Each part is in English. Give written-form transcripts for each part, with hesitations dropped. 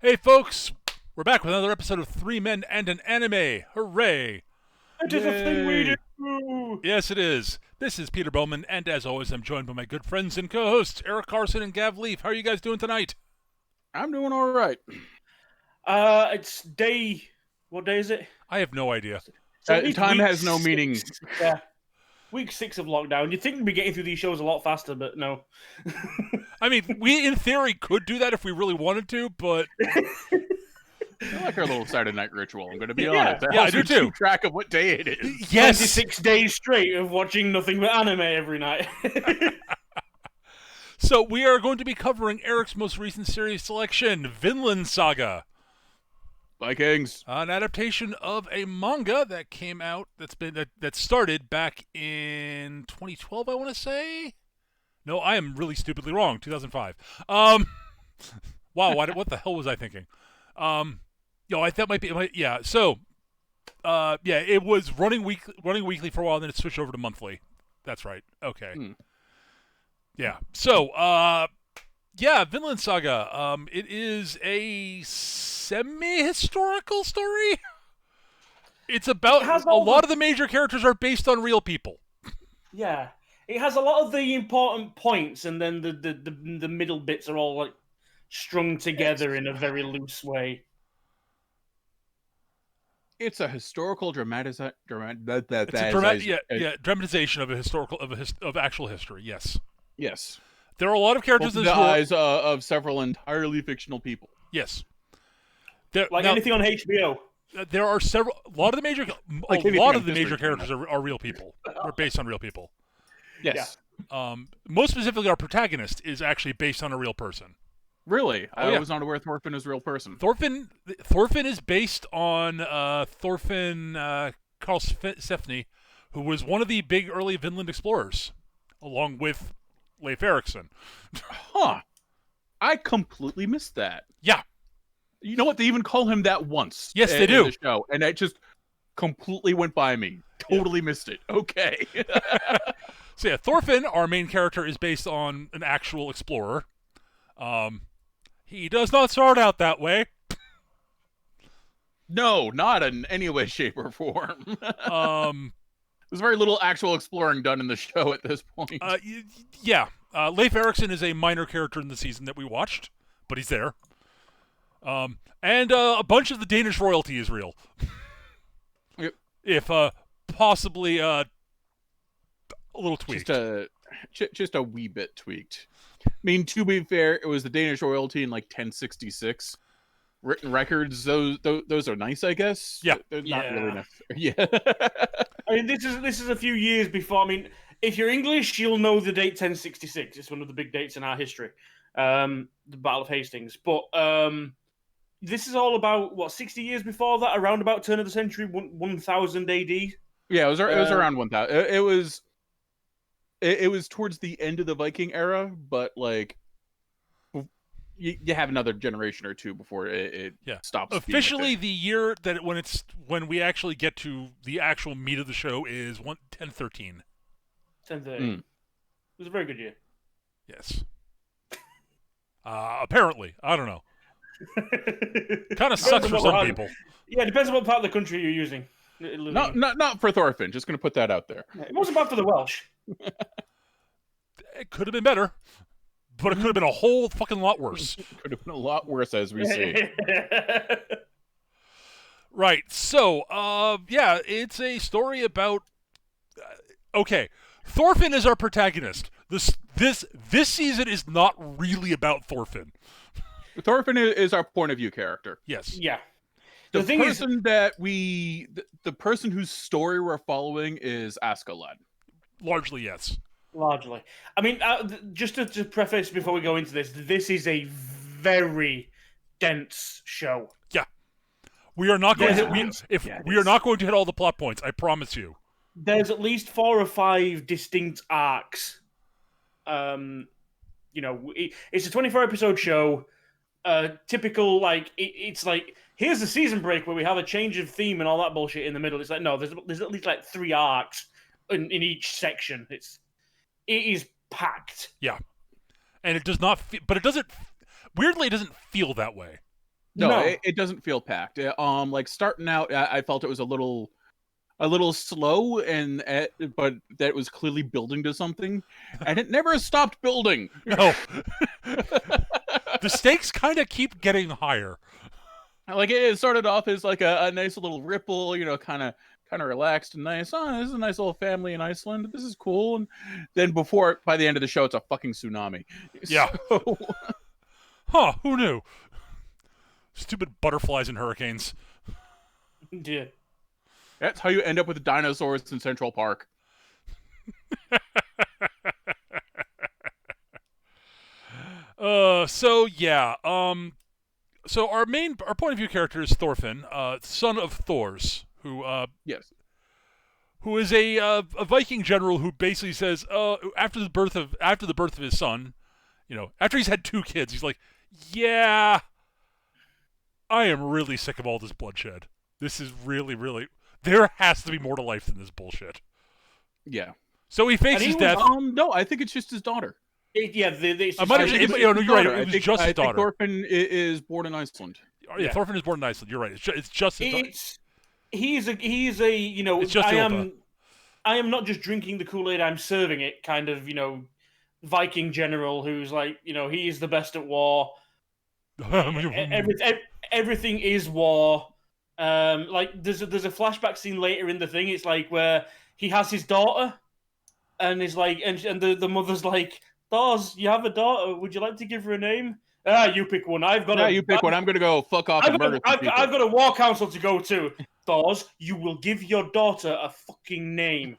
Hey folks, we're back with another episode of Three Men and an Anime. Hooray! It is a thing we Yay. do. Yes, it is. This is Peter Bowman, and as always, I'm joined by my good friends and co-hosts, Eric Carson and Gav Leaf. How are you guys doing tonight? I'm doing all right. It's day. What day is it? I have no idea. So at least Time week has no meaning. Yeah, week 6 of lockdown. You'd think we'd be getting through these shows a lot faster, but no. I mean, we in theory could do that if we really wanted to, but I like our little Saturday night ritual. I'm going to be Yeah. honest. Yeah, I helps do me too. Keep track of what day it is. yes! 26 days straight of watching nothing but anime every night. So we are going to be covering Eric's most recent series selection, Vinland Saga. Vikings. An adaptation of a manga that came out that started back in 2012, I want to say. No, I am really stupidly wrong. 2005. Wow, what the hell was I thinking? I thought might be yeah. So, it was running weekly for a while, then it switched over to monthly. That's right. Okay. Yeah. So, Vinland Saga. It is a semi-historical story. It's about a lot of the major characters are based on real people. Yeah, it has a lot of the important points, and then the middle bits are all like strung together in a very loose way. It's a historical dramatization of actual history. Yes. Yes. There are a lot of characters Open in the this eyes of several entirely fictional people. Yes. Anything on HBO. There are a lot of the major characters are real people. Are based on real people. Yes. Most specifically, our protagonist is actually based on a real person. Really? I was not aware Thorfinn is a real person. Thorfinn is based on Thorfinn Karlsefni, who was one of the big early Vinland explorers, along with Leif Erikson. Huh. I completely missed that. Yeah. You know what? They even call him that once. Yes, they do. In the show, and it just completely went by me. Totally missed it. Okay. So yeah, Thorfinn, our main character, is based on an actual explorer. He does not start out that way. No, not in any way, shape, or form. There's very little actual exploring done in the show at this point. Leif Erikson is a minor character in the season that we watched, but he's there. And a bunch of the Danish royalty is real. Yep. If possibly a little tweaked. Just a wee bit tweaked. I mean, to be fair, it was the Danish royalty in like 1066. Written records, those are nice, I guess. Yeah. They're not really necessary. Yeah. I mean, this is a few years before. I mean, if you're English, you'll know the date 1066. It's one of the big dates in our history, the Battle of Hastings. But this is all about 60 years before that, around about turn of the century, 1000 AD. Yeah, it was around 1000. It was towards the end of the Viking era, but like you have another generation or two before it stops. Officially, the year that when we actually get to the actual meat of the show is 1013. 1013. It was a very good year. Yes. Apparently, I don't know. Kind of sucks for some people. Yeah, it depends on what part of the country you're using. Not for Thorfinn. Just going to put that out there. It wasn't bad for the Welsh. It could have been better, but it could have been a whole fucking lot worse. Could have been a lot worse, as we see. Right. So, it's a story about. Okay, Thorfinn is our protagonist. This season is not really about Thorfinn. Thorfinn is our point of view character. Yes. Yeah. The person whose story we're following is Askeladd. Largely, yes. Largely. I mean, just to preface before we go into this is a very dense show. Yeah. We are not going we are not going to hit all the plot points, I promise you. There's at least 4 or 5 distinct arcs. It's a 24-episode show. Typical, it's like, here's the season break where we have a change of theme and all that bullshit in the middle. It's like, no, there's at least like 3 arcs in each section. It is packed. Yeah. And it does not but it doesn't weirdly, it doesn't feel that way. No, No. it doesn't feel packed. Like starting out, I felt it was a little slow, but that it was clearly building to something, and it never stopped building. No. The stakes kind of keep getting higher. Like it started off as like a nice little ripple, kind of relaxed and nice. Oh, this is a nice little family in Iceland. This is cool. And then by the end of the show, it's a fucking tsunami. Yeah. So... Huh, who knew? Stupid butterflies and hurricanes. Yeah. That's how you end up with dinosaurs in Central Park. So yeah. So our point of view character is Thorfinn, son of Thor's, Yes. who is a Viking general who basically says, after the birth of his son, after he's had 2 kids, he's like, yeah, I am really sick of all this bloodshed. This is really, really. There has to be more to life than this bullshit. Yeah. So he fakes his death. No, I think it's just his daughter. Yeah, I might have. You're right. It was just his daughter. I think Thorfinn is born in Iceland. Yeah, Thorfinn is born in Iceland. You're right. It's just his daughter. He's a It's just I am not just drinking the Kool-Aid, I'm serving it kind of, Viking general who's like, he is the best at war. Everything is war. Like there's a flashback scene later in the thing. It's like where he has his daughter, and is like, and the mother's like, Thors, you have a daughter. Would you like to give her a name? You pick one. You pick one. I'm gonna go fuck off and murder some people. I've got a war council to go to. Thors, you will give your daughter a fucking name.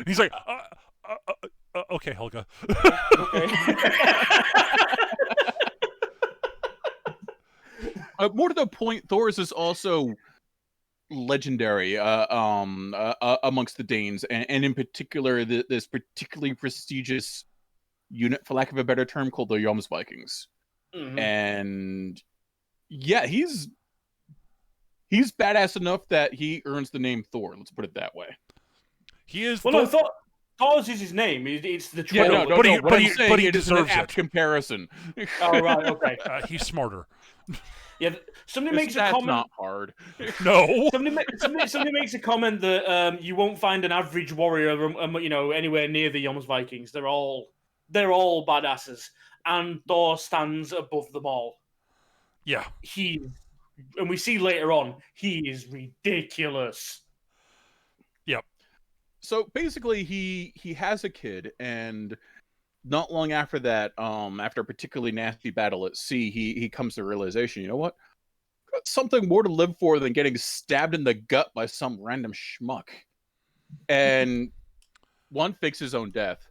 He's like, okay, Helga. Okay. More to the point, Thor's is also legendary amongst the Danes, and in particular, this particularly prestigious unit, for lack of a better term, called the Vikings. Mm-hmm. And yeah, he's badass enough that he earns the name Thor. Let's put it that way. He is. Well, no, Thor's is his name. It's the troll. Yeah, but he deserves an apt comparison. Oh right, okay. He's smarter. Yeah, somebody makes a comment. That's not hard. No. Somebody makes a comment that you won't find an average warrior, anywhere near the Vikings. They're all badasses, and Thor stands above them all. Yeah. And we see later on, he is ridiculous. Yep. So basically, he has a kid, and not long after that, after a particularly nasty battle at sea, he comes to the realization, you know what? Got something more to live for than getting stabbed in the gut by some random schmuck. And 1, fakes his own death.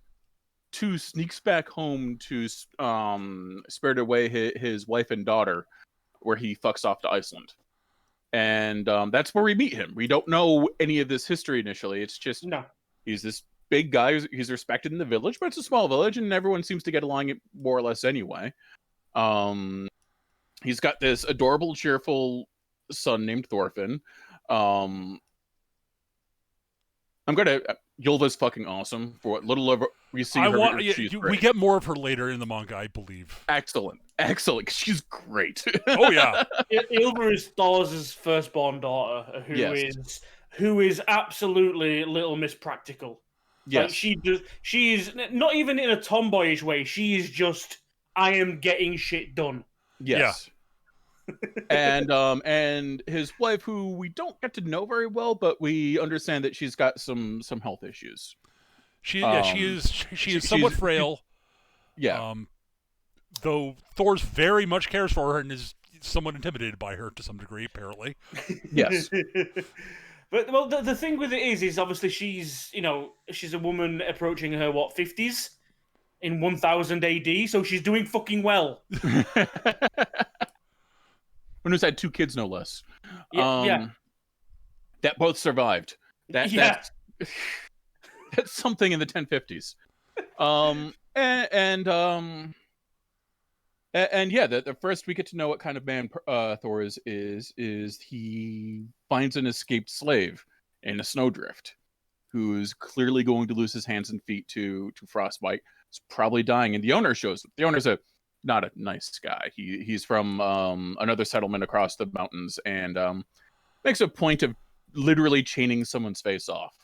2, sneaks back home to spirit away his wife and daughter, where he fucks off to Iceland. And that's where we meet him. We don't know any of this history initially. It's just he's this big guy. He's respected in the village, but it's a small village, and everyone seems to get along more or less anyway. He's got this adorable, cheerful son named Thorfinn. Ylva's fucking awesome. For what little of we see her, we get more of her later in the manga, I believe. Excellent. She's great. Oh yeah. Ylva is Thor's firstborn daughter, who is absolutely Little Miss Practical. Yes. Like she's not even in a tomboyish way. She is just, I am getting shit done. Yes. Yeah. and his wife, who we don't get to know very well, but we understand that she's got some health issues. She is somewhat frail. Yeah. Though Thor's very much cares for her and is somewhat intimidated by her to some degree, apparently. Yes. But the thing with it is obviously she's a woman approaching her 50s in 1000 AD, so she's doing fucking well. When who's had 2 kids, no less. Yeah. That both survived. That's something in the 1050s. And yeah, the first we get to know what kind of man Thor is he finds an escaped slave in a snowdrift who's clearly going to lose his hands and feet to frostbite. He's probably dying, and the owner shows up. The owner's a not a nice guy. He's from another settlement across the mountains, and makes a point of literally chaining someone's face off.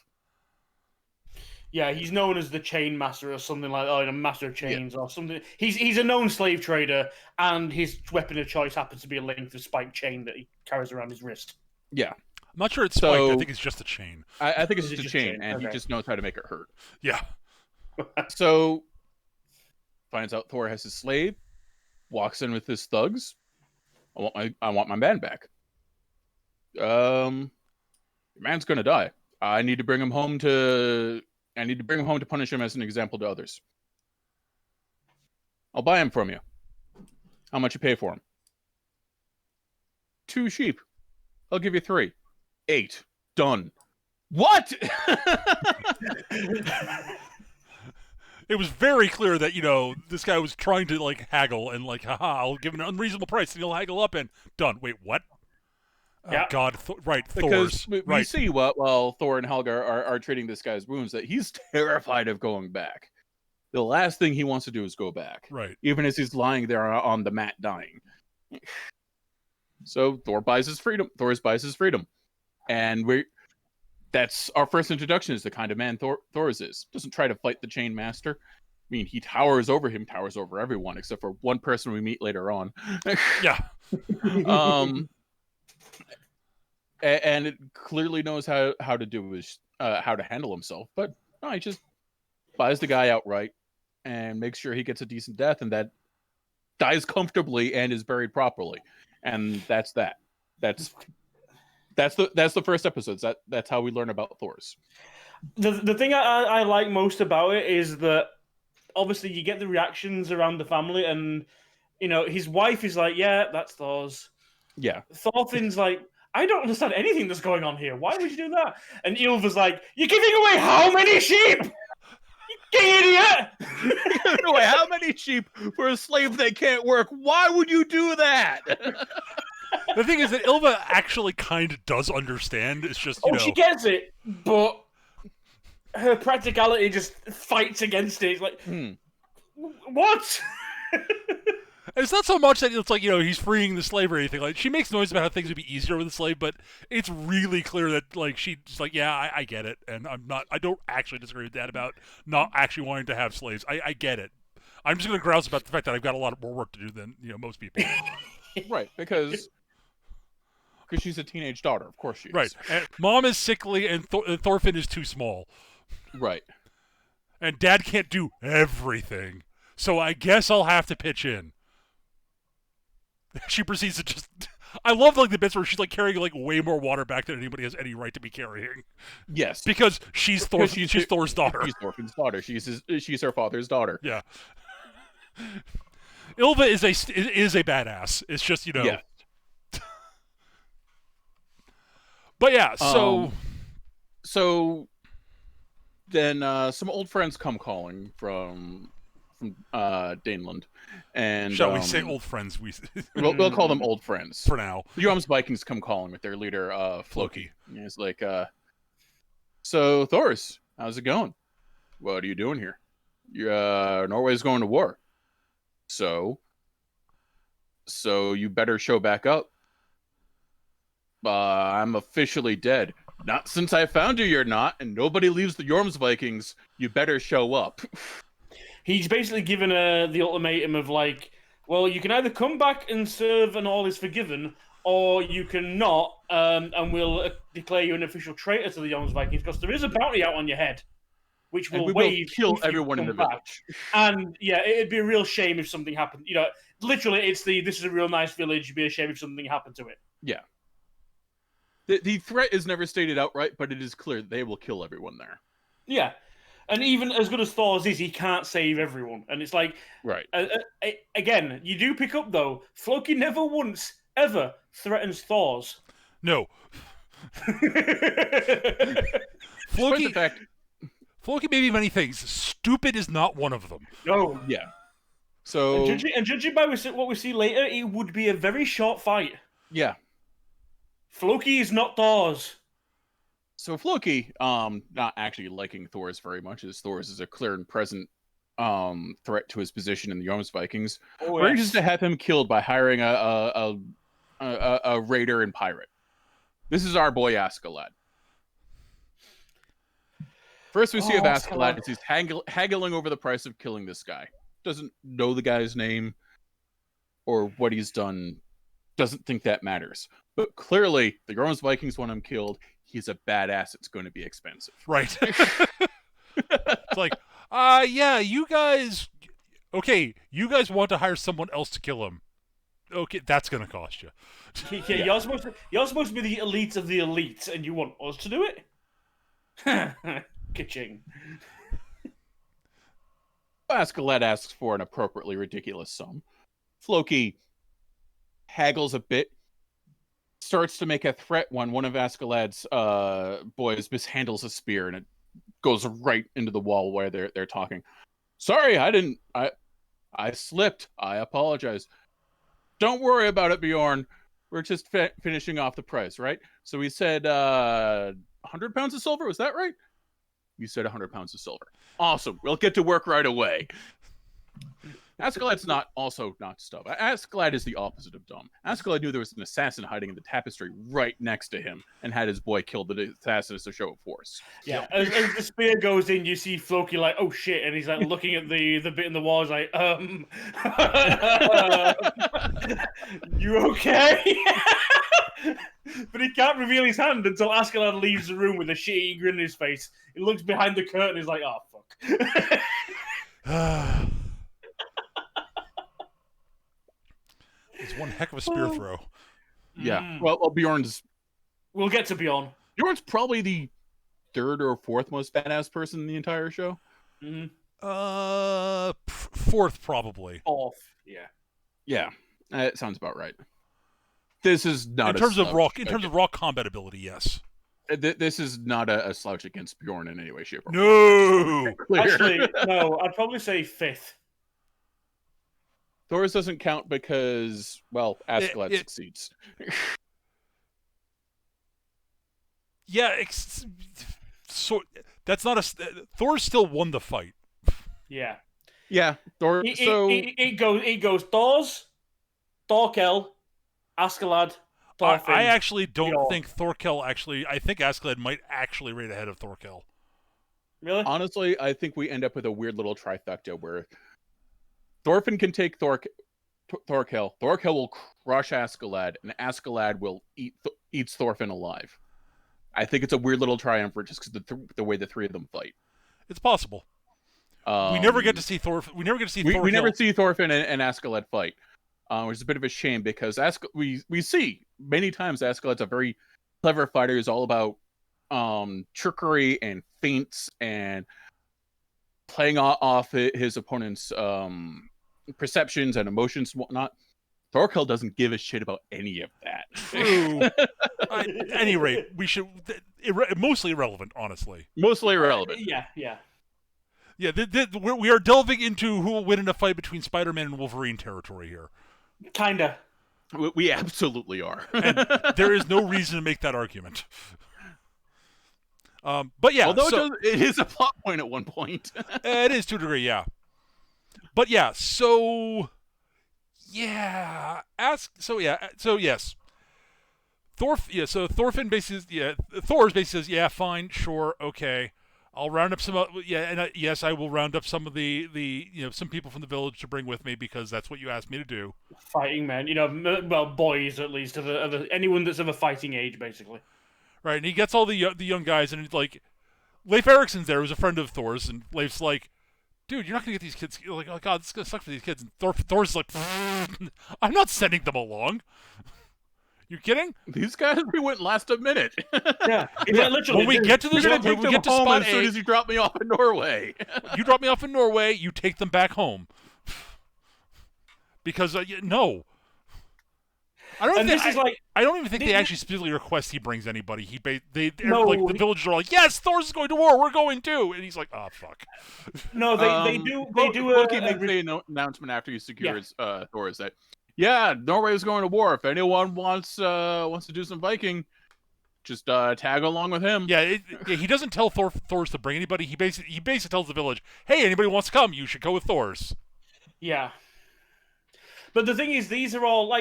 Yeah, he's known as the chain master or something like that, or a master of chains or something. He's a known slave trader, and his weapon of choice happens to be a length of spiked chain that he carries around his wrist. Yeah. I'm not sure it's spiked. I think it's just a chain. I think it's just a chain, and he just knows how to make it hurt. Yeah. So, finds out Thor has his slave, walks in with his thugs. I want my man back. Your man's gonna die. I need to bring him home to punish him as an example to others. I'll buy him from you. How much you pay for him? 2 sheep. I'll give you 3. 8. Done. What? It was very clear that, this guy was trying to, haggle and, haha, I'll give an unreasonable price and he'll haggle up and done. Wait, what? Yeah. Oh, God. Right, because Thor's. We see while Thor and Helga are treating this guy's wounds that he's terrified of going back. The last thing he wants to do is go back. Right. Even as he's lying there on the mat dying. So Thor buys his freedom. And that's our first introduction is the kind of man Thor's is. Doesn't try to fight the Chain Master. I mean, he towers over everyone, except for one person we meet later on. Yeah. And it clearly knows how to do his how to handle himself, but no, he just buys the guy outright and makes sure he gets a decent death and that dies comfortably and is buried properly, and that's that. That's the first episode. That's how we learn about Thor's. The thing I like most about it is that obviously you get the reactions around the family, and his wife is like, "Yeah, that's Thor's." Yeah, Thorfinn's like, I don't understand anything that's going on here. Why would you do that? And Ylva's like, you're giving away how many sheep? You idiot! You're giving away how many sheep for a slave that can't work? Why would you do that? The thing is that Ylva actually kind of does understand. It's just, she gets it, but her practicality just fights against it. It's like, what? It's not so much that it's like, he's freeing the slave or anything. Like, she makes noise about how things would be easier with a slave, but it's really clear that, she's like, yeah, I get it. And I don't actually disagree with that about not actually wanting to have slaves. I get it. I'm just going to grouse about the fact that I've got a lot more work to do than, most people. Right, because she's a teenage daughter. Of course she is. Right. And Mom is sickly and Thorfinn is too small. Right. And Dad can't do everything. So I guess I'll have to pitch in. She proceeds to just... I love the bits where she's carrying way more water back than anybody has any right to be carrying. Yes, because she's Thor's daughter. She's Thorfinn's daughter. She's her father's daughter. Yeah. Ylva is a badass. It's just Yeah. But yeah, so then some old friends come calling from Daneland, and shall we say old friends? We'll call them old friends for now. The Jorm's Vikings come calling with their leader Floki. And he's like, so Thor's, how's it going? What are you doing here? Norway's going to war. So you better show back up. I'm officially dead. Not since I found you, you're not, and nobody leaves the Jorm's Vikings. You better show up. He's basically given the ultimatum of well, you can either come back and serve and all is forgiven, or you can not, and we'll declare you an official traitor to the Jorm's Vikings, because there is a bounty out on your head, which will kill everyone in the village. And yeah, it'd be a real shame if something happened. Literally, it's this is a real nice village. It'd be a shame if something happened to it. Yeah. The threat is never stated outright, but it is clear that they will kill everyone there. Yeah. And even as good as Thor's is, he can't save everyone. And it's like... Right. Again, you do pick up, though, Floki never once, ever threatens Thor's. No. Floki may be many things. Stupid is not one of them. No. Yeah. So... And judging by what we see later, it would be a very short fight. Yeah. Floki is not Thor's. So Floki, not actually liking Thor's very much, as Thor's is a clear and present threat to his position in the Jorm's Vikings, Oh, arranges to have him killed by hiring a raider and pirate. This is our boy Askeladd. First, we see of Askeladd as he's haggling over the price of killing this guy. Doesn't know the guy's name or what he's done. Doesn't think that matters. But clearly, the Jorm's Vikings want him killed. He's a badass. It's going to be expensive. Right. It's like, yeah, you guys want to hire someone else to kill him. Okay, that's going to cost you. Yeah, you're supposed to be the elite of the elites, and you want us to do it? Kitching. Askeladd asks for an appropriately ridiculous sum. Floki haggles a bit, starts to make a threat when one of Askeladd's boys mishandles a spear, and it goes right into the wall where they're talking. Sorry, I slipped. I apologize. Don't worry about it, Bjorn. We're just finishing off the price, right? So we said 100 pounds of silver. Was that right? You said 100 pounds of silver. Awesome. We'll get to work right away. Askeladd's not stubborn. Askeladd is the opposite of dumb. Askeladd knew there was an assassin hiding in the tapestry right next to him and had his boy kill the assassin as a show of force. Yeah, as the spear goes in, you see Floki like, oh shit, and he's like looking at the bit in the wall. He's like, you okay? But he can't reveal his hand until Askeladd leaves the room with a shitty grin on his face. He looks behind the curtain. He's like, oh fuck. It's one heck of a spear throw. Yeah. Well, Bjorn's... We'll get to Bjorn. Bjorn's probably the third or fourth most badass person in the entire show. Fourth, probably. Fourth, yeah. Yeah, it sounds about right. This is not in terms of raw combat ability, yes. This is not a slouch against Bjorn in any way, shape, or form. No! Actually, no, I'd probably say fifth. Thor's doesn't count because, well, Askeladd succeeds. Yeah, so that's not Thor still won the fight. Yeah. Yeah, Thor. It goes Thor's, Thorkel, Askeladd, Thorfinn. I actually don't think Thorkel actually. I think Askeladd might actually rate ahead of Thorkel. Really? Honestly, I think we end up with a weird little trifecta where Thorfinn can take Thorkel. Thorkel will crush Askeladd, and Askeladd will eats Thorfinn alive. I think it's a weird little triumvirate just because the way the three of them fight. It's possible. We never get to see Thorfinn. We never get to see Thorkel. We never see Thorfinn and Askeladd fight, which is a bit of a shame because we see many times Askeladd's a very clever fighter. He's all about trickery and feints and playing off his opponent's perceptions and emotions and whatnot. Thorkel doesn't give a shit about any of that. True. At any rate, we should mostly irrelevant, honestly. Mostly irrelevant. Yeah. Yeah, we are delving into who will win in a fight between Spider-Man and Wolverine territory here. Kinda. We absolutely are. And there is no reason to make that argument. But yeah, although it is a plot point at one point. It is to a degree, yeah. But yeah, so yes. Thorfinn basically, Thor's basically says, yeah, fine, sure, okay. I'll round up some, yes, I will round up some of the some people from the village to bring with me because that's what you asked me to do. Fighting men, well, boys at least, anyone that's of a fighting age, basically. Right, and he gets all the young guys, and like, Leif Erikson's there, who's a friend of Thor's, and Leif's like, dude, you're not gonna get these kids. You're like, oh god, this is gonna suck for these kids. And Thor's like, I'm not sending them along. You kidding? These guys, we wouldn't last a minute. Yeah, literally. When we get to spot A, as soon as you drop me off in Norway. You drop me off in Norway, you take them back home. Because no. I don't even think they actually specifically request he brings anybody. The villagers are like, yes, Thor's is going to war. We're going too, and he's like, oh fuck. No, they do. They do. Loki makes the announcement after he secures Thor's that Norway is going to war. If anyone wants to do some Viking, just tag along with him. Yeah, he doesn't tell Thor's to bring anybody. He basically tells the village, hey, anybody wants to come, you should go with Thor's. Yeah. But the thing is, these are all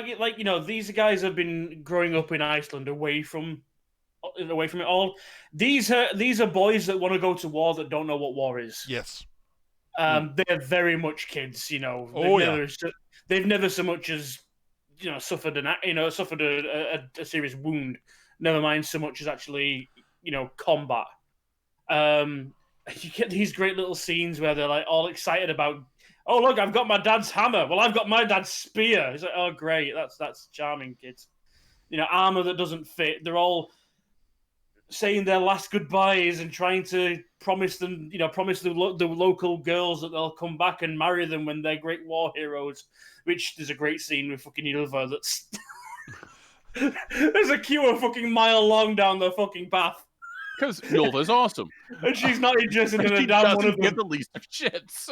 these guys have been growing up in Iceland away from it all. These are boys that want to go to war that don't know what war is. Yes. They're very much kids, They've never so much as suffered a serious wound. Never mind so much as actually combat. You get these great little scenes where they're like all excited about, oh look, I've got my dad's hammer. Well, I've got my dad's spear. It's like, oh great, that's charming, kids. Armor that doesn't fit. They're all saying their last goodbyes and trying to promise the local girls that they'll come back and marry them when they're great war heroes. Which there's a great scene with fucking Ylva that's there's a queue a fucking mile long down the fucking path. Because Ylva's awesome. And she's not interested in a damn one of them. Get the least of shits.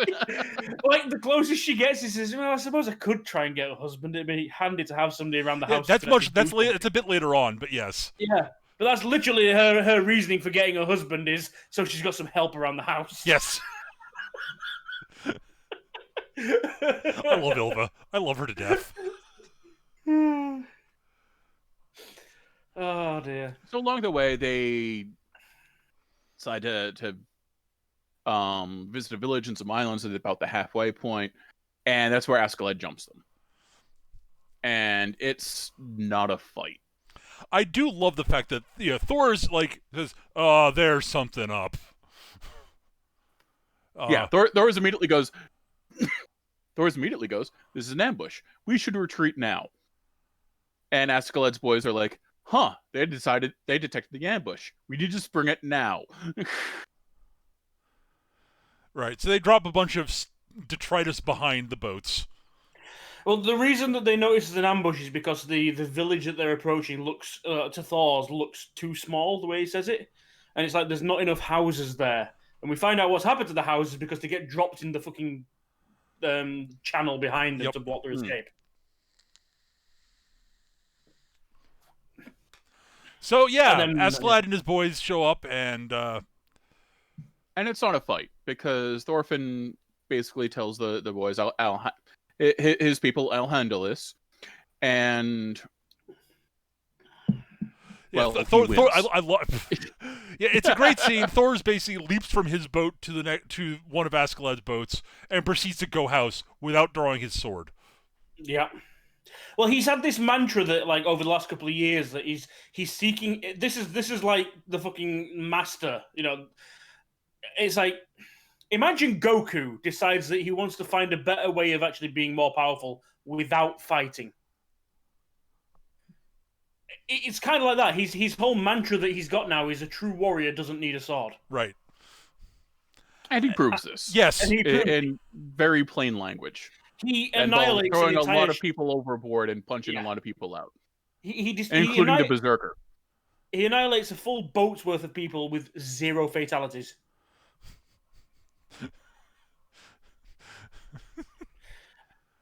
Like, the closest she gets is, well, I suppose I could try and get a husband. It'd be handy to have somebody around the house. That's it's a bit later on, but yes. Yeah. But that's literally her reasoning for getting a husband is so she's got some help around the house. Yes. I love Ylva. I love her to death. Oh, dear. So along the way, they decide to visit a village and some islands at about the halfway point, and that's where Askeladd jumps them. And it's not a fight. I do love the fact that Thor's like says, "Oh, there's something up." Yeah, Thor's immediately goes. Thor's immediately goes, "This is an ambush. We should retreat now." And Askeladd's boys are like, "Huh? They detected the ambush. We need to spring it now." Right. So they drop a bunch of detritus behind the boats. Well, the reason that they notice it's an ambush is because the village that they're approaching looks to Thor's looks too small, the way he says it, and it's like there's not enough houses there. And we find out what's happened to the houses because they get dropped in the fucking channel behind them to block their escape. So yeah, Askeladd and his boys show up, and it's not a fight because Thorfinn basically tells the boys, his people, "I'll handle this," and well, Thor, I love. Yeah, it's a great scene. Thor's basically leaps from his boat to one of Askeladd's boats and proceeds to go house without drawing his sword. Yeah. Well, he's had this mantra that, like, over the last couple of years, that he's seeking. This is like the fucking master. It's like, imagine Goku decides that he wants to find a better way of actually being more powerful without fighting. It's kind of like that. His whole mantra that he's got now is a true warrior doesn't need a sword. Right. And he proves this. Yes. In very plain language. He annihilates throwing a lot of people overboard and punching a lot of people out. Including the Berserker. He annihilates a full boat's worth of people with 0 fatalities.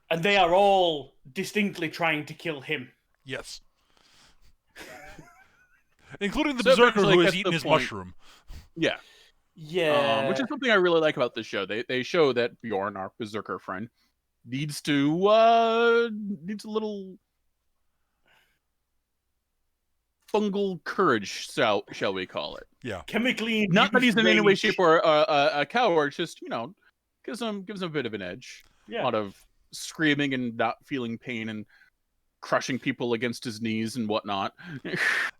And they are all distinctly trying to kill him. Yes. Including the Berserker who has eaten his mushroom. Yeah. Yeah. Which is something I really like about this show. They show that Bjorn, our Berserker friend, needs a little fungal courage, shall we call it? Yeah. Chemically not that he's in any way, shape, or a coward. Just gives him a bit of an edge. Yeah. A lot of screaming and not feeling pain and crushing people against his knees and whatnot.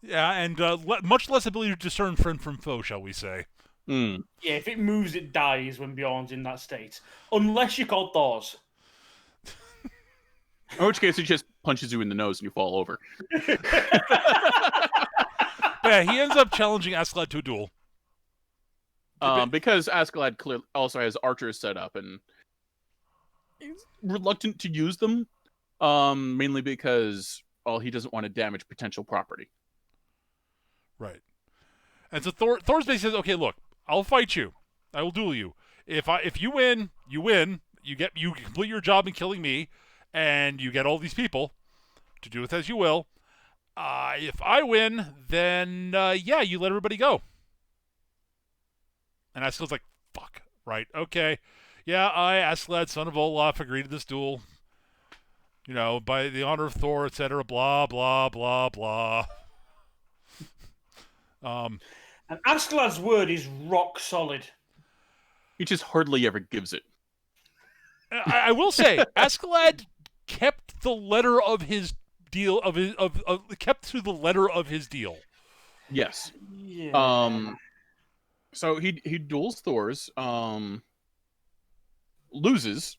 Yeah, and much less ability to discern friend from foe, shall we say. Mm. Yeah, if it moves, it dies when Bjorn's in that state. Unless you're called Thor's. In which case, he just punches you in the nose and you fall over. Yeah, he ends up challenging Askeladd to a duel. Because Askeladd clearly also has archers set up, and he's reluctant to use them, mainly because he doesn't want to damage potential property. Right. And so Thor's basically says, "Okay, look, I'll fight you. I will duel you. If you win, you win. You complete your job in killing me, and you get all these people to do with as you will. If I win, then yeah, you let everybody go. And Askeladd's like, fuck, right, okay. Yeah, I, Askeladd, son of Olaf, agreed to this duel. You know, by the honor of Thor, etc., blah, blah, blah, blah. And Askeladd's word is rock solid. He just hardly ever gives it. I will say, Askeladd kept the letter of his deal kept to the letter of his deal. Yes. Yeah. So he duels Thor's, loses,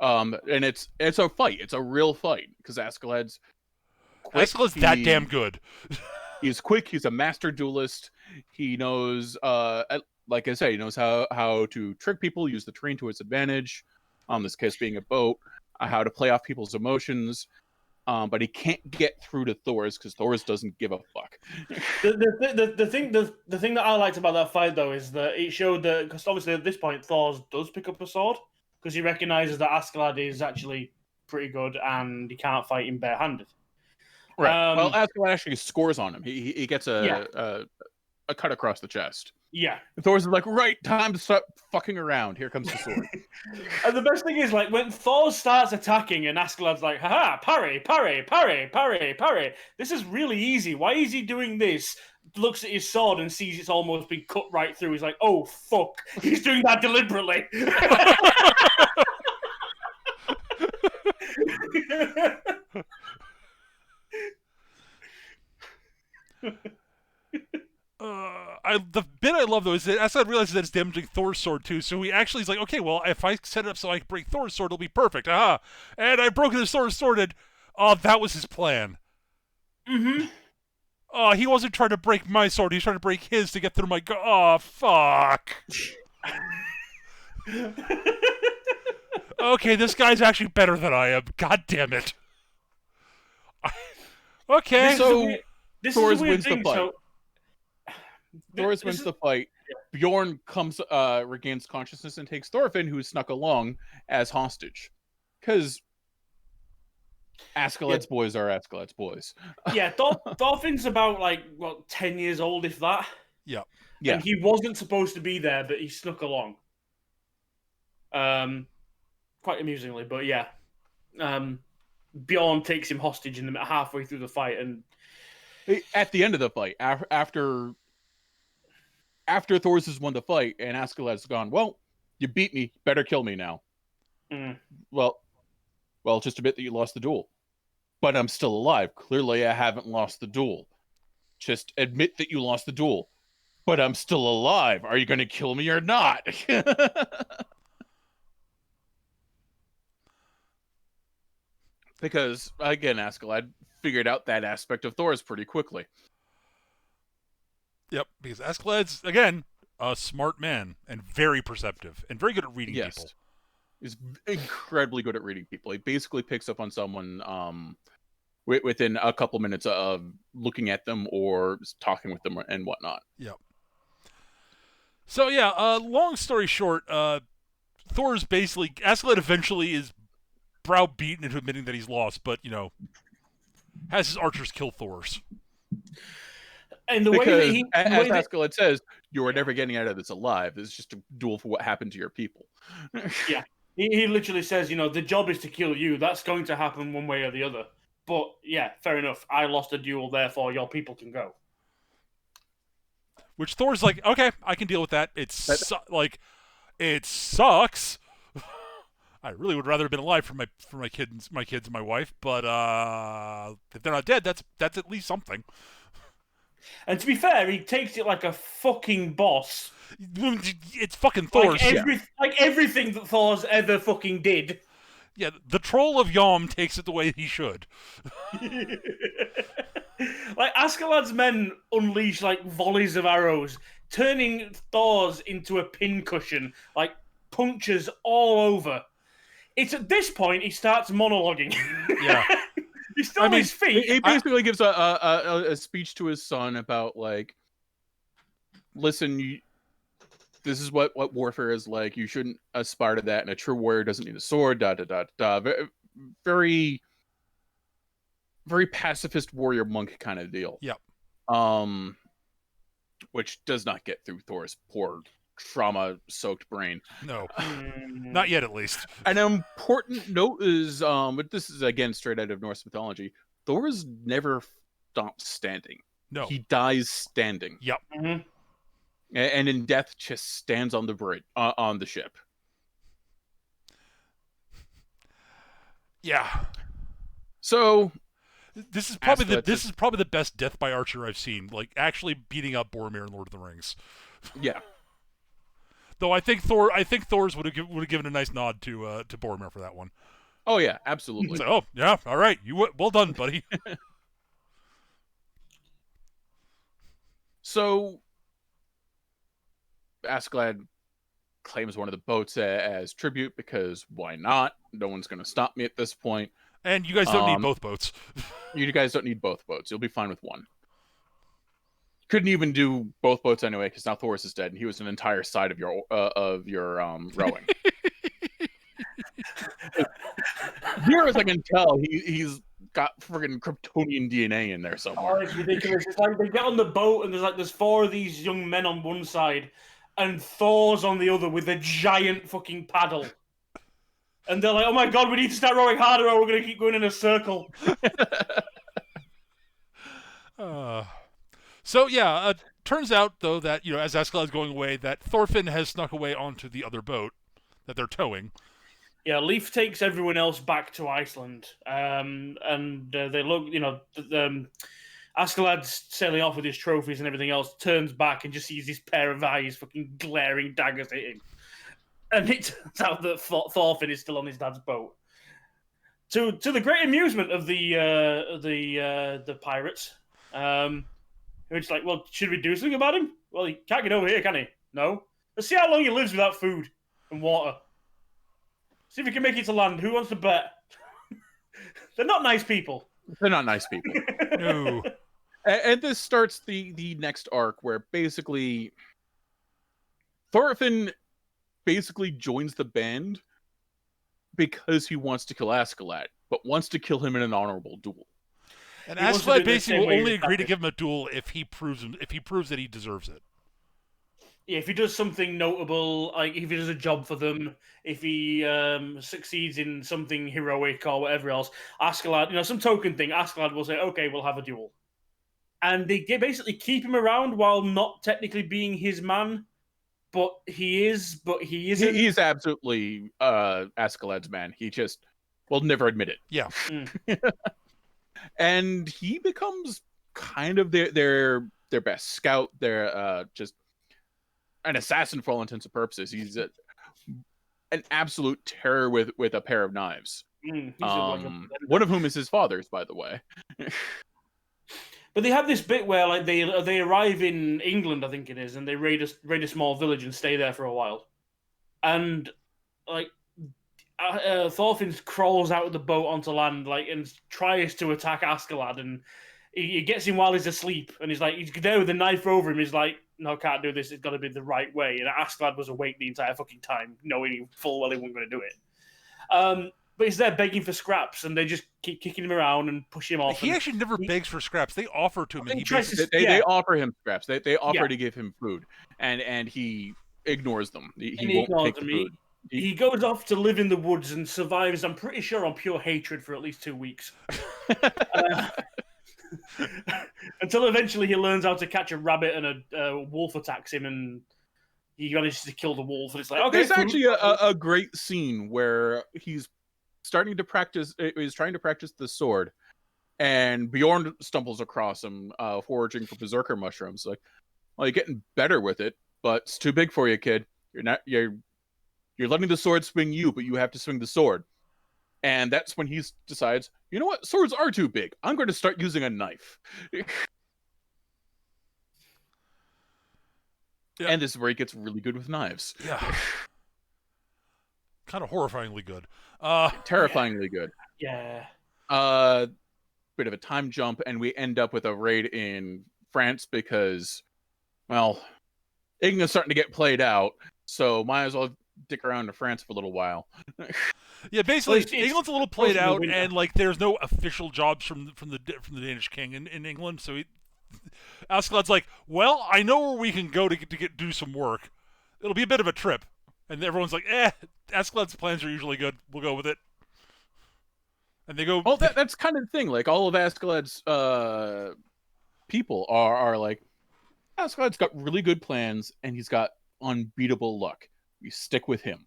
and it's a fight. It's a real fight because Askeladd's quick. Askeladd's that damn good. He's quick. He's a master duelist. He knows, like I say, he knows how to trick people, use the terrain to its advantage. This case being a boat, how to play off people's emotions. But he can't get through to Thor's because Thor's doesn't give a fuck. The thing that I liked about that fight though is that it showed that, because obviously at this point Thor does pick up a sword because he recognizes that Askeladd is actually pretty good and he can't fight him barehanded. Right. Well, Askeladd actually scores on him. He gets Yeah. a cut across the chest. Yeah. And Thor's like, right, time to stop fucking around. Here comes the sword. And the best thing is, like, when Thor starts attacking and Askeladd's like, haha, parry, parry, parry, parry, parry. This is really easy. Why is he doing this? Looks at his sword and sees it's almost been cut right through. He's like, oh, fuck. He's doing that deliberately. The bit I love though is that Askeladd realizes that it's damaging Thor's sword too, so he actually is like, okay, well, if I set it up so I can break Thor's sword, it'll be perfect. Aha! And I broke his Thor's sword, and that was his plan. Mm-hmm. He wasn't trying to break my sword; he was trying to break his to get through my. Oh, fuck. Okay, this guy's actually better than I am. God damn it. Okay. So Thor's wins the thing, fight. so... Thor's wins the fight. Bjorn regains consciousness and takes Thorfinn, who snuck along, as hostage. Because Askeladd's boys are Askeladd's boys. Yeah, Thorfinn's about, 10 years old, if that. Yeah. And he wasn't supposed to be there, but he snuck along. Quite amusingly, but yeah. Bjorn takes him hostage halfway through the fight, and... At the end of the fight, after Thor's has won the fight and Askeladd's gone, well, you beat me, better kill me now. Mm. Well, just admit that you lost the duel. But I'm still alive. Clearly I haven't lost the duel. Just admit that you lost the duel. But I'm still alive. Are you going to kill me or not? Because, again, Askeladd figured out that aspect of Thor's pretty quickly. Yep, because Askeladd's, again, a smart man and very perceptive and very good at reading people. He's incredibly good at reading people. He basically picks up on someone within a couple minutes of looking at them or talking with them and whatnot. Yep. So, yeah, long story short, Thor's basically... Askeladd eventually is browbeaten into admitting that he's lost, but, has his archers kill Thor's. And the because, way that he... As Askeladd says, you are never getting out of this alive. This is just a duel for what happened to your people. Yeah. He literally says, the job is to kill you. That's going to happen one way or the other. But, yeah, fair enough. I lost a duel, therefore your people can go. Which Thor's like, okay, I can deal with that. It sucks. I really would rather have been alive for my kids and my wife, but if they're not dead, that's at least something. And to be fair, he takes it like a fucking boss. It's fucking Thor's. Like everything that Thor's ever fucking did. Yeah, the troll of Yom takes it the way he should. Like, Askeladd's men unleash, volleys of arrows, turning Thor's into a pincushion, punctures all over. It's at this point he starts monologuing. Yeah. He's still on his feet. He basically gives a speech to his son about, listen, this is what warfare is like. You shouldn't aspire to that, and a true warrior doesn't need a sword, da-da-da-da. Very very pacifist warrior monk kind of deal. Yep. Which does not get through Thor's poor trauma-soaked brain. No, not yet, at least. An important note is, but this is again straight out of Norse mythology. Thor is never stopped standing. No, he dies standing. Yep. And in death, just stands on the bridge on the ship. Yeah. So this is probably the best death by archer I've seen. Like actually beating up Boromir in Lord of the Rings. Yeah. Though I think Thor's would have given a nice nod to Boromir for that one. Oh yeah, absolutely. So, oh yeah, all right, well done, buddy. So Askeladd claims one of the boats as tribute because why not? No one's going to stop me at this point. And you guys don't need both boats. You guys don't need both boats. You'll be fine with one. Couldn't even do both boats anyway because now Thoris is dead and he was an entire side of your rowing. Here, as I can tell, he's got friggin' Kryptonian DNA in there somewhere. Oh, it's ridiculous. It's like they get on the boat and there's four of these young men on one side and Thor's on the other with a giant fucking paddle. And they're like, oh my god, we need to start rowing harder or we're going to keep going in a circle. So yeah, turns out though that, you know, as Askeladd is going away, that Thorfinn has snuck away onto the other boat that they're towing. Yeah, Leif takes everyone else back to Iceland, and they look, you know, Askeladd's sailing off with his trophies and everything else, turns back and just sees this pair of eyes fucking glaring daggers at him. And it turns out that Thorfinn is still on his dad's boat. To the great amusement of the pirates, it's like, well, should we do something about him? Well, he can't get over here, can he? No. Let's see how long he lives without food and water. See if we can make it to land. Who wants to bet? They're not nice people. They're not nice people. No. And this starts the next arc where basically Thorfinn basically joins the band because he wants to kill Askeladd, but wants to kill him in an honorable duel. And Askeladd basically will only agree to give him a duel if he proves that he deserves it. Yeah, if he does something notable, like if he does a job for them, if he succeeds in something heroic or whatever else, Askeladd, you know, some token thing, Askeladd will say, okay, we'll have a duel. And they basically keep him around while not technically being his man, but he isn't. He's absolutely Askeladd's man. He just will never admit it. Yeah. And he becomes kind of their best scout, their just an assassin for all intents and purposes. He's an absolute terror with a pair of knives. One of whom is his father's, by the way. But they have this bit where like they arrive in England, I think it is, and they raid a small village and stay there for a while. And like Thorfinn crawls out of the boat onto land, like, and tries to attack Askeladd, and he gets him while he's asleep, and he's there with a knife over him. He's like, no, can't do this. It's got to be the right way. And Askeladd was awake the entire fucking time, knowing full well he wasn't going to do it. But he's there begging for scraps, and they just keep kicking him around and push him off. He actually never begs for scraps. They offer to him. They offer him scraps. They offer to give him food, and he ignores them. He won't take the food. He goes off to live in the woods and survives, I'm pretty sure, on pure hatred for at least 2 weeks. Until eventually he learns how to catch a rabbit and a wolf attacks him and he manages to kill the wolf. And it's like, okay. There's actually a great scene where he's trying to practice the sword, and Bjorn stumbles across him, foraging for berserker mushrooms. Like, well, you're getting better with it, but it's too big for you, kid. You're letting the sword swing you, but you have to swing the sword. And that's when he decides, you know what? Swords are too big. I'm going to start using a knife. Yeah. And this is where he gets really good with knives. Yeah. Kind of horrifyingly good. Terrifyingly good. Yeah. Bit of a time jump, and we end up with a raid in France because, well, England's starting to get played out, so might as well dick around to France for a little while. Yeah, basically, it's England's a little played supposed to be out, winter. and like there's no official jobs from the Danish king in England. So Askeladd's like, well, I know where we can go to do some work. It'll be a bit of a trip, and everyone's like, Askeladd's plans are usually good. We'll go with it. And they go. Well, that's kind of the thing. Like all of Askeladd's people are like, Askeladd's got really good plans, and he's got unbeatable luck. We stick with him.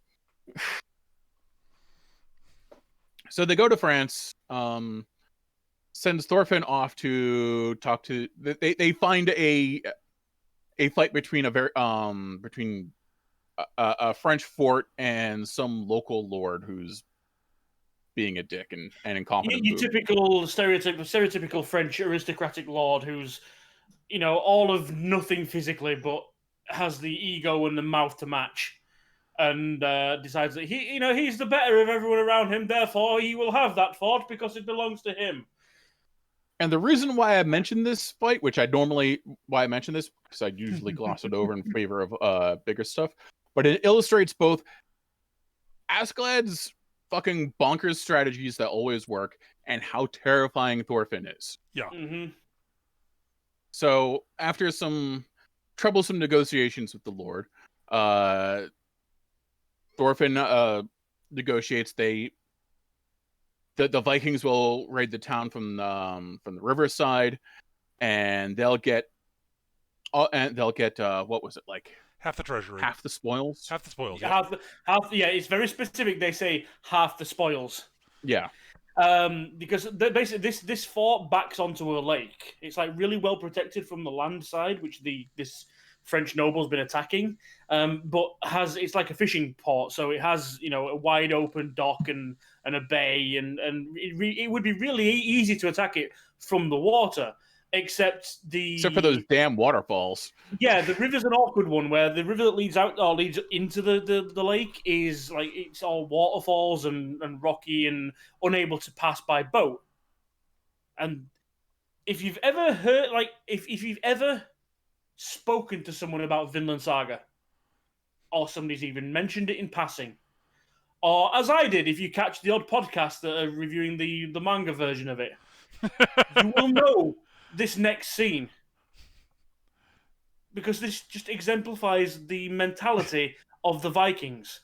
So they go to France. Sends Thorfinn off to talk to. They find a fight between a French fort and some local lord who's being a dick and incompetent. Your typical stereotypical French aristocratic lord who's, all of nothing physically, but has the ego and the mouth to match, and decides that he's the better of everyone around him. Therefore, he will have that fort because it belongs to him. And the reason why I mentioned this fight, because I usually gloss it over in favor of bigger stuff, but it illustrates both Askeladd's fucking bonkers strategies that always work and how terrifying Thorfinn is. Yeah. Mm-hmm. So after some troublesome negotiations with the Lord, Thorfinn negotiates. The Vikings will raid the town from the riverside, and they'll get what was it, like half the treasury, half the spoils. Yeah. Yeah, it's very specific. They say half the spoils. Yeah. Because basically this fort backs onto a lake. It's like really well protected from the land side, which this French noble's been attacking. But it's like a fishing port, so it has a wide open dock and a bay, and it would be really easy to attack it from the water. Except for those damn waterfalls. Yeah, the river's an awkward one, where the river that leads into the lake is like it's all waterfalls and rocky and unable to pass by boat. And if you've ever heard, like, if you've ever spoken to someone about Vinland Saga, or somebody's even mentioned it in passing, or as I did, if you catch the odd podcast that are reviewing the manga version of it, you will know this next scene, because this just exemplifies the mentality of the Vikings.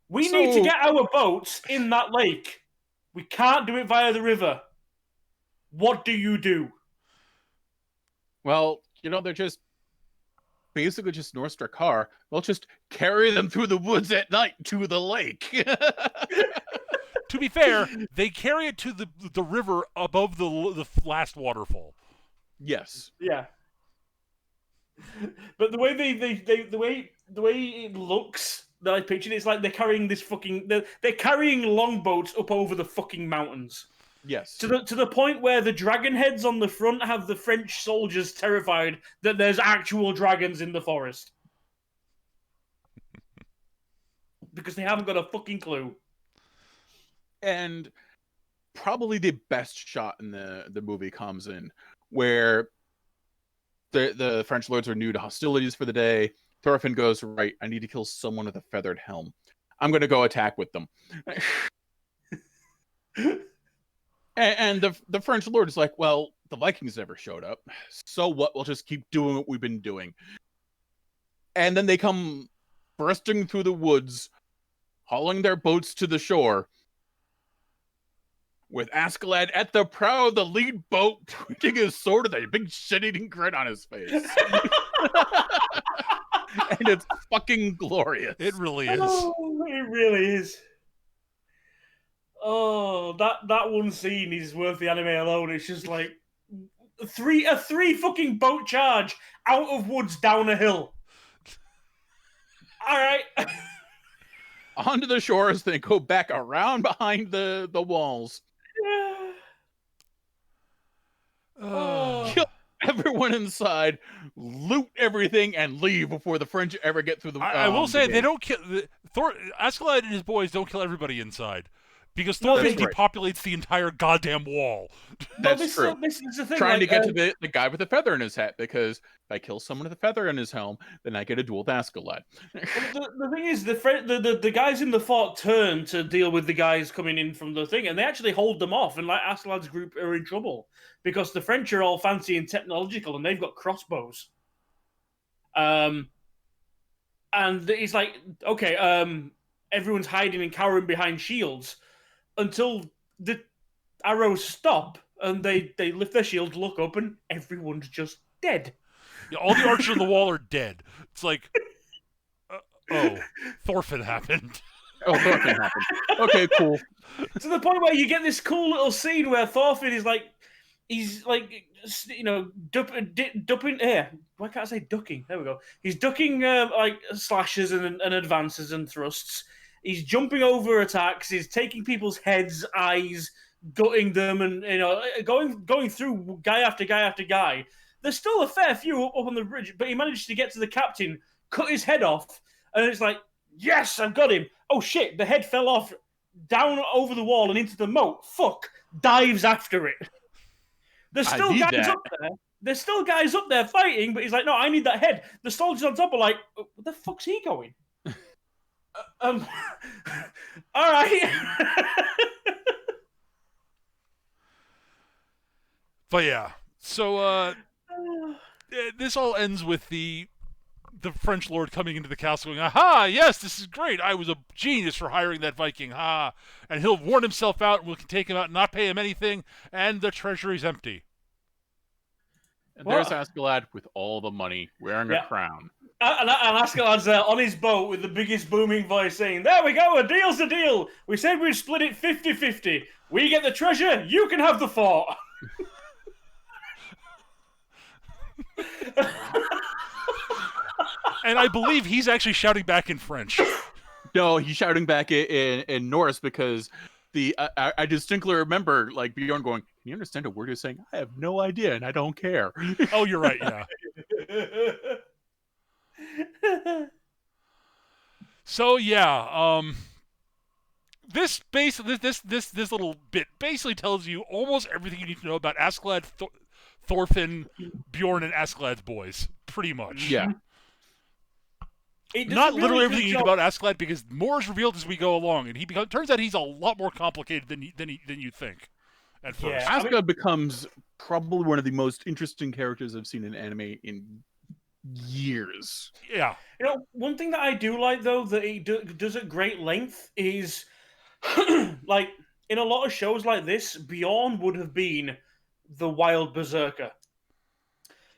We need to get our boats in that lake. We can't do it via the river. What do you do? Well, they're just basically just North Car. We'll just carry them through the woods at night to the lake. To be fair, they carry it to the river above the last waterfall. Yes. Yeah. But the way the way it looks that I pictured, it's like they're carrying they're carrying longboats up over the fucking mountains. Yes. To the point where the dragon heads on the front have the French soldiers terrified that there's actual dragons in the forest. Because they haven't got a fucking clue. And probably the best shot in the movie comes in where the French lords are new to hostilities for the day. Thorfinn goes, right, I need to kill someone with a feathered helm. I'm going to go attack with them. and the French lord is like, well, the Vikings never showed up. So what? We'll just keep doing what we've been doing. And then they come bursting through the woods, hauling their boats to the shore, with Askeladd at the prow of the lead boat, pointing his sword with a big shit-eating grin on his face. And it's fucking glorious. It really is. Oh, it really is. Oh, that one scene is worth the anime alone. It's just like a three fucking boat charge out of woods down a hill. All right. Onto the shores, then go back around behind the walls. Kill everyone inside, loot everything, and leave before the French ever get through the. I will say they don't kill Askeladd and his boys don't kill everybody inside. Because Thorfinn right. depopulates the entire goddamn wall. That's true. This is the thing. Trying to like, get to the guy with the feather in his hat, because if I kill someone with a feather in his helm, then I get a duel with Askeladd. the thing is, the guys in the fort turn to deal with the guys coming in from the thing, and they actually hold them off. And like Askeladd's group are in trouble because the French are all fancy and technological, and they've got crossbows. And he's like, okay, everyone's hiding and cowering behind shields until the arrows stop, and they lift their shields, look up, and everyone's just dead. Yeah, all the archers on the wall are dead. It's like, oh, Thorfinn happened. Oh, Thorfinn happened. Okay, cool. To the point where you get this cool little scene where Thorfinn is like, he's like, you know, ducking. Why can't I say ducking? There we go. He's ducking like slashes and advances and thrusts. He's jumping over attacks. He's taking people's heads, eyes, gutting them, and you know, going through guy after guy after guy. There's still a fair few up on the bridge, but he managed to get to the captain, cut his head off, and it's like, yes, I've got him. Oh shit, the head fell off down over the wall and into the moat. Fuck, dives after it. There's still guys up there. There's still guys up there fighting, but he's like, no, I need that head. The soldiers on top are like, where the fuck's he going? All right. But yeah, so this all ends with the French lord coming into the castle going, aha, yes, this is great. I was a genius for hiring that Viking. Ha. And he'll warn himself out, and we can take him out and not pay him anything, and the treasury's empty. And there's Askeladd with all the money, wearing a crown. And Askeladd's there on his boat with the biggest booming voice saying, there we go, a deal's a deal. We said we'd split it 50-50. We get the treasure, you can have the fort. And I believe he's actually shouting back in French. No, he's shouting back in Norse, because I distinctly remember like Bjorn going, can you understand a word you're saying? I have no idea, and I don't care. Oh, you're right, yeah. So yeah, this little bit basically tells you almost everything you need to know about Askeladd, Thorfinn, Bjorn, and Askeladd's boys, pretty much. Yeah. Not literally everything you need about Askeladd, because more is revealed as we go along, and turns out he's a lot more complicated than you think at first. Yeah, Askeladd becomes probably one of the most interesting characters I've seen in anime in years. Yeah. You know, one thing that I do like, though, that he does at great length is, like, in a lot of shows like this, Bjorn would have been the wild berserker.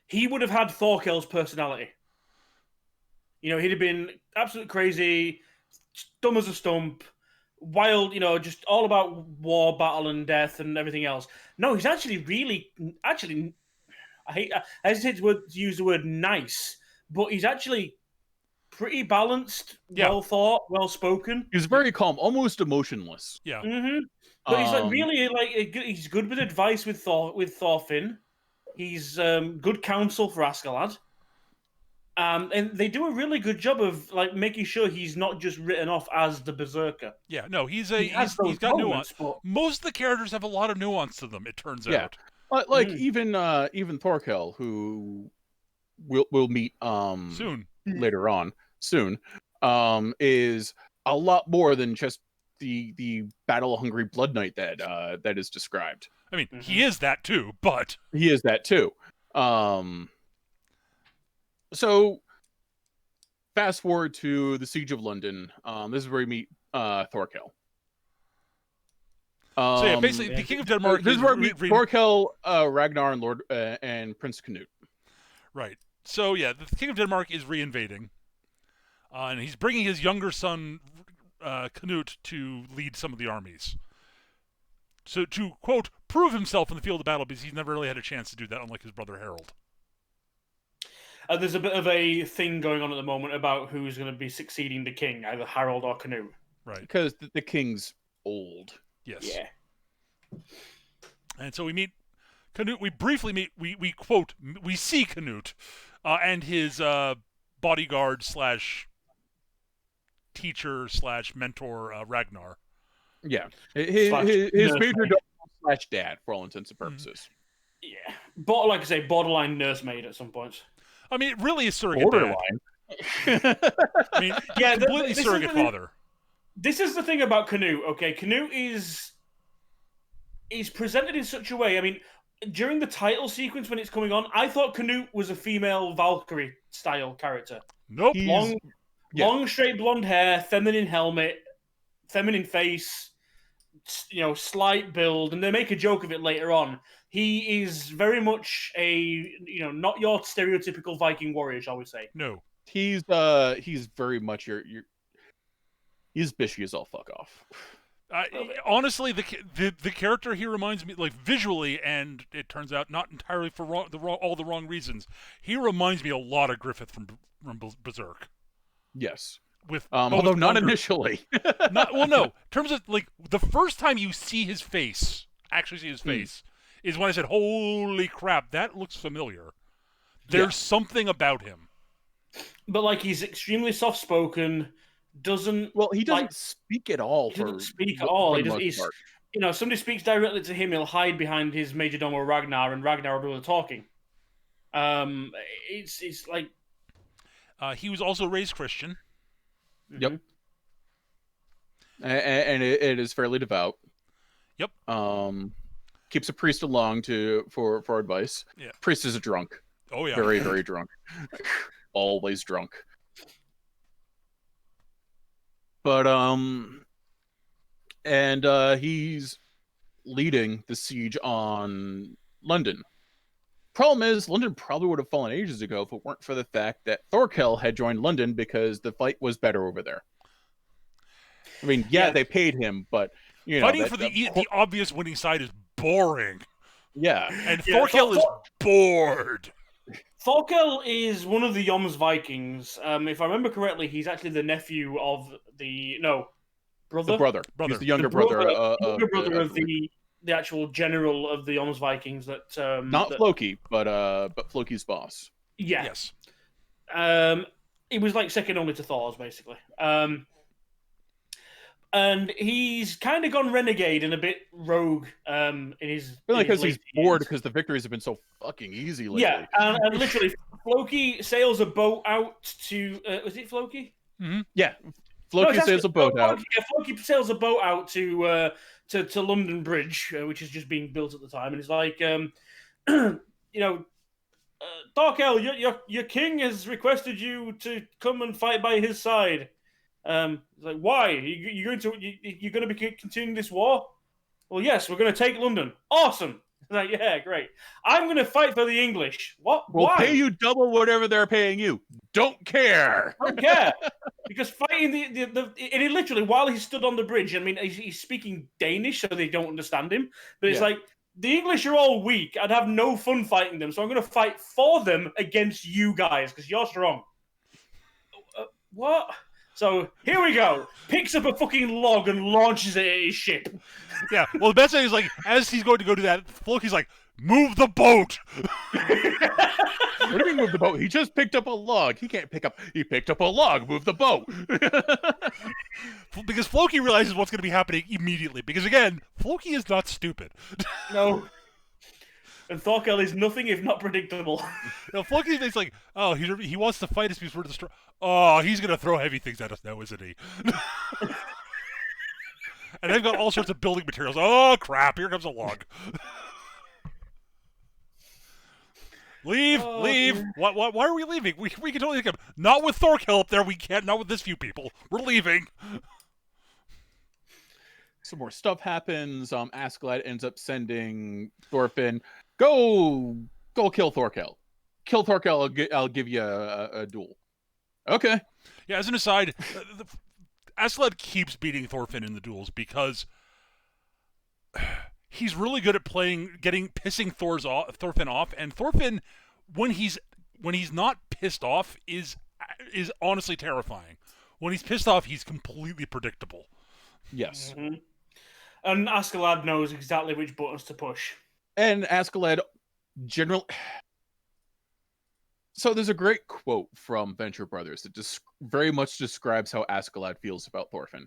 He would have had Thorkel's personality. You know, he'd have been absolutely crazy, dumb as a stump, wild, you know, just all about war, battle, and death and everything else. No, he's actually I hesitate to use the word nice, but he's actually pretty balanced, well thought, well spoken. He's very calm, almost emotionless. Yeah. Mm-hmm. But he's like really he's good with advice with Thorfinn. He's good counsel for Askeladd. And they do a really good job of like making sure he's not just written off as the berserker. Yeah, no, he's got nuance. But most of the characters have a lot of nuance to them, it turns out. Like even Thorkel, who we'll meet soon later on, is a lot more than just the battle-hungry blood knight that is described. I mean, he is that too, but he is that too. So, fast forward to the Siege of London. This is where we meet Thorkel. So yeah, basically, the King of Denmark. This is where we meet Thorkel, Ragnar, and Lord and Prince Canute. Right. So yeah, the King of Denmark is reinvading, and he's bringing his younger son Canute to lead some of the armies. So to quote, prove himself in the field of battle, because he's never really had a chance to do that, unlike his brother Harold. There's a bit of a thing going on at the moment about who's going to be succeeding the king, either Harold or Canute. Right. Because the king's old. Yes. Yeah. And so we meet Canute. We briefly meet. We quote. We see Canute and his bodyguard / teacher / mentor Ragnar. Yeah, Slash his major nursemaid. dog / dad for all intents and purposes. Yeah, but like I say, borderline nursemaid at some points. I mean, really a surrogate Borderline. dad. I mean, Yeah, completely surrogate father. This is the thing about Canute. Okay, Canute is presented in such a way. I mean, during the title sequence when it's coming on, I thought Canute was a female Valkyrie style character. Nope. Long, straight blonde hair, feminine helmet, feminine face, slight build, and they make a joke of it later on. He is very much a, not your stereotypical Viking warrior, shall we say? No. He's very much your. He's bishy as all fuck off. Honestly, the character he reminds me, like visually, and it turns out not entirely for all the wrong reasons. He reminds me a lot of Griffith from Berserk. Yes, with although not initially. No. In terms of like the first time you see his face, is when I said, "Holy crap, that looks familiar." There's something about him. But like he's extremely soft spoken. He doesn't speak at all. He doesn't speak at all. Somebody speaks directly to him, he'll hide behind his majordomo Ragnar, and Ragnar will do the talking. It's like he was also raised Christian. Yep. And it is fairly devout. Yep. Keeps a priest along for advice. Yeah. Priest is a drunk. Oh yeah. Very, very drunk. Always drunk. But he's leading the siege on London. Problem is, London probably would have fallen ages ago if it weren't for the fact that Thorkel had joined London because the fight was better over there. I mean, they paid him, but fighting for the obvious winning side is boring. Yeah, and Thorkel is bored. Thorkel is one of the Jomsvikings. If I remember correctly, he's actually the nephew of brother. The brother. He's the younger brother. Of the actual general of the Jomsvikings. That not Floki, but Floki's boss. Yeah. Yes. He was like second only to Thor's, basically. And he's kind of gone renegade and a bit rogue in his. Because he's bored because the victories have been so fucking easy lately. Yeah, and literally, Floki sails a boat out to. Was it Floki? Mm-hmm. Yeah, Floki sails a boat out. Yeah, Floki sails a boat out to London Bridge, which is just being built at the time, and it's like, Thorkel, your king has requested you to come and fight by his side. It's like, why? You're going to be continuing this war? Well, yes, we're going to take London. Awesome. Like, yeah, great. I'm going to fight for the English. What? We'll Why? pay you double whatever they're paying you. Don't care. Don't care. Because fighting and he literally, while he stood on the bridge, I mean, he's speaking Danish, so they don't understand him. But it's like, the English are all weak. I'd have no fun fighting them, so I'm going to fight for them against you guys, because you're strong. What? So here we go. Picks up a fucking log and launches it at his ship. Yeah. Well, the best thing is like as he's going to go do that, Floki's like, "Move the boat." What do you mean move the boat? He just picked up a log. He can't pick up. He picked up a log. Move the boat. Because Floki realizes what's going to be happening immediately. Because again, Floki is not stupid. No. And Thorkel is nothing if not predictable. Floki thinks like, oh, he wants to fight us because we're destroyed. Oh, he's going to throw heavy things at us now, isn't he? And they've got all sorts of building materials. Oh, crap, here comes a log. Leave. Why are we leaving? We can totally come. Not with Thorkel up there, we can't. Not with this few people. We're leaving. Some more stuff happens. Askeladd ends up sending Thorfinn, go kill Thorkel. Kill Thorkel, I'll give you a duel. Okay. Yeah, as an aside, Askeladd keeps beating Thorfinn in the duels because he's really good at pissing Thorfinn off, and Thorfinn, when he's not pissed off, is honestly terrifying. When he's pissed off, he's completely predictable. Yes. Mm-hmm. And Askeladd knows exactly which buttons to push. And Askeladd So there's a great quote from Venture Brothers that very much describes how Askeladd feels about Thorfinn.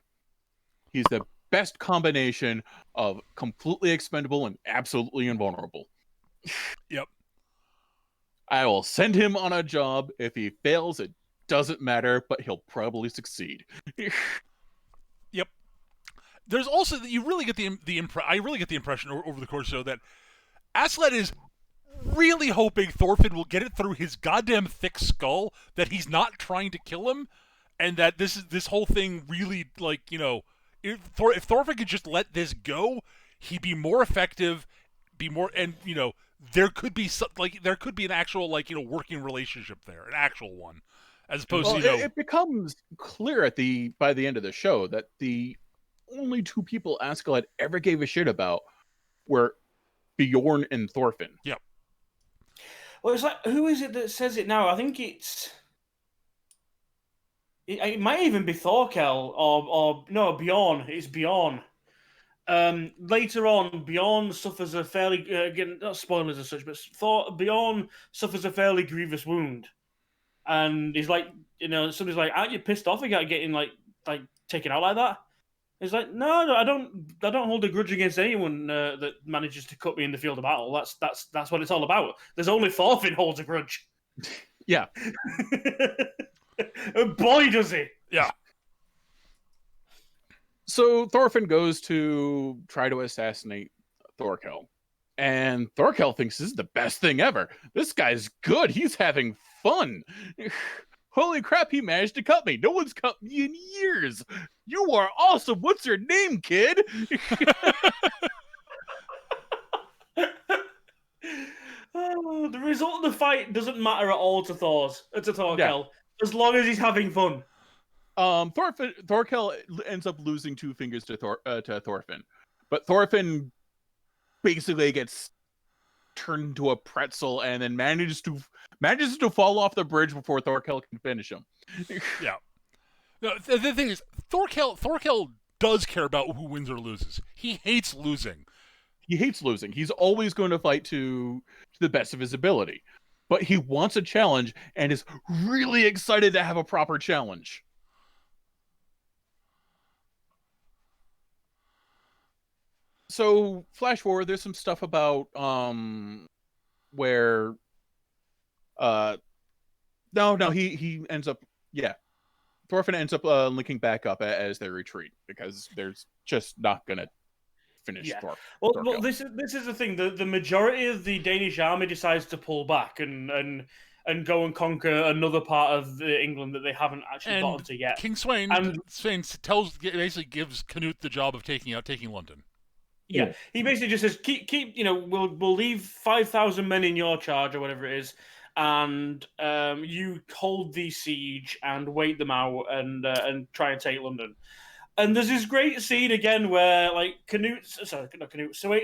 He's the best combination of completely expendable and absolutely invulnerable. Yep. I will send him on a job. If he fails, it doesn't matter, but he'll probably succeed. Yep. There's also you really get I really get the impression over the course of the show that Askeladd is really hoping Thorfinn will get it through his goddamn thick skull that he's not trying to kill him, and that this whole thing really, like, if Thorfinn could just let this go, he'd be more effective, and there could be an actual, like, working relationship there, an actual one, as opposed to it becomes clear by the end of the show that the only two people Askeladd ever gave a shit about were Bjorn and Thorfinn. Yep. Well, it's like, who is it that says it now? I think it might even be Thorkel or no, Bjorn. It's Bjorn. Later on, Bjorn suffers a fairly again, not spoilers as such, but Bjorn suffers a fairly grievous wound, and he's like, somebody's like, "Aren't you pissed off about getting like taken out like that?" He's like, no, I don't hold a grudge against anyone that manages to cut me in the field of battle. That's what it's all about. There's only Thorfinn holds a grudge. Yeah. And boy, does he. Yeah. So Thorfinn goes to try to assassinate Thorkel. And Thorkel thinks this is the best thing ever. This guy's good. He's having fun. Holy crap, he managed to cut me. No one's cut me in years. You are awesome. What's your name, kid? The result of the fight doesn't matter at all to Thorkel, as long as he's having fun. Thorkel ends up losing 2 fingers to Thorfinn. But Thorfinn basically gets turned into a pretzel and then manages to fall off the bridge before Thorkel can finish him. Yeah. No, the thing is, Thorkel does care about who wins or loses. He hates losing. He's always going to fight to the best of his ability. But he wants a challenge and is really excited to have a proper challenge. So, flash forward, there's some stuff about where he ends up Thorfinn ends up linking back up as they retreat because there's just not gonna finish Well, this is the thing. The majority of the Danish army decides to pull back and go and conquer another part of England that they haven't actually gotten to yet. King Sweyn basically gives Canute the job of taking London. Yeah, he basically just says, keep we'll leave 5,000 men in your charge or whatever it is, and you hold the siege and wait them out and try and take London. And there's this great scene again where like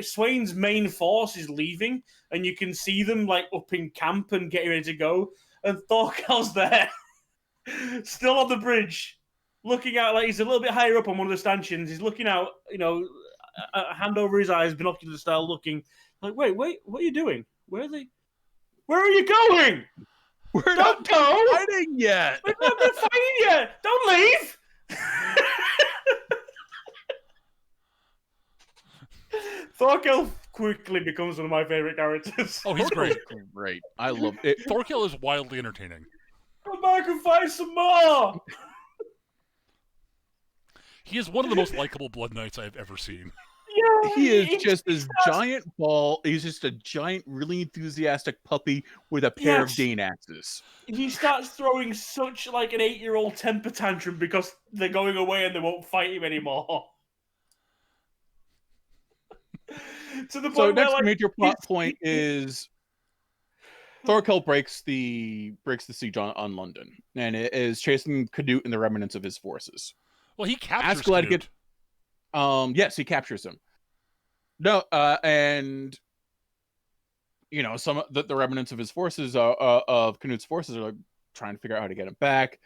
Sweyn's main force is leaving, and you can see them like up in camp and getting ready to go, and Thorkel's there, still on the bridge, looking out, like he's a little bit higher up on one of the stanchions. He's looking out, a hand over his eyes, binocular style, looking like, wait, what are you doing? Where are you going? We're not fighting yet. We're not fighting yet. Don't leave. Thorkel quickly becomes one of my favorite characters. Oh, he's great. Great. I love it. Thorkel is wildly entertaining. Come back and fight some more. He is one of the most likable Blood Knights I've ever seen. Yeah, he is just this giant ball. He's just a giant, really enthusiastic puppy with a pair of Dane axes. He starts throwing such like an 8-year-old temper tantrum because they're going away and they won't fight him anymore. To the point so where, next like, major plot point is Thorkel breaks the siege on London and is chasing Canute and the remnants of his forces. Well, he captures Canute. Yes, he captures him. No, and some of the remnants of his forces of Canute's forces are like trying to figure out how to get him back.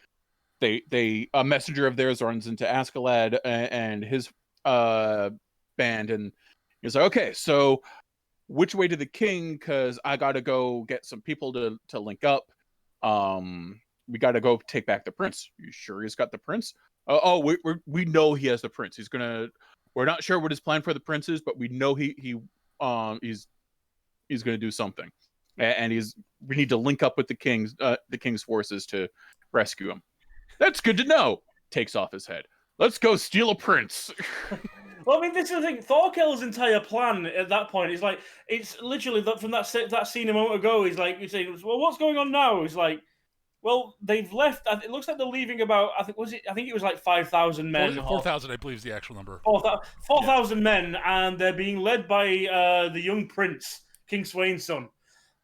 A messenger of theirs runs into Askeladd and his band, and he's like, okay, so which way to the king? Because I got to go get some people to link up. We got to go take back the prince. You sure he's got the prince? We know he has the prince. He's gonna We're not sure what his plan for the prince is, but we know he's going to do something, and we need to link up with the king's forces to rescue him. That's good to know. Takes off his head. Let's go steal a prince. Well, I mean, this is the thing. Thorkel's entire plan at that point is like, it's literally from that scene a moment ago. He's like, he's saying, well, what's going on now? He's like, well, they've left. It looks like they're leaving about. I think it was like 5,000 men. 4,000, I believe, is the actual number. 4,000 men, and they're being led by the young prince, King Sweyn's son.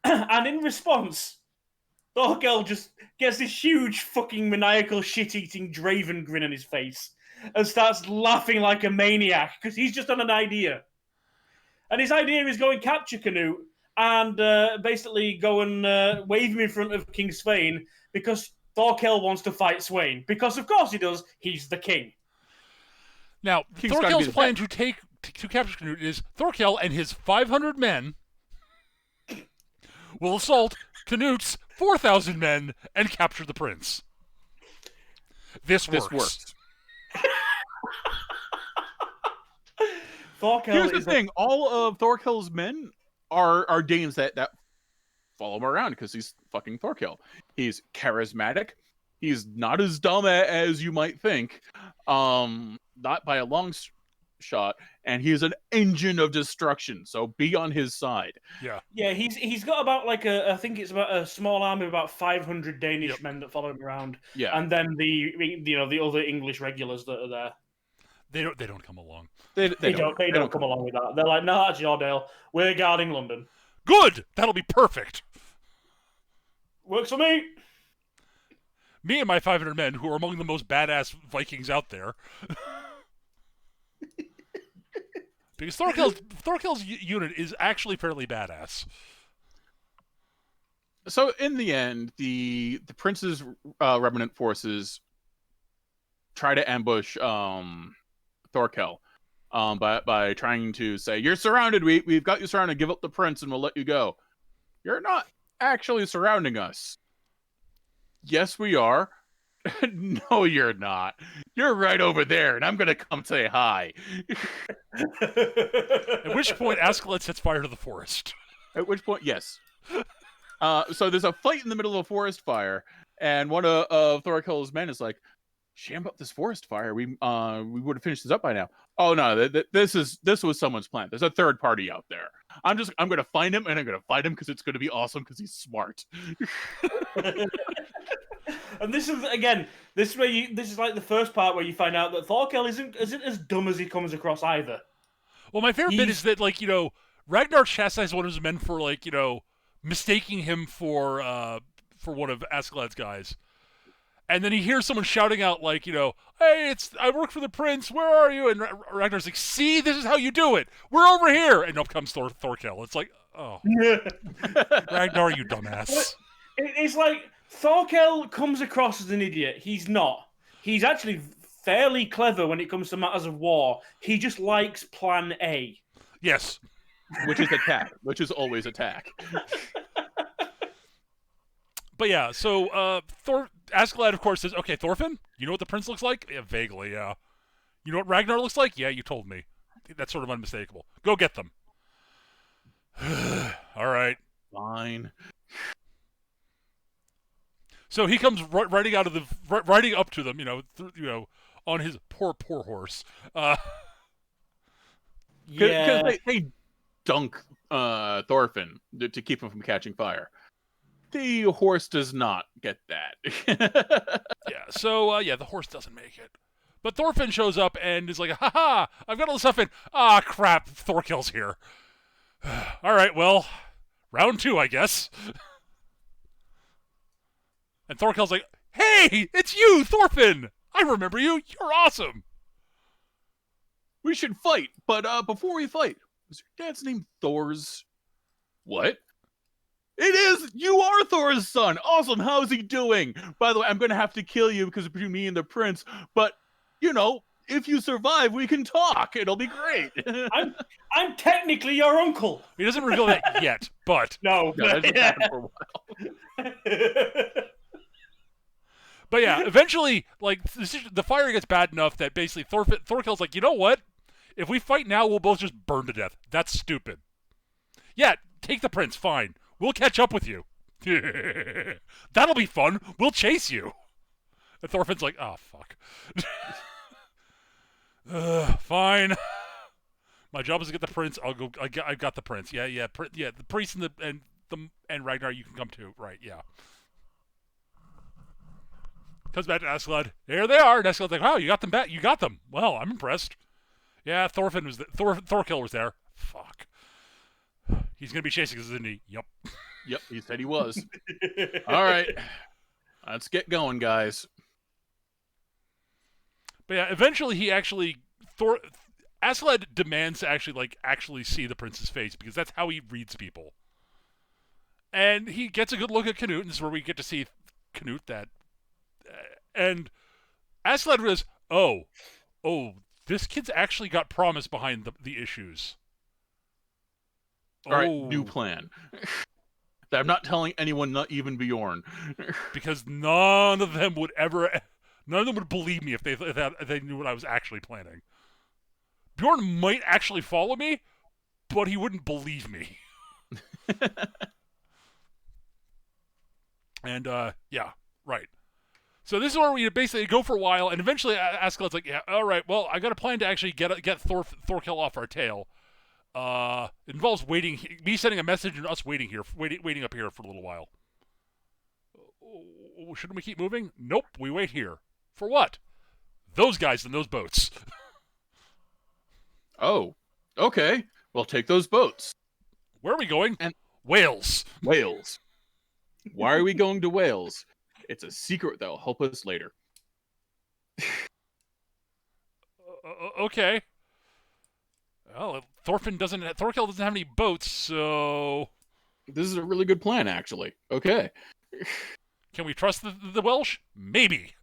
And in response, Thorkel just gets this huge fucking maniacal shit-eating Draven grin on his face and starts laughing like a maniac because he's just on an idea. And his idea is go and capture Canute and basically go and wave him in front of King Sweyn because Thorkel wants to fight Sweyn. Because of course he does. He's the king. Now, Thorkel's plan to capture Canute is Thorkel and his 500 men will assault Canute's 4,000 men and capture the prince. This works. Here's the thing: all of Thorkel's men are Danes that follow him around because he's fucking Thorkel. He's charismatic. He's not as dumb as you might think, not by a long shot, and he's an engine of destruction. So be on his side. Yeah. He's got about I think it's about a small army of about 500 Danish men that follow him around. Yeah, and then the other English regulars that are there. They don't come along. They don't come along with that. They're like, no, that's your deal. We're guarding London. Good! That'll be perfect. Works for me. Me and my 500 men, who are among the most badass Vikings out there. Because Thorkel's unit is actually fairly badass. So in the end, the prince's remnant forces try to ambush Thorkel by trying to say, "You're surrounded. We've got you surrounded. Give up the prince, and we'll let you go." You're not actually surrounding us. Yes, we are. No, you're not. You're right over there, and I'm gonna come say hi. At which point, Askeladd sets fire to the forest. At which point, yes. So there's a fight in the middle of a forest fire, and one of Thorkel's men is like, "Sham up this forest fire. We would have finished this up by now." Oh no, this was someone's plan. There's a third party out there. I'm gonna find him, and I'm gonna fight him because it's gonna be awesome because he's smart. And this is like the first part where you find out that Thorkel isn't as dumb as he comes across either. Well, my favorite bit is that Ragnar chastised one of his men for mistaking him for one of Askeladd's guys. And then he hears someone shouting out, "Hey, I work for the prince. Where are you?" And Ragnar's like, "See, this is how you do it. We're over here." And up comes Thorkel. It's like, oh, Ragnar, you dumbass. It's like Thorkel comes across as an idiot. He's not. He's actually fairly clever when it comes to matters of war. He just likes Plan A. Yes, which is attack. Which is always attack. But yeah, so Askeladd, of course, says, "Okay, Thorfinn, you know what the prince looks like?" "Yeah, vaguely, yeah." "You know what Ragnar looks like?" "Yeah, you told me." "That's sort of unmistakable. Go get them." All right. Fine. So he comes riding up to them, on his poor horse. Yeah, because they dunk Thorfinn to keep him from catching fire. The horse does not get that. Yeah, so the horse doesn't make it. But Thorfinn shows up and is like, "Ha, I've got all the stuff in." "Ah, crap, Thorkel's here." "All right, well, round 2, I guess." And Thorkel's like, "Hey, it's you, Thorfinn! I remember you. You're awesome." "We should fight, but before we fight, was your dad's name Thor's?" "What?" "It is! You are Thor's son! Awesome! How's he doing? By the way, I'm going to have to kill you because between me and the prince, but, if you survive, we can talk. It'll be great." I'm technically your uncle. He doesn't reveal that yet, but... No. That hasn't happened for a while. But yeah, eventually, the fire gets bad enough that basically Thorkel's like, "You know what? If we fight now, we'll both just burn to death. That's stupid. Yeah, take the prince, fine. We'll catch up with you. That'll be fun. We'll chase you. And Thorfinn's like, oh, fuck. Fine. My job is to get the prince. I'll go. I got the prince. Yeah. The priest and Ragnar, you can come too. Right? Yeah. Comes back to Askeladd. There they are. And Askeladd's like, wow, you got them back. You got them. Well, I'm impressed. Yeah, Thorfinn was Thorkill was there. Fuck. He's gonna be chasing us, isn't he? Yep. Yep, he said he was. All right, let's get going, guys. But yeah, eventually he actually Askeladd demands to actually see the prince's face because that's how he reads people. And he gets a good look at Canute, and this is where we get to see Canute and Askeladd goes, oh, this kid's actually got promise behind the issues. All right, new plan. That I'm not telling anyone, not even Bjorn. Because none of them would believe me if they knew what I was actually planning. Bjorn might actually follow me, but he wouldn't believe me. And, yeah, right. So this is where we basically go for a while, and eventually Askeladd's like, yeah, all right, well, I got a plan to actually get Thorkill off our tail. It involves me sending a message and us waiting up here for a little while. Shouldn't we keep moving? Nope, we wait here. For what? Those guys in those boats. Oh, okay. Well, take those boats. Where are we going? And Wales. Wales. Why are we going to Wales? It's a secret that will help us later. Okay. Well, Thorkill doesn't have any boats, so this is a really good plan, actually. Okay. Can we trust the Welsh? Maybe.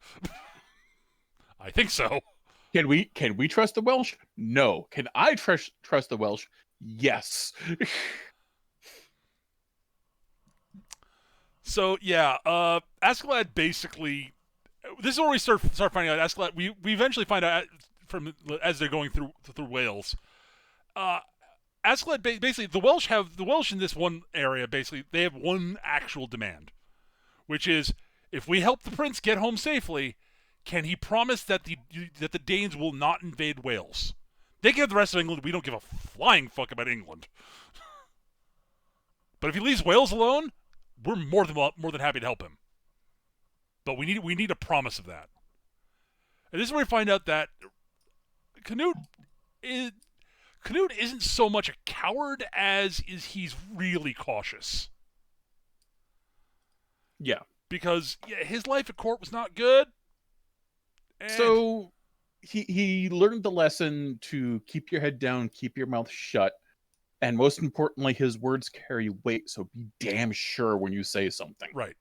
I think so. Can we trust the Welsh? No. Can I trust the Welsh? Yes. So yeah, Askeladd basically. This is where we start finding out Askeladd. We eventually find out as they're going through Wales. Askeladd basically the Welsh in this one area basically they have one actual demand, which is if we help the prince get home safely, can he promise that the Danes will not invade Wales? They can have the rest of England. We don't give a flying fuck about England. But if he leaves Wales alone, we're more than happy to help him. But we need a promise of that. And this is where we find out that Canute isn't so much a coward as he's really cautious. Yeah. Because his life at court was not good. So he learned the lesson to keep your head down, keep your mouth shut, and most importantly, his words carry weight, so be damn sure when you say something. Right.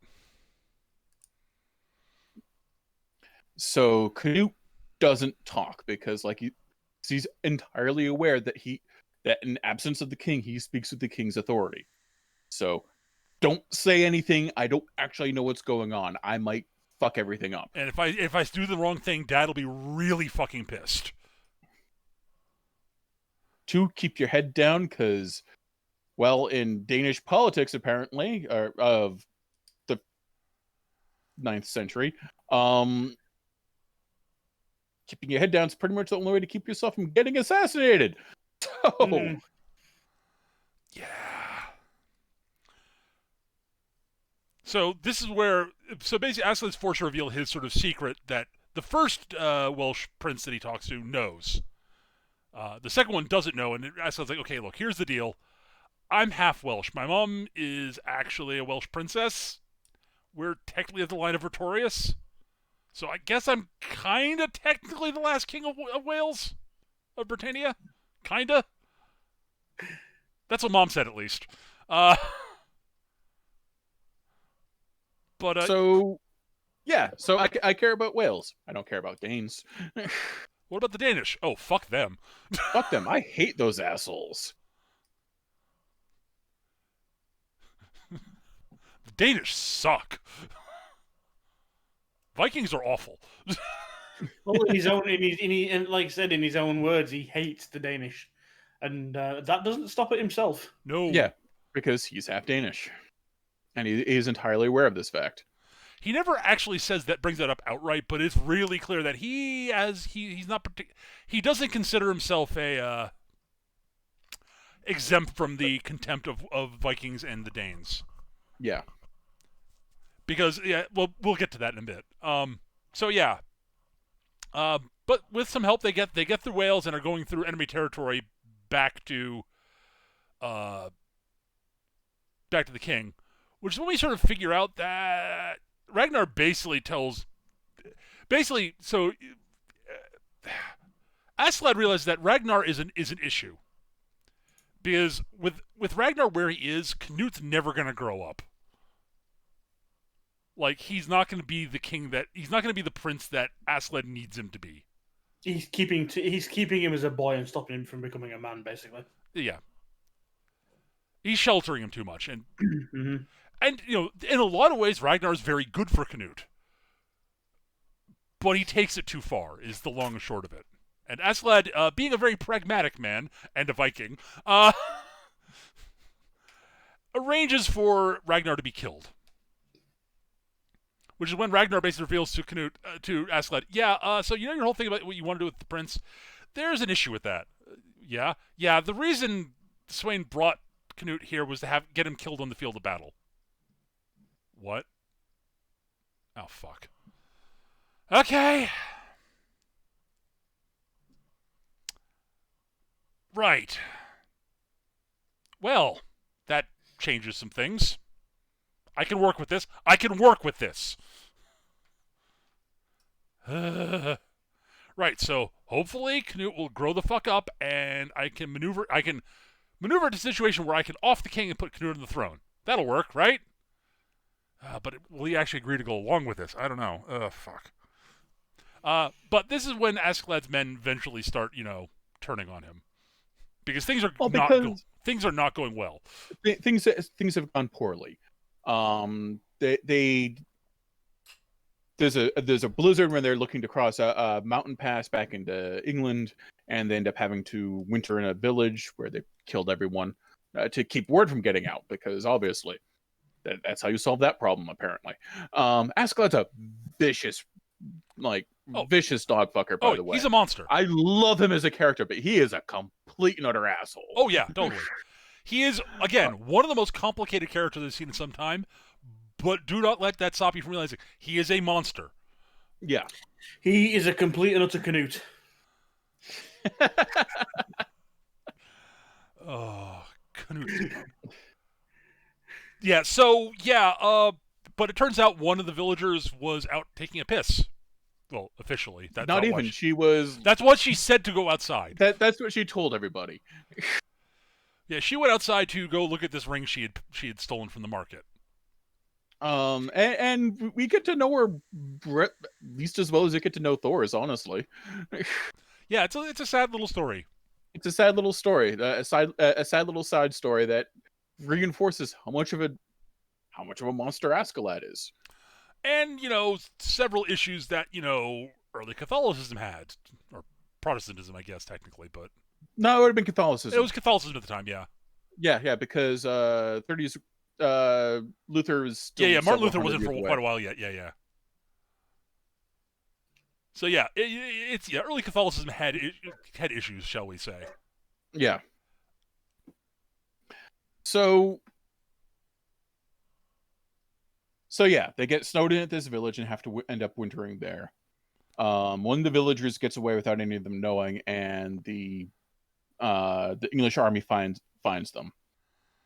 So Canute doesn't talk because he's entirely aware that in absence of the king, he speaks with the king's authority. So don't say anything. I don't actually know what's going on. I might fuck everything up. And if I do the wrong thing, Dad'll be really fucking pissed. 2, keep your head down, because, well, in Danish politics, apparently, of the 9th century, keeping your head down is pretty much the only way to keep yourself from getting assassinated. So, yeah. So this is where, basically, Askeladd's forced to reveal his sort of secret that the first Welsh prince that he talks to knows. The second one doesn't know, and Askeladd's like, okay, look, here's the deal. I'm half Welsh. My mom is actually a Welsh princess. We're technically at the line of Pretorius. So I guess I'm kind of technically the last king of Wales? Of Britannia? Kinda? That's what Mom said, at least. But so I care about Wales. I don't care about Danes. What about the Danish? Oh, fuck them. Fuck them. I hate those assholes. The Danish suck. Vikings are awful. Well, in his own, and like I said, in his own words, he hates the Danish, and that doesn't stop it himself. No. Yeah, because he's half Danish, and he is entirely aware of this fact. He never actually says that, brings that up outright, but it's really clear that he's not he doesn't consider himself a exempt from the contempt of Vikings and the Danes. Yeah. Because we'll get to that in a bit. So yeah. But with some help, they get through Wales and are going through enemy territory back to the king, which is when we sort of figure out that Ragnar basically so Askeladd realizes that Ragnar is an issue because with Ragnar where he is, Knut's never going to grow up. Like, he's not going to be the king he's not going to be the prince that Askeladd needs him to be. He's keeping him as a boy and stopping him from becoming a man, basically. Yeah. He's sheltering him too much, and mm-hmm. And, in a lot of ways, Ragnar is very good for Canute. But he takes it too far, is the long and short of it. And Askeladd, being a very pragmatic man, and a Viking, arranges for Ragnar to be killed. Which is when Ragnar basically reveals to Canute, to Askeladd, so your whole thing about what you want to do with the prince, there's an issue with that. Yeah, the reason Sweyn brought Canute here was to get him killed on the field of battle. What? Oh, fuck. Okay. Right. Well, that changes some things. I can work with this. Right, so hopefully Canute will grow the fuck up and I can maneuver into a situation where I can off the king and put Canute on the throne. That'll work, right? But will he actually agree to go along with this? I don't know. Fuck. But this is when Askeladd's men eventually start, turning on him, because things are not going well. Things have gone poorly. There's a blizzard when they're looking to cross a mountain pass back into England, and they end up having to winter in a village where they killed everyone to keep word from getting out, because obviously. That's how you solve that problem, apparently. Askeladd's a vicious dog fucker, by the way. He's a monster. I love him as a character, but he is a complete and utter asshole. Oh, yeah, totally. He is, again, one of the most complicated characters I've seen in some time, but do not let that stop you from realizing he is a monster. Yeah. He is a complete and utter Canute. Oh, Canute. Yeah, but it turns out one of the villagers was out taking a piss. Well, officially. That's not even. She was... That's what she said, to go outside. That's what she told everybody. Yeah, she went outside to go look at this ring she had stolen from the market. And we get to know her at least as well as we get to know Thor's, honestly. Yeah, it's a sad little story. It's a sad little story. A sad little side story that reinforces how much of a monster Askeladd is. And, several issues that, early Catholicism had. Or Protestantism, I guess, technically, but... No, it would have been Catholicism. It was Catholicism at the time, yeah. Yeah, because 30s... Luther was still... Yeah, Martin Luther wasn't for quite a while yet, yeah. So, yeah, early Catholicism had issues, shall we say. Yeah. So yeah, they get snowed in at this village and have to end up wintering there. One of the villagers gets away without any of them knowing, and the English army finds them.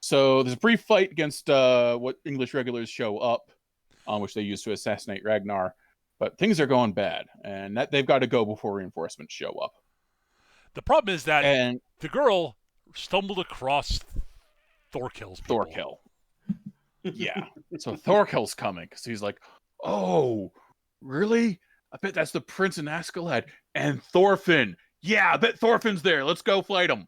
So there's a brief fight against what English regulars show up, which they use to assassinate Ragnar. But things are going bad, and that they've got to go before reinforcements show up. The problem is that the girl stumbled across Thorkill's people. Thorkill. Yeah. So Thorkill's coming, because he's like, oh, really? I bet that's the Prince and Askeladd. And Thorfinn. Yeah, I bet Thorfinn's there. Let's go fight him.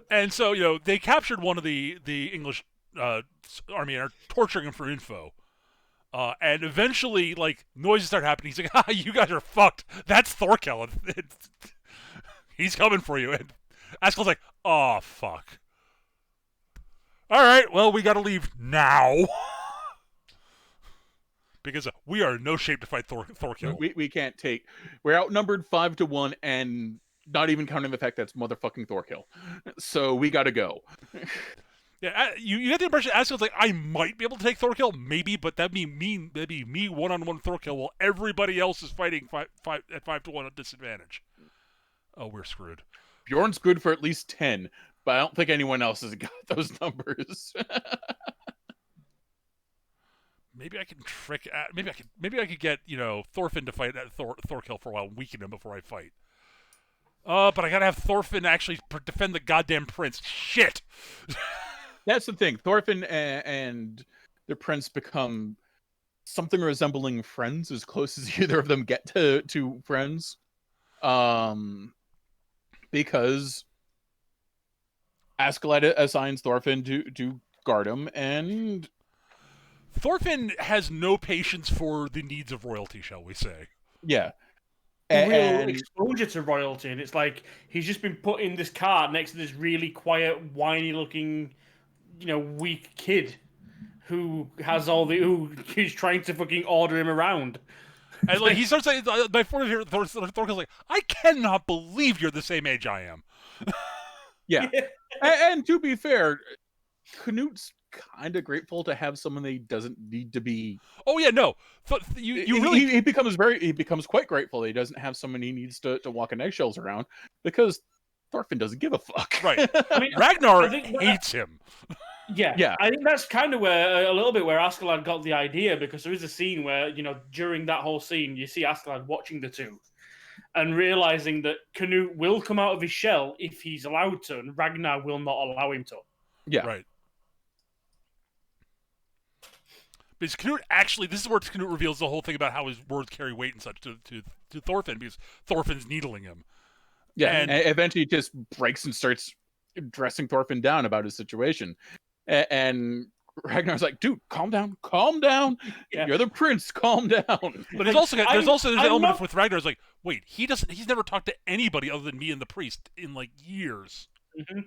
And so, they captured one of the English army and are torturing him for info. And eventually, like, noises start happening. He's like, "Ah, you guys are fucked. That's Thorkel. He's coming for you." And Askel's like, "Oh fuck. All right, well, we gotta leave now." Because we are in no shape to fight Thorkel. We can't take. We're outnumbered 5-1, and not even counting the fact that's motherfucking Thorkel. So we gotta go. Yeah, you get the impression Askel's like, I might be able to take Thorkel, maybe, but that'd be me one-on-one Thorkel while everybody else is fighting at 5-1 at disadvantage. Oh, we're screwed. Bjorn's good for at least 10, but I don't think anyone else has got those numbers. Maybe I can trick. Maybe I could get Thorfinn to fight at Thorkel for a while and weaken him before I fight. But I gotta have Thorfinn actually defend the goddamn prince. Shit. That's the thing. Thorfinn and the prince become something resembling friends, as close as either of them get to friends. Because Askeladd assigns Thorfinn to guard him, and Thorfinn has no patience for the needs of royalty, shall we say. Yeah. Real exposure to royalty, and it's like he's just been put in this cart next to this really quiet, whiny-looking, weak kid who's trying to fucking order him around. And like he starts saying, by Thorkel's like, I cannot believe you're the same age I am. Yeah. And to be fair, Knut's kind of grateful to have someone that he doesn't need to be. Oh yeah, no. He becomes quite grateful that he doesn't have someone he needs to walk in eggshells around, because Thorfinn doesn't give a fuck. Right. I mean, Ragnar hates him. Yeah. I think that's kind of where a little bit where Askeladd got the idea, because there is a scene where during that whole scene you see Askeladd watching the two and realizing that Canute will come out of his shell if he's allowed to, and Ragnar will not allow him to. Yeah. Right. Because Canute actually, this is where Canute reveals the whole thing about how his words carry weight and such to Thorfinn, because Thorfinn's needling him. Yeah, and eventually he just breaks and starts dressing Thorfinn down about his situation. And Ragnar's like, dude, calm down. Yeah. You're the prince, calm down. But there's also the element with Ragnar's like, wait, he's never talked to anybody other than me and the priest in like years. Mm-hmm.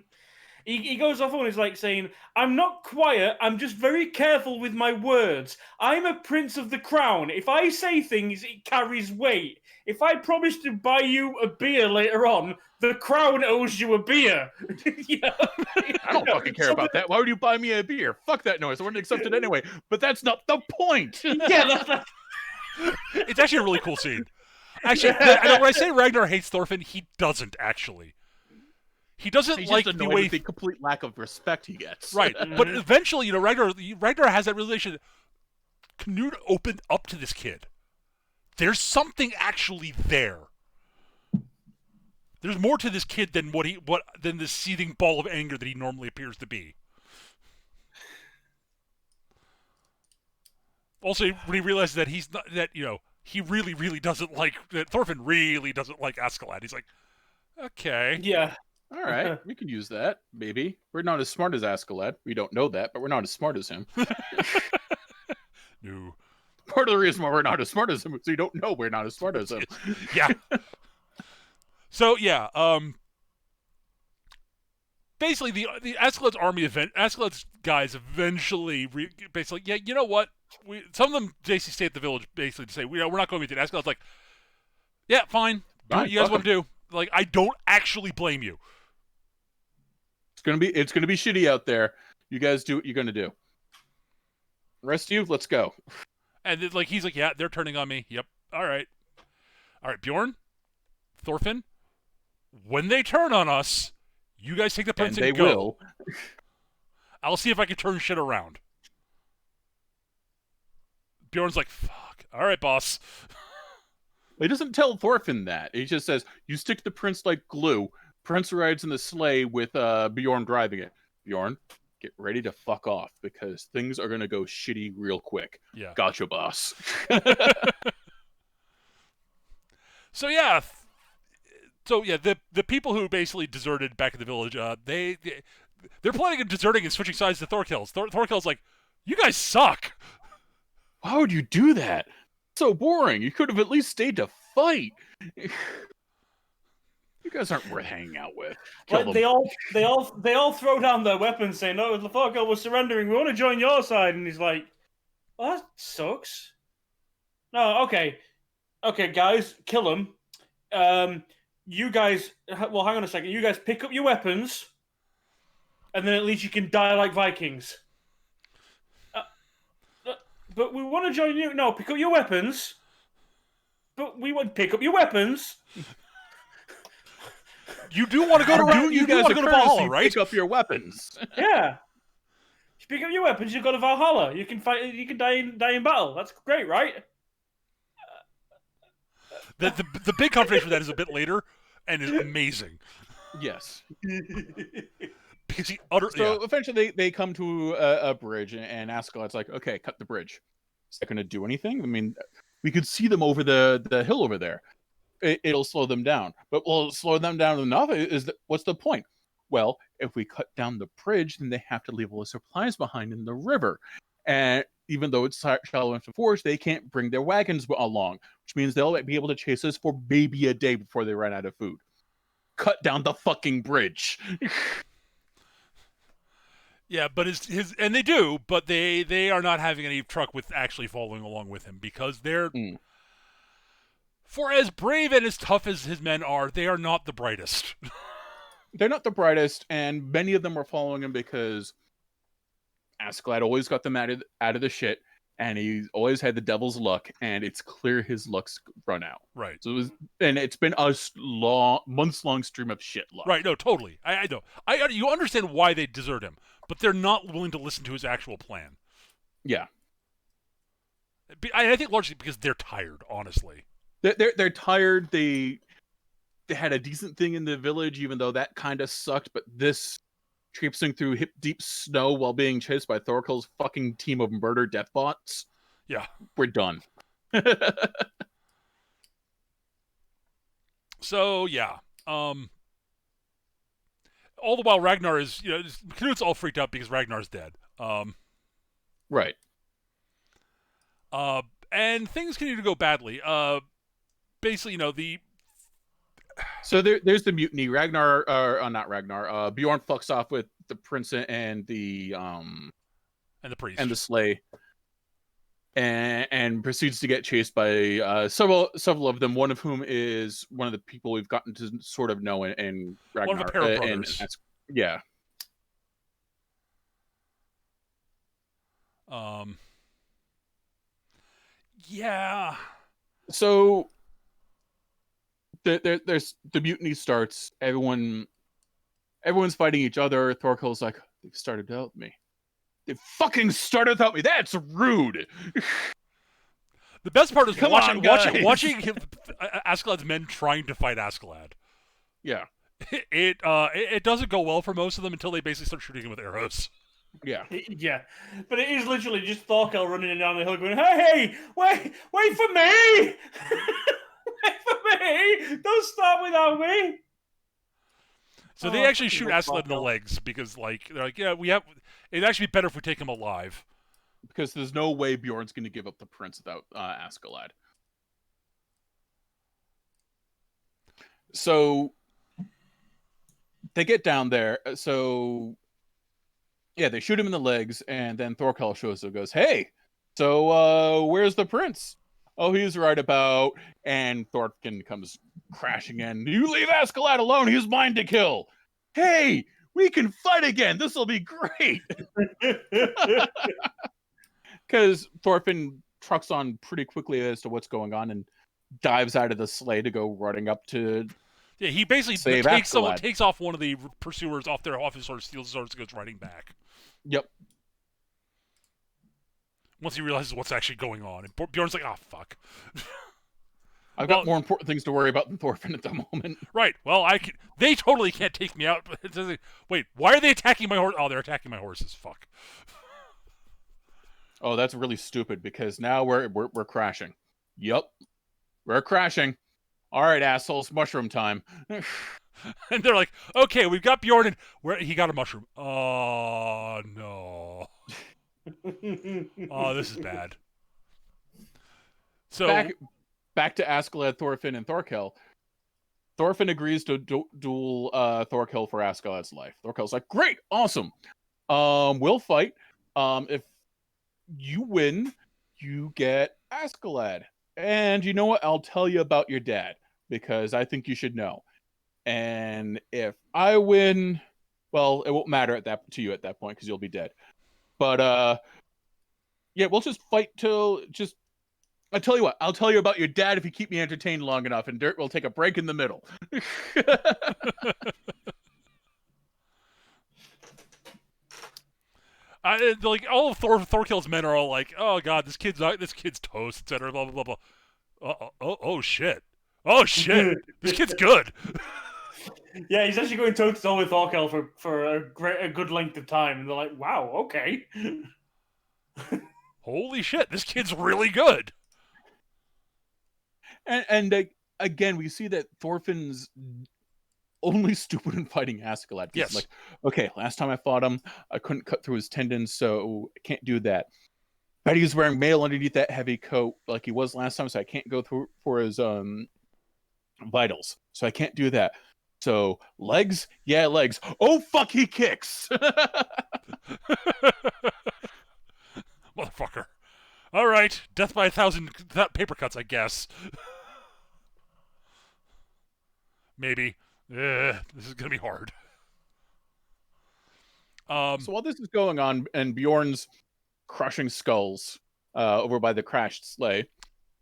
He goes off and is like saying, I'm not quiet, I'm just very careful with my words. I'm a prince of the crown. If I say things, it carries weight. If I promise to buy you a beer later on, the crown owes you a beer. I don't fucking care about that. Why would you buy me a beer? Fuck that noise. I wouldn't accept it anyway. But that's not the point. Yeah, it's actually a really cool scene. Actually, when I say Ragnar hates Thorfinn, he doesn't actually. He doesn't He's like just the way with the complete lack of respect he gets. Right, but eventually, Ragnar has that realization. Canute opened up to this kid. There's something actually there. There's more to this kid than than this seething ball of anger that he normally appears to be. Also, when he realizes that he's not he really, really doesn't like that Thorfinn really doesn't like Askeladd. He's like, okay, yeah. All right, we can use that, maybe. We're not as smart as Askeladd. We don't know that, but we're not as smart as him. No. Part of the reason why we're not as smart as him is we don't know we're not as smart as him. Yeah. So, yeah, basically, the Askeladd's army Askeladd's guys eventually basically, yeah, you know what? Some of them basically stay at the village basically to say, we're not going to meet. Askeladd's like, yeah, fine. Do what you guys want to do. Like, I don't actually blame you. It's gonna be shitty out there. You guys do what you're gonna do. The rest of you, let's go. And he's like, yeah, they're turning on me. Yep. All right, Bjorn, Thorfinn, when they turn on us, you guys take the prince and go. Will. I'll see if I can turn shit around. Bjorn's like, fuck. All right, boss. He doesn't tell Thorfinn that. He just says, you stick the prince like glue. Prince rides in the sleigh with Bjorn driving it. Bjorn, get ready to fuck off, because things are going to go shitty real quick. Yeah. Gotcha, boss. So yeah, the people who basically deserted back in the village, they're planning on deserting and switching sides to Thorkel's. Thorkel's like, you guys suck. Why would you do that? So boring. You could have at least stayed to fight. You guys aren't worth hanging out with. Kill Like them. they all throw down their weapons, saying, "No, Thorkel, we're surrendering. We want to join your side." And he's like, "Well, that sucks." No, okay, guys, kill them. You guys, well, hang on a second. You guys pick up your weapons, and then at least you can die like Vikings. But we want to join you. No, pick up your weapons. But we want to pick up your weapons. You do want to go to you guys want to go to Valhalla, right? Pick up your weapons. Yeah. You pick up your weapons, you go to Valhalla. You can fight. You can die in battle. That's great, right? The big confrontation for that is a bit later, and is amazing. Yes. Because he eventually they come to a bridge, and Askeladd's like, okay, cut the bridge. Is that going to do anything? I mean, we could see them over the hill over there. It'll slow them down. But will it slow them down enough? What's the point? Well, if we cut down the bridge, then they have to leave all the supplies behind in the river. And even though it's shallow enough to forge, they can't bring their wagons along, which means they'll be able to chase us for maybe a day before they run out of food. Cut down the fucking bridge. Yeah, but and they do, but they are not having any truck with actually following along with him because they're for as brave and as tough as his men are, they are not the brightest. They're not the brightest, and many of them are following him because Askeladd always got them out of the shit, and he's always had the devil's luck, and it's clear his luck's run out. Right. So it's been a months-long stream of shit luck. Right. No, totally. I know. You understand why they desert him, but they're not willing to listen to his actual plan. Yeah. I think largely because they're tired. Honestly, they're tired. They had a decent thing in the village, even though that kind of sucked. But this traipsing through hip-deep snow while being chased by Thorkel's fucking team of murder deathbots. Yeah, we're done. So yeah, all the while Ragnar is, Knut's all freaked out because Ragnar's dead. Right. And things continue to go badly. Basically, So there's the mutiny. Ragnar, not Ragnar. Bjorn fucks off with the prince and the priest and the sleigh, and proceeds to get chased by several of them. One of whom is one of the people we've gotten to sort of know in Ragnar. One of the pair of brothers. Yeah. Yeah. So there's the mutiny starts. Everyone's fighting each other. Thorkel's like, they've started without me. They fucking started without me. That's rude. The best part is watching Askeladd's men trying to fight Askeladd. Yeah. It doesn't go well for most of them until they basically start shooting him with arrows. Yeah. Yeah. But it is literally just Thorkel running down the hill going, hey, wait for me! Wait for me! Don't stop without me! So they actually shoot Askeladd in the legs because, they're like, yeah, it'd actually be better if we take him alive. Because there's no way Bjorn's going to give up the prince without Askeladd. So they get down there. So yeah, they shoot him in the legs, and then Thorkel shows up and goes, hey, so where's the prince? Oh, he's right about, and Thorfinn comes crashing in. You leave Askeladd alone. He's mine to kill. Hey, we can fight again. This will be great. Because Thorfinn trucks on pretty quickly as to what's going on and dives out of the sleigh to go running up to. Yeah, he basically takes off one of the pursuers off his horse, steals his horse, and goes riding back. Yep. Once he realizes what's actually going on, and Bjorn's like, "Ah, oh, fuck." I've got more important things to worry about than Thorfinn at the moment. Right. Well, they totally can't take me out. Wait, why are they attacking my horse? Oh, they're attacking my horses. Fuck. Oh, that's really stupid because now we're crashing. Yep. We're crashing. All right, assholes, mushroom time. And they're like, okay, we've got Bjorn, and he got a mushroom. Oh, no. Oh, this is bad. So back to Askeladd, Thorfinn, and Thorkel. Thorfinn agrees to duel Thorkel for Askeladd's life. Thorkel's like, great, awesome. We'll fight. If you win, you get Askeladd. And you know what? I'll tell you about your dad, because I think you should know. And if I win, well, it won't matter to you at that point, because you'll be dead. But yeah, we'll just fight till I tell you what, I'll tell you about your dad if you keep me entertained long enough, and Dirt will take a break in the middle. Like all of Thorkel's men are all like, "Oh God, this kid's toast," etc. Blah blah blah blah. Oh shit! Oh shit! This kid's good. Yeah, he's actually going toe to toe with Thorkel for a good length of time, and they're like, "Wow, okay." Holy shit! This kid's really good. And again, we see that Thorfinn's only stupid in fighting Askeladd. Yes. Like, okay, last time I fought him, I couldn't cut through his tendons, so I can't do that. But he's wearing mail underneath that heavy coat like he was last time, so I can't go through for his vitals. So I can't do that. So legs? Yeah, legs. Oh fuck, he kicks. Motherfucker. All right, death by 1,000 paper cuts, I guess. Maybe. This is gonna be hard. So while this is going on, and Bjorn's crushing skulls over by the crashed sleigh.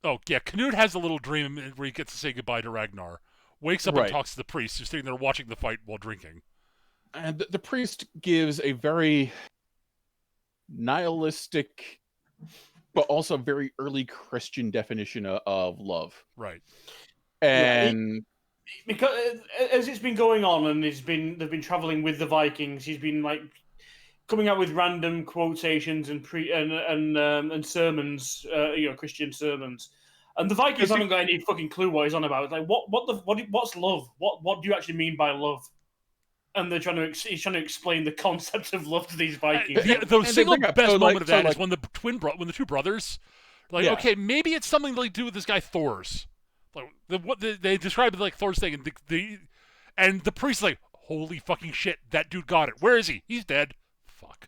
Oh yeah, Canute has a little dream where he gets to say goodbye to Ragnar. Wakes up and talks to the priest, who's sitting there watching the fight while drinking. And the priest gives a very nihilistic, but also very early Christian definition of love. Right. And because as it's been going on, and they've been traveling with the Vikings, he's been like coming out with random quotations and sermons, Christian sermons. And the Vikings haven't got any fucking clue what he's on about. It's like, what's love? What do you actually mean by love? And he's trying to explain the concept of love to these Vikings. The single best moment of that is when the two brothers, okay, maybe it's something to do with this guy Thor's. Like they describe it like Thor's thing, and the priest's like, holy fucking shit, that dude got it. Where is he? He's dead. Fuck.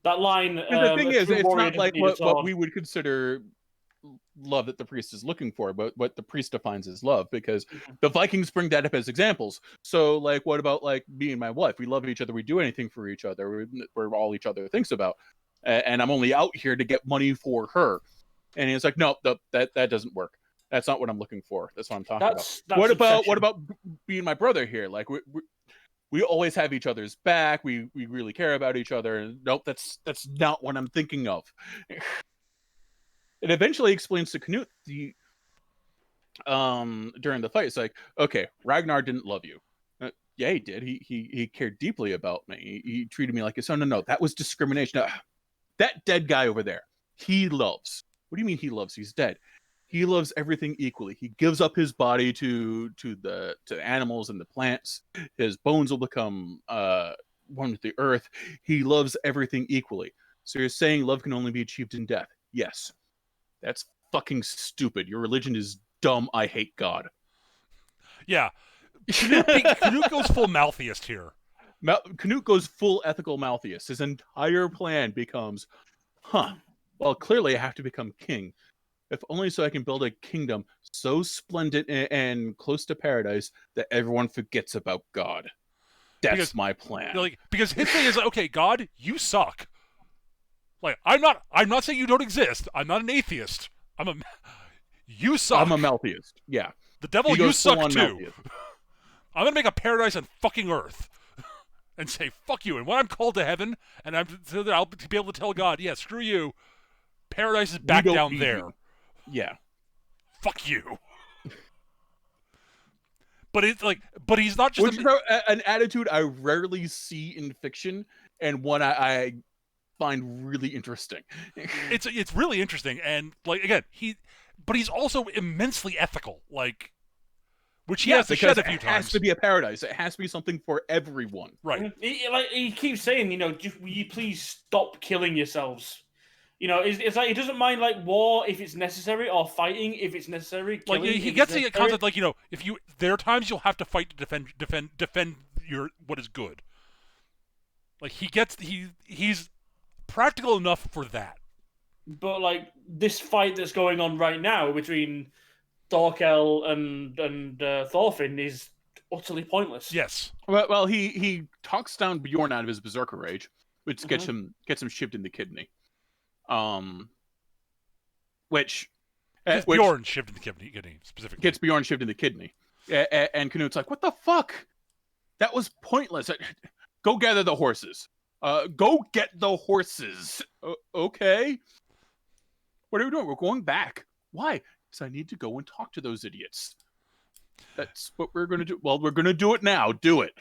That line. The thing is, it's not like what we would consider love that the priest is looking for, but what the priest defines as love, because the Vikings bring that up as examples. So, like, what about like me and my wife? We love each other. We do anything for each other. We're all each other thinks about. And I'm only out here to get money for her. And he's like, no, that doesn't work. That's not what I'm looking for. That's what I'm talking about. What about being my brother here? Like, we always have each other's back. We really care about each other. And nope, that's not what I'm thinking of. It eventually explains to Canute during the fight. It's like, okay, Ragnar didn't love you. Yeah, he did. He cared deeply about me. He treated me like his son. No, that was discrimination. That dead guy over there, he loves. What do you mean he loves? He's dead. He loves everything equally. He gives up his body to animals and the plants. His bones will become one with the earth. He loves everything equally. So you're saying love can only be achieved in death? Yes. That's fucking stupid. Your religion is dumb. I hate God. Yeah. Canute goes full Maltheist here. Canute goes full ethical Maltheist. His entire plan becomes, well, clearly I have to become king. If only so I can build a kingdom so splendid and close to paradise that everyone forgets about God. That's my plan. Because his thing is, okay, God, you suck. Like, I'm not saying you don't exist. I'm not an atheist. You suck. I'm a Maltheist. Yeah. The devil, you suck too. Maltheist. I'm gonna make a paradise on fucking earth, and say fuck you. And when I'm called to heaven, and I'll be able to tell God, yeah, screw you. Paradise is back down there. Yeah. Fuck you. But he's not just an attitude I rarely see in fiction, and one I find really interesting. It's really interesting, and like again, he's also immensely ethical, like, which he has to shed a few times. It has to be a paradise. It has to be something for everyone. Right. He keeps saying, will you please stop killing yourselves? You know, it's like he doesn't mind like war if it's necessary, or fighting if it's necessary. Like Killing he if gets it's the necessary. concept, like if you there are times you'll have to fight to defend your what is good. Like he's practical enough for that. But like this fight that's going on right now between Thorkel and Thorfinn is utterly pointless. Yes. Well, he talks down Bjorn out of his berserker rage, which gets him shoved in the kidney. Which Bjorn shoved in the kidney specifically. Gets Bjorn shoved in the kidney, and Knut's like, "What the fuck? That was pointless. Go gather the horses. Go get the horses. Okay. What are we doing? We're going back. Why? Because I need to go and talk to those idiots. That's what we're going to do. Well, we're going to do it now. Do it."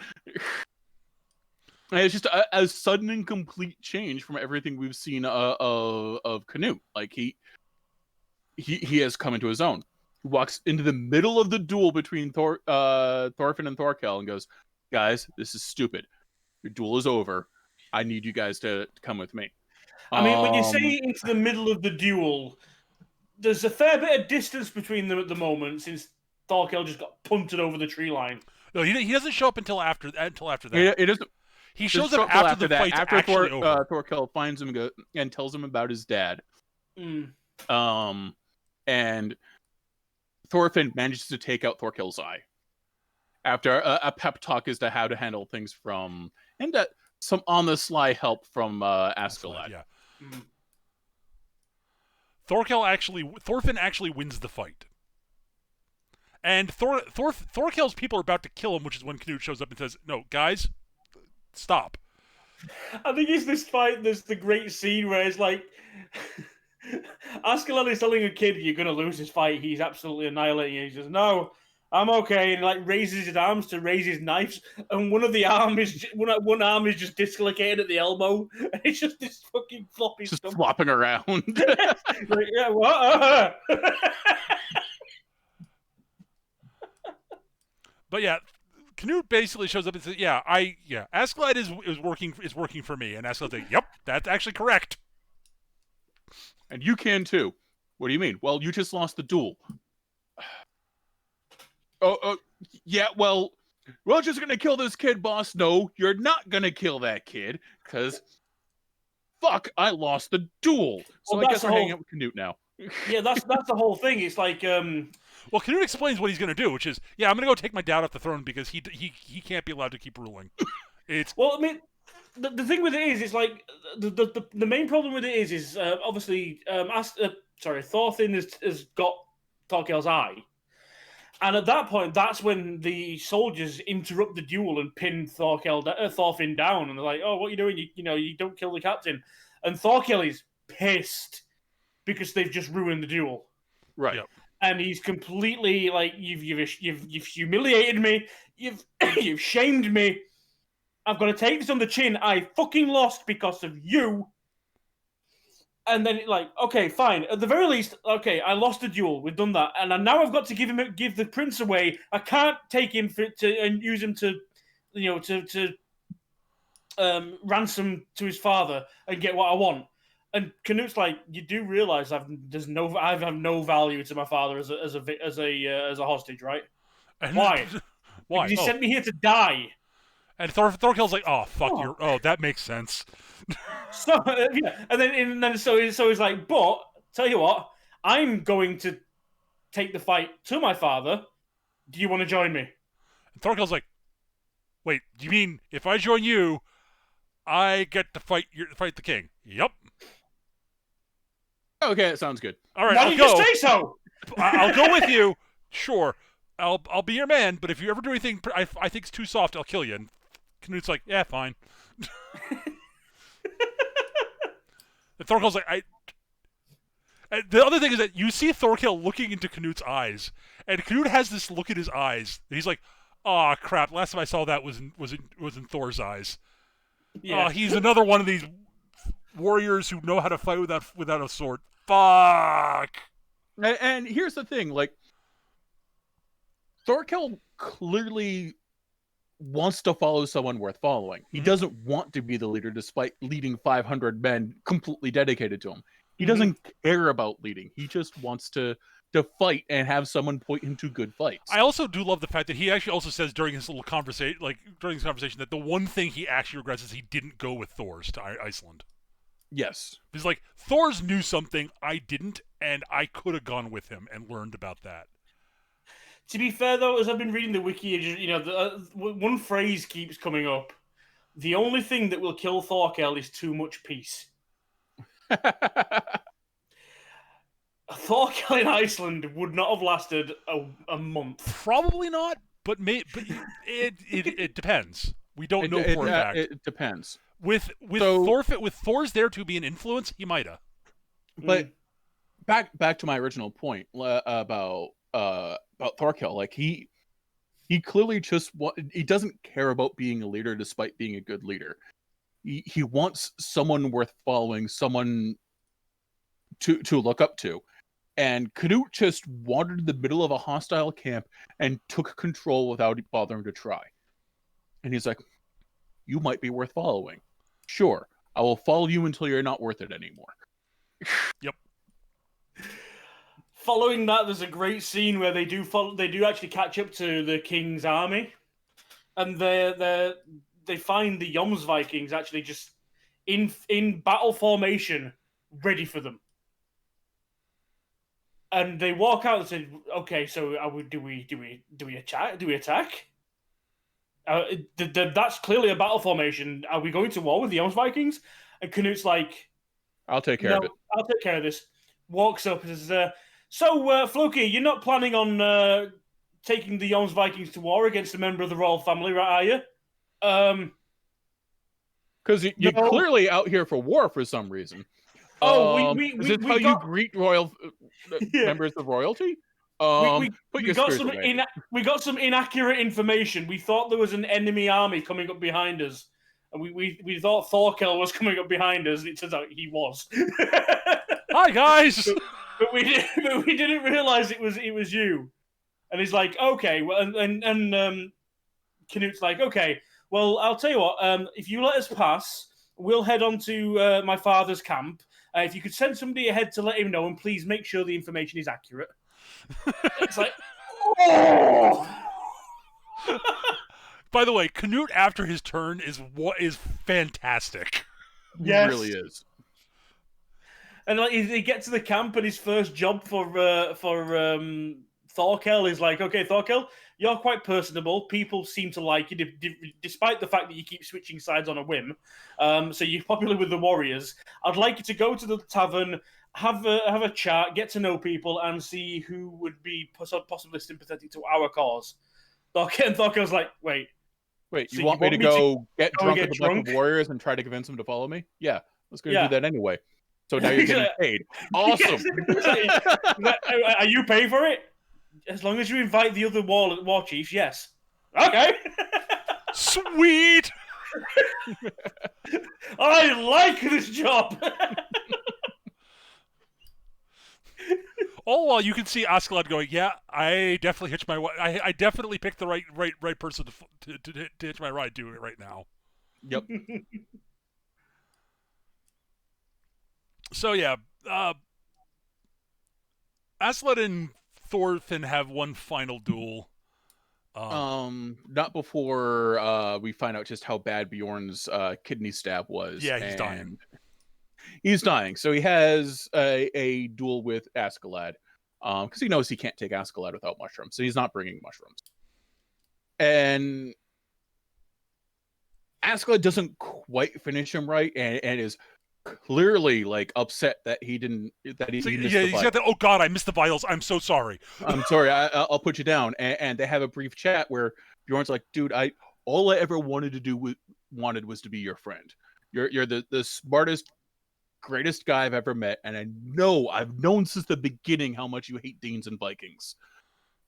And it's just a sudden and complete change from everything we've seen of Canute. Like he has come into his own. He walks into the middle of the duel between Thorfinn and Thorkel and goes, "Guys, this is stupid. Your duel is over. I need you guys to come with me." I mean, when you say into the middle of the duel, there's a fair bit of distance between them at the moment since Thorkel just got punted over the tree line. No, he doesn't show up until after that. It doesn't. He shows up after the fight's actually over. Thorkel finds him and tells him about his dad. And Thorfinn manages to take out Thorkel's eye after a pep talk as to how to handle things and some on-the-sly help from Askeladd. Yeah. Thorfinn actually wins the fight. And Thorkel's people are about to kill him, which is when Canute shows up and says, "No, guys, stop." I think it's this fight, there's the great scene where it's like Askeladd is telling a kid, "You're going to lose this fight." He's absolutely annihilating you. He says, "No, I'm okay." And like raises his arms to raise his knives, and one arm is just dislocated at the elbow. And it's just this fucking floppy just stuff. flopping around. Like, yeah, what? But yeah, Canute basically shows up and says, Askeladd is working for me." And Askeladd's like, "Yep, that's actually correct. And you can too." "What do you mean?" "Well, you just lost the duel." Yeah, well, we're just gonna kill this kid, boss." "No, you're not gonna kill that kid, because fuck, I lost the duel." So I guess we're hanging out with Canute now. Yeah, that's the whole thing. It's like, Well, Canute explains what he's going to do, which is, I'm going to go take my dad off the throne because he can't be allowed to keep ruling. Well, I mean, the thing with it is, it's like the main problem with it is obviously, Thorfinn has got Thorkel's eye, and at that point, that's when the soldiers interrupt the duel and pin Thorfinn down, and they're like, "Oh, what are you doing? You don't kill the captain." And Thorkel is pissed because they've just ruined the duel. Right. Yep. And he's completely like, you've humiliated me, you've shamed me. I've got to take this on the chin. I fucking lost because of you. And then like, okay, fine. At the very least, okay, I lost the duel. We've done that, and now I've got to give the prince away. I can't take him and use him to ransom to his father and get what I want. And Canute's like, "You do realize I have no value to my father as a hostage, right? Why? Why? Because he sent me here to die." And Thorkel's like, "Oh fuck, that makes sense." So yeah, and then so he's like, "But tell you what, I'm going to take the fight to my father. Do you want to join me?" And Thorkel's like, "Wait, do you mean if I join you, I get to fight the king?" "Yep." "Okay, that sounds good." "All right, Why I'll did go. You say so?" "I'll go with you. Sure, I'll be your man. But if you ever do anything I think it's too soft, I'll kill you." And Canute's like, "Yeah, fine." And Thorkel's like, And the other thing is that you see Thorkel looking into Canute's eyes, and Canute has this look in his eyes. He's like, "Oh crap! Last time I saw that was in Thor's eyes." Yeah, he's another one of these warriors who know how to fight without a sword. Fuck. And here's the thing, like, Thorkel clearly wants to follow someone worth following. He doesn't want to be the leader despite leading 500 men completely dedicated to him. He doesn't care about leading. He just wants to fight and have someone point him to good fights. I also do love the fact that he actually also says during his little conversation, that the one thing he actually regrets is he didn't go with Thor's to Iceland. Yes. He's like, Thor's knew something I didn't, and I could have gone with him and learned about that. To be fair, though, as I've been reading the wiki, one phrase keeps coming up. The only thing that will kill Thorkel is too much peace. Thorkel in Iceland would not have lasted a month. Probably not, but it depends. We don't know for a fact. It depends. With Thor's there to be an influence, he might have. But back to my original point about Thorkel, like he clearly just he doesn't care about being a leader despite being a good leader. He wants someone worth following, someone to look up to. And Canute just wandered in the middle of a hostile camp and took control without bothering to try. And he's like, you might be worth following. Sure, I will follow you until you're not worth it anymore. Yep. Following that, there's a great scene where they do actually catch up to the king's army, and they find the Jomsvikings actually just in battle formation, ready for them. And they walk out and say, "Okay, so do we attack? That's clearly a battle formation. Are we going to war with the Jomsvikings?" And Canute's like, "I'll take care of it. I'll take care of this." Walks up and says, "So, Floki, you're not planning on taking the Jomsvikings to war against a member of the royal family, right? Are you?" Because you're clearly out here for war for some reason. Is this how you greet royal members of royalty? We got some inaccurate information. We thought there was an enemy army coming up behind us, and we thought Thorkel was coming up behind us. It turns out he was. Hi guys, but we didn't realize it was you. And he's like, okay, well, and Canute's like, okay, well, I'll tell you what. If you let us pass, we'll head on to my father's camp. If you could send somebody ahead to let him know, and please make sure the information is accurate. It's like, oh! By the way, Canute after his turn is fantastic. Yes. He really is. And like he gets to the camp, and his first job for Thorkel is like, okay, Thorkel, you're quite personable. People seem to like you, despite the fact that you keep switching sides on a whim. So you're popular with the warriors. I'd like you to go to the tavern, have a chat, get to know people, and see who would be possibly sympathetic to our cause. And Thorkel's like, wait, so you want me to go get drunk with a bunch of warriors and try to convince them to follow me? Yeah, let's go do that anyway. So now you're getting paid. Awesome. Are you paying for it? As long as you invite the other war chiefs, yes. Okay. Sweet. I like this job. All while you can see Askeladd going, yeah, I definitely hitched my. I definitely picked the right person to hitch my ride to it right now. Yep. So yeah, Askeladd and Thorfinn have one final duel. Not before we find out just how bad Bjorn's kidney stab was. Yeah, he's dying. He's dying. So he has a duel with Askeladd because he knows he can't take Askeladd without mushrooms. So he's not bringing mushrooms. And Askeladd doesn't quite finish him right and is clearly like upset that he didn't missed the he's got that, oh god, I missed the vials, I'm so sorry. I'm sorry, I'll put you down. And they have a brief chat where Bjorn's like, dude, all I ever wanted to do was to be your friend. You're the smartest, greatest guy I've ever met, and I've known since the beginning how much you hate Danes and Vikings,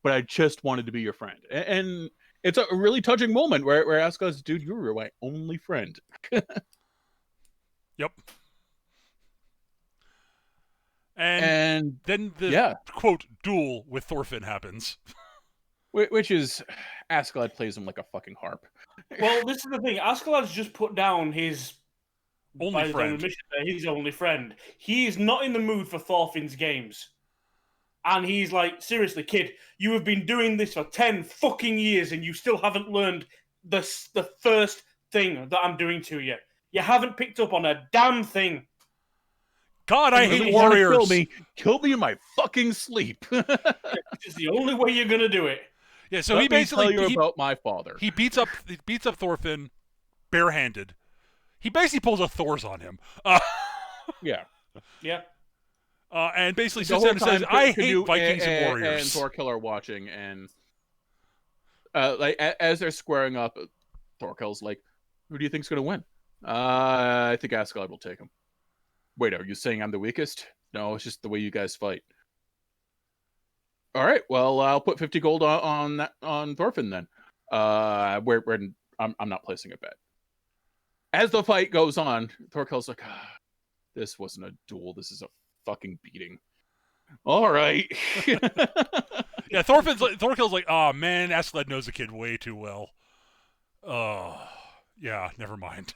but I just wanted to be your friend. And it's a really touching moment where Askeladd's, dude, you were my only friend. Yep. And then the quote duel with Thorfinn happens, which is Askeladd plays him like a fucking harp. Well, this is the thing. Askeladd's just put down his Only by his own friend. admission, his only friend. He is not in the mood for Thorfinn's games. And he's like, seriously, kid, you have been doing this for 10 fucking years and you still haven't learned the first thing that I'm doing to you. You haven't picked up on a damn thing. God, I hate really warriors. Kill me in my fucking sleep. It's the only way you're gonna do it. Yeah, so Let he me basically tell you about my father. He beats up Thorfinn barehanded. He basically pulls a Thor's on him. Yeah. And basically sits down and says, "I hate Vikings and warriors." And Thorkill are watching, and like as they're squaring up, Thorkill's like, "Who do you think's gonna win?" I think Askeladd will take him. Wait, are you saying I'm the weakest? No, it's just the way you guys fight. All right, well, I'll put 50 gold on Thorfinn then. I'm not placing a bet. As the fight goes on, Thorkill's like, this wasn't a duel. This is a fucking beating. All right. Yeah, Thorkill's like, oh man, Askeladd knows the kid way too well. Yeah, never mind.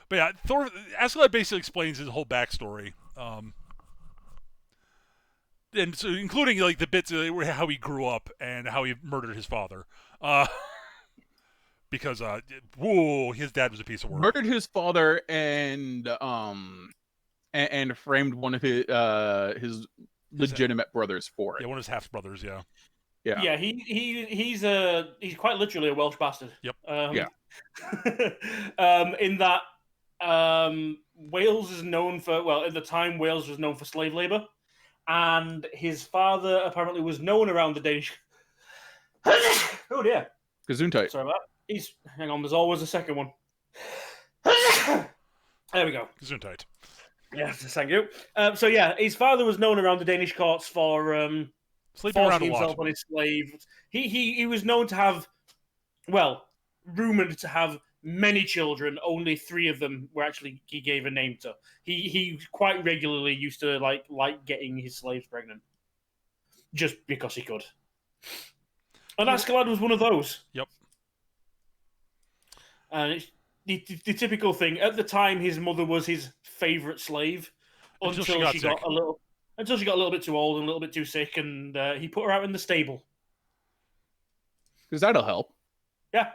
But yeah, Askeladd basically explains his whole backstory. And so including like the bits of how he grew up and how he murdered his father. Because his dad was a piece of work. Murdered his father and framed one of his legitimate brothers for it. Yeah, one of his half brothers. Yeah. Yeah. He's quite literally a Welsh bastard. Yep. In that Wales is known for, at the time Wales was known for slave labor, and his father apparently was known around the Danish. Oh dear. Gesundheit. Sorry about that. Hang on. There's always a second one. There we go. Gesundheit. Yes, thank you. So yeah, his father was known around the Danish courts for sleeping around a lot. Himself on his slave. He was known to have, rumored to have many children. Only 3 of them were actually he gave a name to. He quite regularly used to like getting his slaves pregnant, just because he could. And Askeladd was one of those. Yep. And it's the typical thing. At the time, his mother was his favorite slave until she got a little bit too old and a little bit too sick, and he put her out in the stable. Because that'll help. Yeah.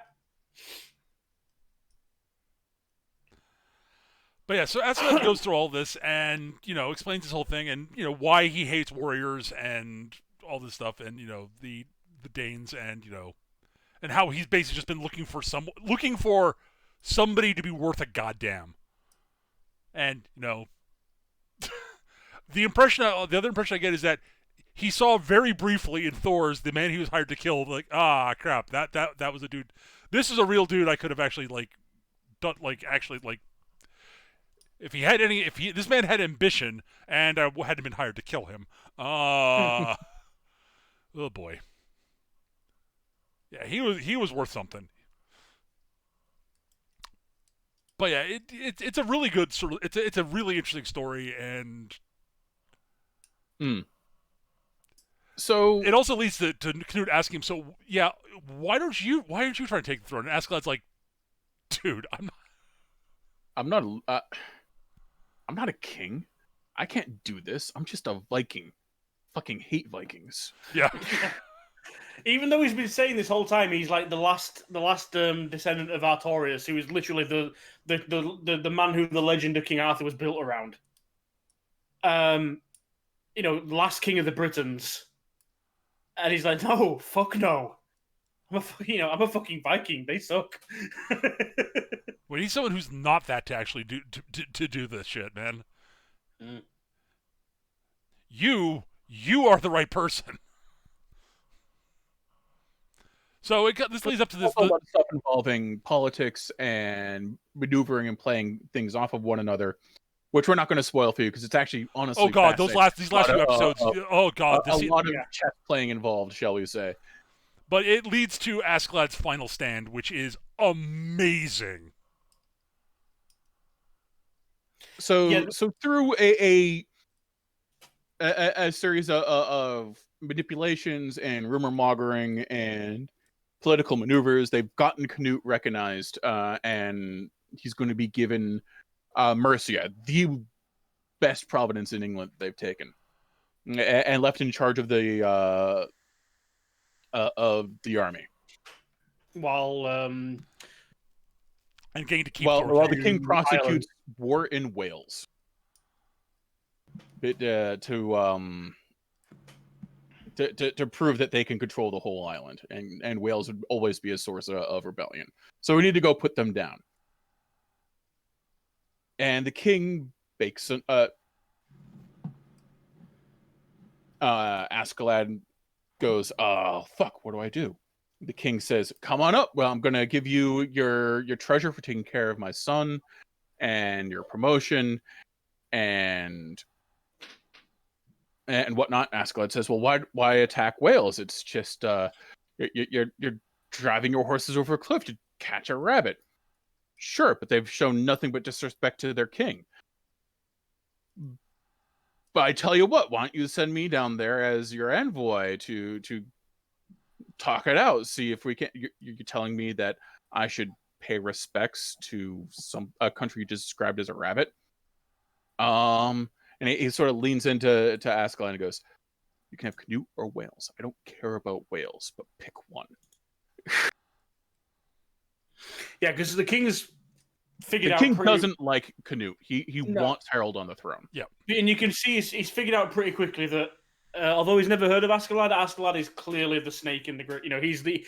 But yeah, so Askeladd goes through all this and, explains this whole thing and, why he hates warriors and all this stuff and, the Danes and, and how he's basically just been looking for somebody to be worth a goddamn. And, the other impression I get is that he saw very briefly in Thor's the man he was hired to kill, like, crap, that was a dude. This is a real dude I could have actually, if this man had ambition and I hadn't been hired to kill him. Oh boy. Yeah, he was worth something. But yeah, it's a really good sort of it's a really interesting story and So it also leads to Knut asking him, so yeah, why aren't you trying to take the throne? And Askeladd's like, dude, I'm not a king. I can't do this. I'm just a Viking. Fucking hate Vikings. Yeah. Even though he's been saying this whole time, he's like the last descendant of Artorius, who is literally the man who the legend of King Arthur was built around. The last king of the Britons, and he's like, no, fuck no. I'm a fucking Viking. They suck. We need someone who's not that to actually do this shit, man. Mm. You are the right person. So this leads up to this. A lot of stuff involving politics and maneuvering and playing things off of one another, which we're not going to spoil for you because it's actually honestly. Oh god, these last few episodes. Oh god, a lot of chess playing involved, shall we say? But it leads to Askeladd's final stand, which is amazing. So through a series of manipulations and rumor mongering and political maneuvers. They've gotten Canute recognized, and he's going to be given Mercia, the best province in England they've taken, and left in charge of the army. While and getting to keep while the king to prosecutes Ireland. war in Wales, to prove that they can control the whole island, and Wales would always be a source of rebellion. So we need to go put them down. And the king bakes Askeladd goes, "Oh fuck, what do I do?" The king says, "Come on up. Well, I'm gonna give you your treasure for taking care of my son, and your promotion, and whatnot." Askeladd says, "Well, why attack Wales? It's just you're driving your horses over a cliff to catch a rabbit." "Sure, but they've shown nothing but disrespect to their king." "But I tell you what, why don't you send me down there as your envoy to talk it out? See if we can." You're telling me that I should pay respects to a country you described as a rabbit? And he sort of leans into Askeladd and goes, "You can have Canute or Wales. I don't care about Wales, but pick one." Yeah, because the king's figured The out king pretty... doesn't like Canute. He wants Harold on the throne. Yeah, and you can see he's figured out pretty quickly that although he's never heard of Askeladd, Askeladd is clearly the snake in the grass. You know, he's the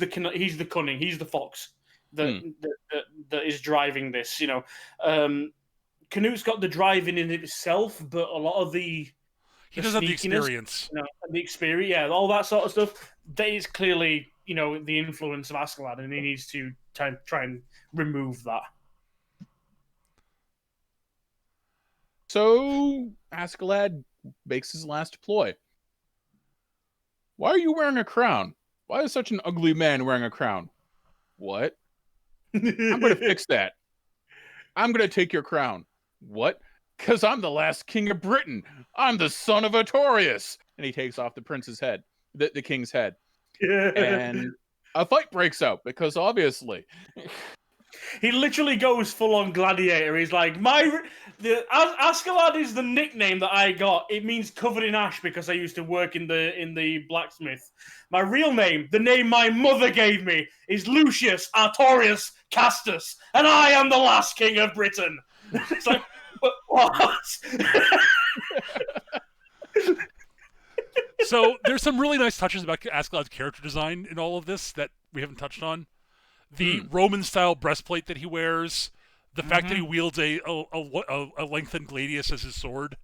cunning, he's the fox that is driving this. You know, Canute's got the driving in itself, but a lot of he doesn't have the experience. You know, the experience, yeah, all that sort of stuff. That is clearly, you know, the influence of Askeladd, and he needs to try and remove that. So Askeladd makes his last ploy. "Why are you wearing a crown? Why is such an ugly man wearing a crown?" "What? I'm going to fix that. I'm going to take your crown." "What?" "Because I'm the last king of Britain. I'm the son of Artorius." And he takes off the prince's head, the king's head. And a fight breaks out because obviously he literally goes full on gladiator. He's like, Askeladd is the nickname that I got. It means covered in ash because I used to work in the blacksmith. My real name, the name my mother gave me, is Lucius Artorius Castus, and I am the last king of Britain. It's like, what? So there's some really nice touches about Askeladd's character design in all of this that we haven't touched on. The Roman-style breastplate that he wears, the fact that he wields a lengthened gladius as his sword,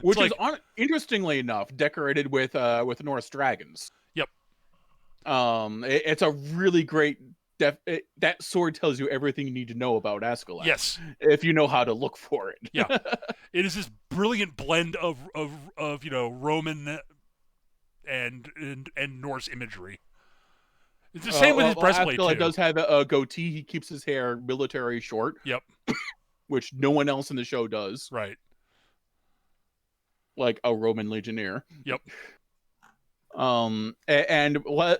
which is interestingly enough decorated with Norse dragons. Yep. It's a really great. That sword tells you everything you need to know about Askeladd. Yes, if you know how to look for it. Yeah, it is this brilliant blend of you know, Roman and Norse imagery. It's the same with his breastplate Askeladd too. Does have a goatee. He keeps his hair military short. Yep. Which no one else in the show does. Right. Like a Roman legionnaire. Yep. And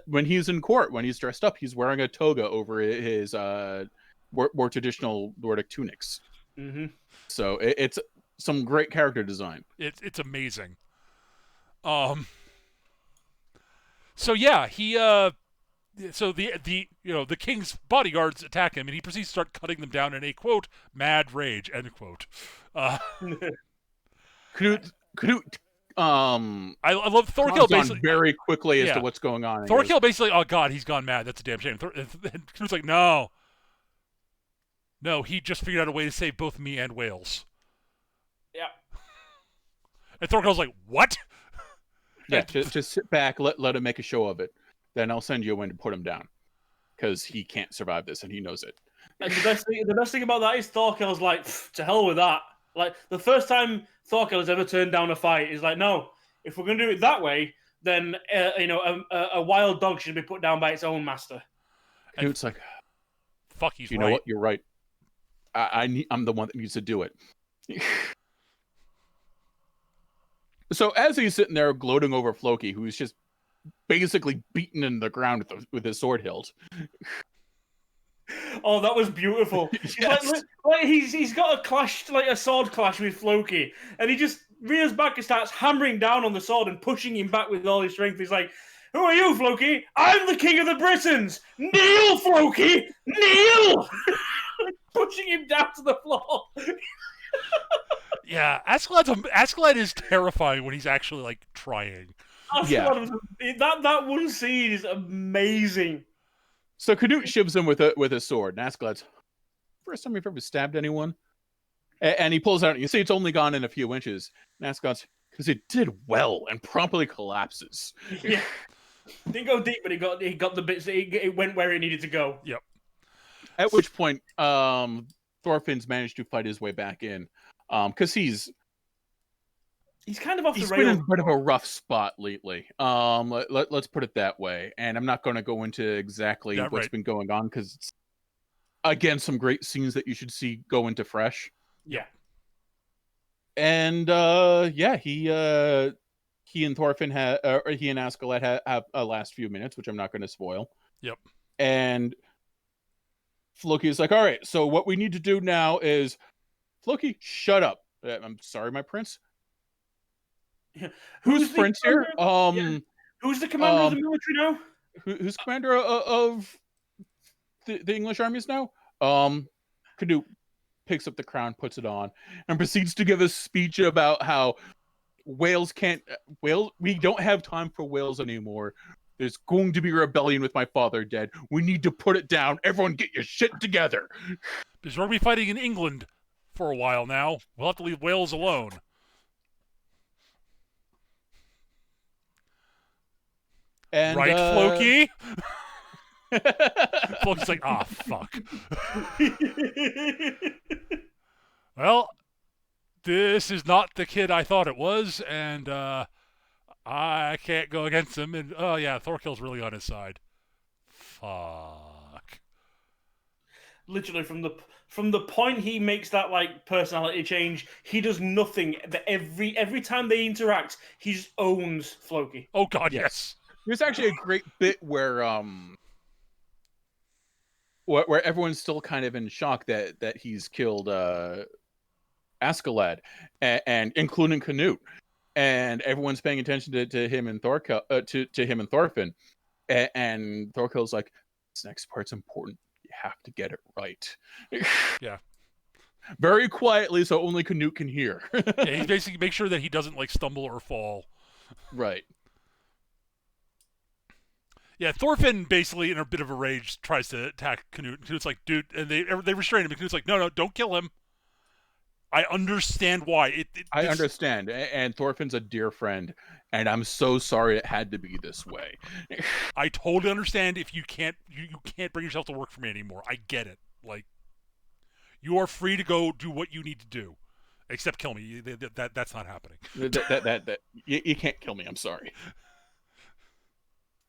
when he's in court, when he's dressed up, he's wearing a toga over his more traditional Nordic tunics. Mm-hmm. So it's some great character design. It's amazing. So yeah, he so the you know, the king's bodyguards attack him, and he proceeds to start cutting them down in a quote mad rage, end quote. Canute I love Thorkill basically very quickly as to what's going on. Thorkill basically, "Oh God, he's gone mad. That's a damn shame." And Canute's like, no, he just figured out a way to save both me and Wales. Yeah. And Thorkill's like, "What?" Yeah, just sit back, let him make a show of it. Then I'll send you in to put him down because he can't survive this, and he knows it. And the best thing about that is Thorkill's like, to hell with that. Like, the first time Thorkill has ever turned down a fight is like, no, if we're going to do it that way, then a wild dog should be put down by its own master. And it's like, fuck, he's you right. know what? You're right. I'm the one that needs to do it. So as he's sitting there gloating over Floki, who's just basically beaten in the ground with his sword hilt. Oh, that was beautiful. Yes. He's got a clash, like a sword clash with Floki, and he just rears back and starts hammering down on the sword and pushing him back with all his strength. He's like, "Who are you, Floki? I'm the king of the Britons. Kneel, Floki, kneel!" Pushing him down to the floor. Yeah, Askeladd is terrifying when he's actually like trying. Yeah. That one scene is amazing. So Canute shivs him with a sword, and Askeladd's first time you've ever stabbed anyone. And he pulls out, and you see it's only gone in a few inches. And Askeladd's, because it did well, and promptly collapses. Yeah. Didn't go deep, but he got the bits. It went where it needed to go. Yep. At which point, Thorfinn's managed to fight his way back in, because he's kind of off the rails. He's been in a bit of a rough spot lately. Let's put it that way. And I'm not going to go into exactly what's been going on, because it's, again, some great scenes that you should see go into fresh. Yeah. And he and Thorfinn he and Askeladd have a last few minutes, which I'm not going to spoil. Yep. And Floki is like, all right, so what we need to do now is, Floki, shut up. I'm sorry, my prince. Who's prince here? Who's the commander of the military now? Who's commander of the English armies now? Canute picks up the crown, puts it on, and proceeds to give a speech about how we don't have time for Wales anymore. There's going to be a rebellion with my father dead. We need to put it down. Everyone get your shit together. Because we're going to be fighting in England for a while now. We'll have to leave Wales alone. And, right, Floki? Floki's like, fuck. Well, this is not the kid I thought it was, and I can't go against him. And Thorkill's really on his side. Fuck. Literally, from the point he makes that like personality change, he does nothing. Every time they interact, he just owns Floki. Oh God, yes. There's actually a great bit where everyone's still kind of in shock that he's killed Askeladd, and including Canute, and everyone's paying attention to him and to him and Thorfinn, and Thorkill's like, this next part's important. You have to get it right. Yeah. Very quietly, so only Canute can hear. Yeah, he's basically make sure that he doesn't like stumble or fall. Right. Yeah, Thorfinn basically, in a bit of a rage, tries to attack Canute. Canute's like, dude, and they restrain him. And Canute's like, no, don't kill him. I understand why. I understand, and Thorfinn's a dear friend, and I'm so sorry it had to be this way. I totally understand if you can't bring yourself to work for me anymore. I get it. Like, you are free to go do what you need to do, except kill me. That's not happening. You can't kill me. I'm sorry.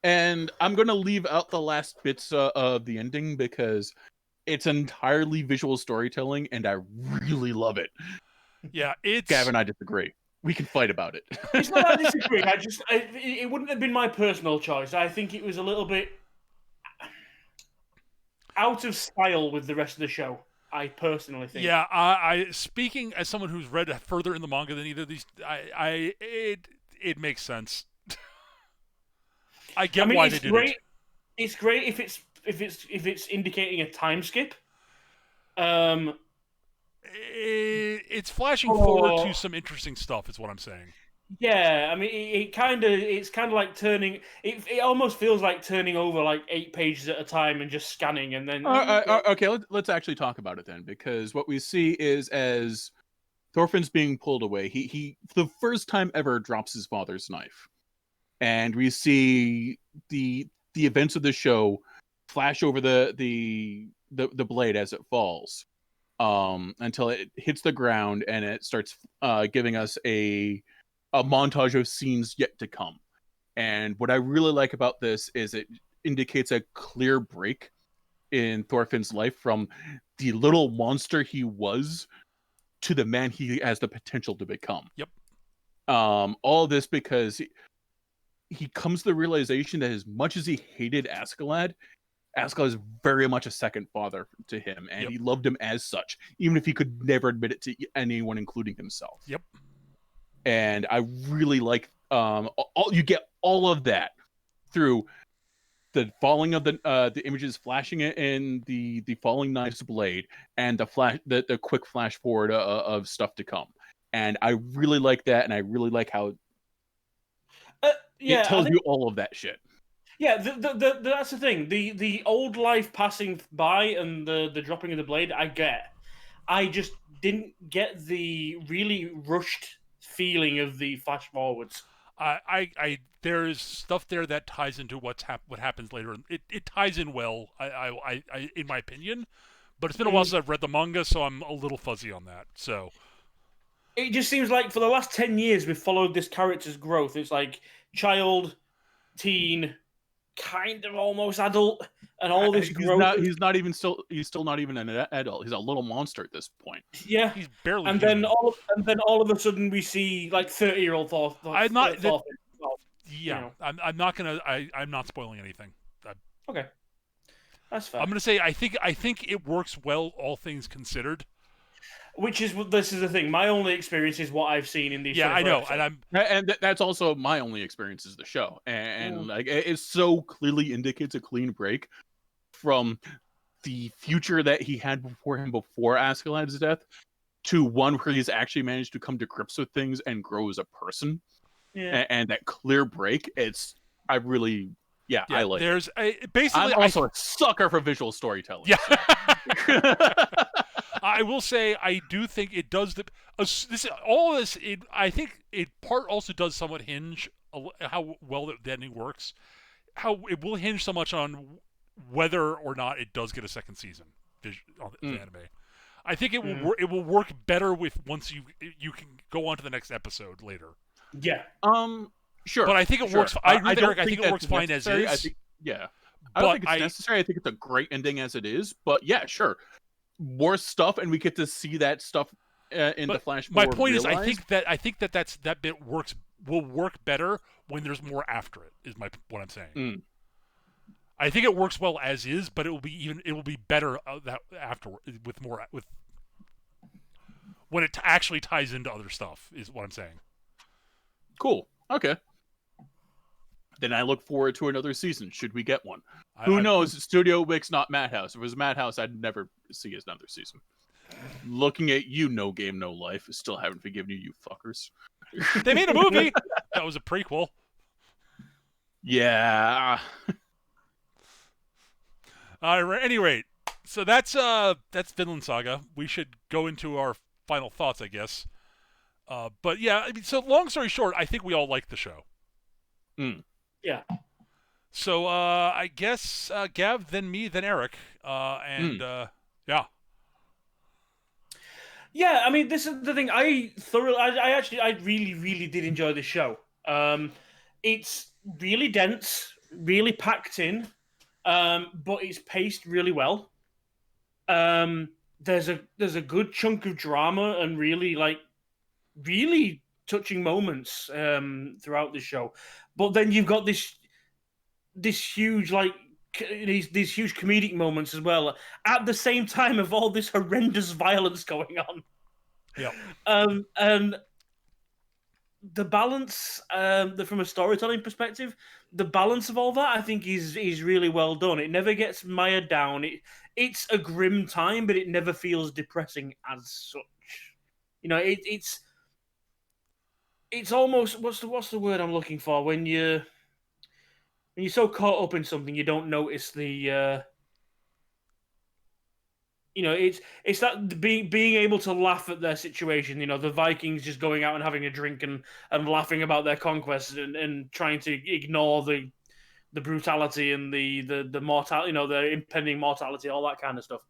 And I'm going to leave out the last bits of the ending because it's entirely visual storytelling, and I really love it. Yeah, it's... Gavin and I disagree. We can fight about it. It's not that I disagree. It wouldn't have been my personal choice. I think it was a little bit out of style with the rest of the show. I personally think. Yeah, I speaking as someone who's read further in the manga than either of these, it makes sense. I get why they did it. It's great if it's indicating a time skip. It's flashing forward to some interesting stuff, is what I'm saying. Yeah, I mean, it's kind of like turning. It almost feels like turning over like 8 pages at a time and just scanning, and then. Okay, let's actually talk about it then, because what we see is as Thorfinn's being pulled away, he for the first time ever drops his father's knife. And we see the events of the show flash over the blade as it falls, until it hits the ground, and it starts giving us a montage of scenes yet to come. And what I really like about this is it indicates a clear break in Thorfinn's life from the little monster he was to the man he has the potential to become. Yep. All of this because he comes to the realization that as much as he hated Askeladd is very much a second father to him, and he loved him as such, even if he could never admit it to anyone, including himself. Yep. And I really like you get all of that through the falling of the images flashing in the falling knife's blade, and the quick flash forward of stuff to come. And I really like that, and I really like how it tells you all of that shit. Yeah, that's the thing. The old life passing by and the dropping of the blade, I get. I just didn't get the really rushed feeling of the flash forwards. There is stuff there that ties into what happens later. It ties in well, I in my opinion, but it's been a while since I've read the manga, so I'm a little fuzzy on that. So it just seems like for the last 10 years we've followed this character's growth. It's like child, teen, kind of almost adult, and all this growth. He's still not even an adult. He's a little monster at this point. Yeah, he's barely. And then all of a sudden we see like 30-year-old Thor. I'm not. Thor, yeah, you know. I'm not gonna. I'm not spoiling anything. Okay, that's fair. I'm gonna say I think it works well, all things considered. This is the thing. My only experience is what I've seen in these. Yeah, I know, and that's also my only experience is the show, and like it so clearly indicates a clean break from the future that he had before Askeladd's death to one where he's actually managed to come to grips with things and grow as a person. Yeah, and that clear break, I really. Yeah, I like. Basically, I'm also a sucker for visual storytelling. Yeah. So. I will say I do think it does I think it part also does somewhat hinge how well the ending works. How it will hinge so much on whether or not it does get a second season on the anime. I think it will work better once you can go on to the next episode later. Yeah. Sure. But I think it works. I think it works fine as is. I don't think it's necessary. I think it's a great ending as it is. But yeah, sure. More stuff, and we get to see that stuff in the flash. My point is, I think that bit will work better when there's more after it. Is what I'm saying. I think it works well as is, but it will be better afterward with when it actually ties into other stuff. Is what I'm saying. Cool. Okay. Then I look forward to another season. Should we get one? Who knows? Studio Wix, not Madhouse. If it was Madhouse, I'd never see another season. Looking at you, No Game, No Life. Still haven't forgiven you fuckers. They made a movie. That was a prequel. Yeah. At any rate, so that's Vinland Saga. We should go into our final thoughts, I guess. But yeah, I mean, so long story short, I think we all like the show. Yeah. So I guess Gav, then me, then Eric, yeah. Yeah, I mean, this is the thing. I really, really did enjoy the show. It's really dense, really packed in, but it's paced really well. There's a good chunk of drama and really touching moments throughout the show. But then you've got this huge these huge comedic moments as well at the same time of all this horrendous violence going on. Yeah. And the balance from a storytelling perspective, the balance of all that I think is really well done. It never gets mired down. It's a grim time, but it never feels depressing as such. You know, it's almost what's the word I'm looking for when you're so caught up in something you don't notice the it's that being able to laugh at their situation. You know, the Vikings just going out and having a drink and laughing about their conquest and trying to ignore the brutality and the mortality, the impending mortality, all that kind of stuff.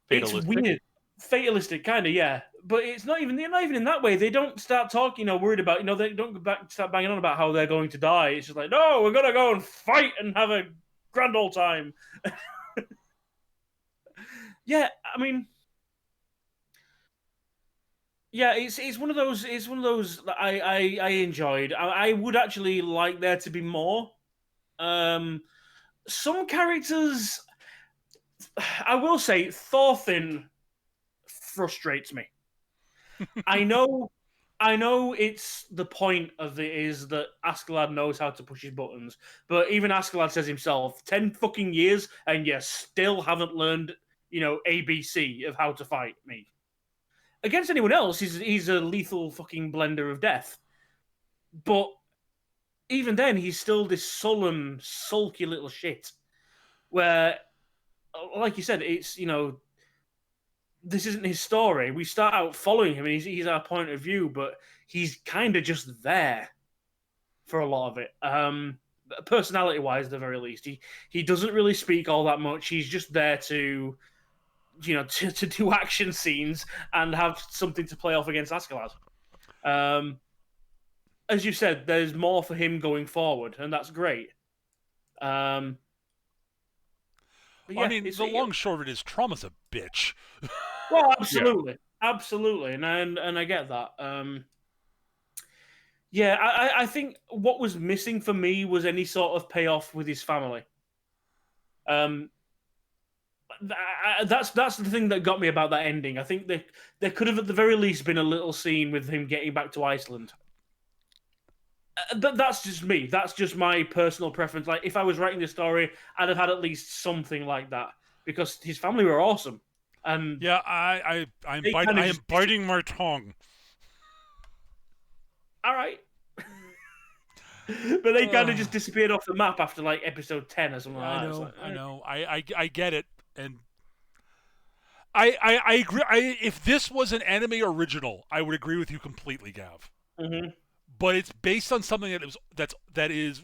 Fatalistic. It's weird. Fatalistic, kind of, yeah. But it's not even in that way. They don't start talking, worried about, they don't start banging on about how they're going to die. It's just like, no, we're going to go and fight and have a grand old time. Yeah, I mean, Yeah, it's one of those. It's one of those that I enjoyed. I would actually like there to be more. Um, some characters, I will say, Thorfinn frustrates me. I know, I know, it's the point of it is that Askeladd knows how to push his buttons, but even Askeladd says himself, 10 fucking years, and you still haven't learned, ABC of how to fight me. Against anyone else, he's a lethal fucking blender of death. But even then, he's still this sullen, sulky little shit. Where, like you said, it's this isn't his story. We start out following him, and he's our point of view, but he's kind of just there for a lot of it. Personality-wise, at the very least, he doesn't really speak all that much. He's just there to, to do action scenes and have something to play off against Askeladd. As you said, there's more for him going forward, and that's great. Yeah, I mean, the long short of it is Trauma's a bitch. Well, absolutely, absolutely, and I get that. Yeah, I think what was missing for me was any sort of payoff with his family. That's the thing that got me about that ending. I think there could have at the very least been a little scene with him getting back to Iceland. That's just me. That's just my personal preference. Like, if I was writing the story, I'd have had at least something like that because his family were awesome. And yeah, I am biting my tongue. All right. But they kind of just disappeared off the map after like episode 10 or something like that. I know. I get it. And I agree. If this was an anime original, I would agree with you completely, Gav. Mm-hmm. But it's based on something that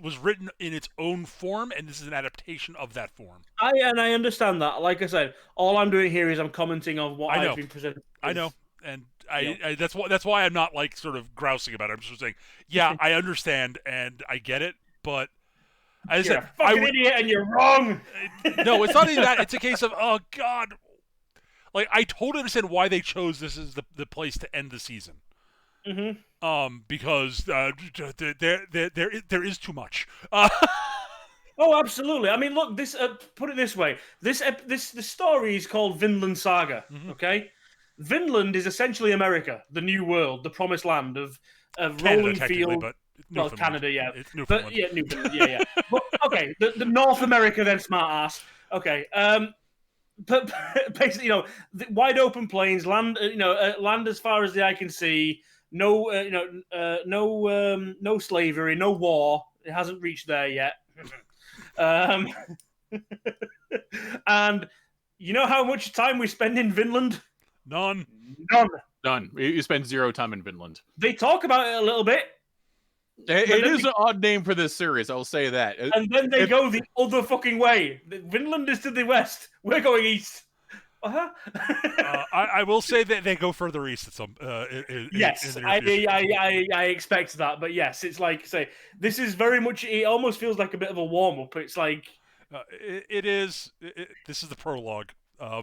was written in its own form, and this is an adaptation of that form. I understand that. Like I said, all I'm doing here is I'm commenting on what I've been presented. I know, and that's why I'm not like sort of grousing about it. I'm just saying, yeah, I understand and I get it, but as you're a fucking idiot and you're wrong. No, it's not even that. It's a case of, oh God, like I totally understand why they chose this as the place to end the season. Mm-hmm. Because there is too much. Oh, absolutely. I mean, look, this. Put it this way: this story is called Vinland Saga. Mm-hmm. Okay, Vinland is essentially America, the New World, the promised land of Canada, rolling field. But well, Canada, yeah, it's Newfoundland. But yeah, Newfoundland, yeah. But okay, the North America, then smart ass. Okay, but basically, the wide open plains, land, land as far as the eye can see. No, no slavery, no war. It hasn't reached there yet. And you know how much time we spend in Vinland? None. You spend 0 time in Vinland. They talk about it a little bit. It is an odd name for this series, I'll say that. And then they go the other fucking way. Vinland is to the west. We're going east. Uh-huh. I will say that they go further east at some. Yes, I expect that, but yes, it's like say this is very much. It almost feels like a bit of a warm up. It's like it is. This is the prologue.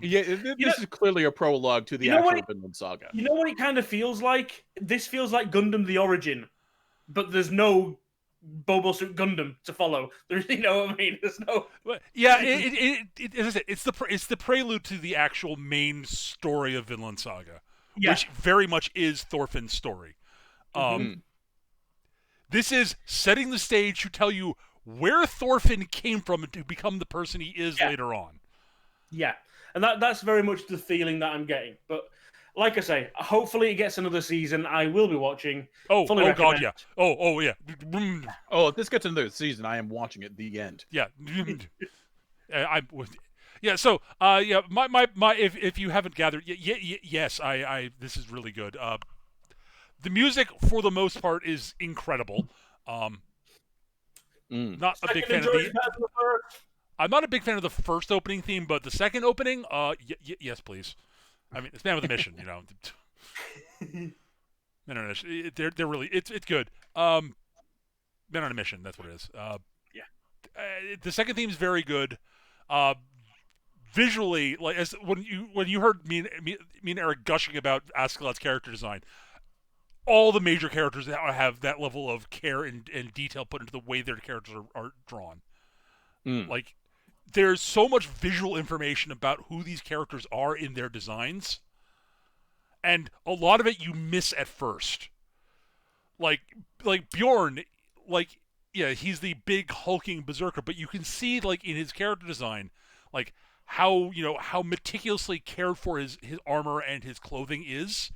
This is clearly a prologue to the actual Vinland Saga. You know what it kind of feels like? This feels like Gundam: The Origin, but there's no Bobo Suit Gundam to follow. There's, you know what I mean? There's no. Yeah, as I said, it's the prelude to the actual main story of Vinland Saga, which very much is Thorfinn's story. This is setting the stage to tell you where Thorfinn came from to become the person he is later on. Yeah, and that's very much the feeling that I'm getting. But like I say, hopefully it gets another season. I will be watching. Oh God, yeah. Oh yeah. Oh, if this gets another season, I am watching it. The end. Yeah. Yeah. So, my if you haven't gathered, yes, I this is really good. The music for the most part is incredible. Not a big fan of the. I'm not a big fan of the first opening theme, but the second opening, yes, please. I mean, it's Man with a Mission, you know. Men on a Mission. They're really it's good. Men on a Mission, that's what it is. The second theme is very good. visually, like as when you heard me and Eric gushing about Askeladd's character design, all the major characters have that level of care and detail put into the way their characters are drawn. Like, there's so much visual information about who these characters are in their designs, and a lot of it you miss at first. Like Bjorn, like, yeah, he's the big hulking berserker, but you can see, like, in his character design, like, how meticulously cared for his armor and his clothing is.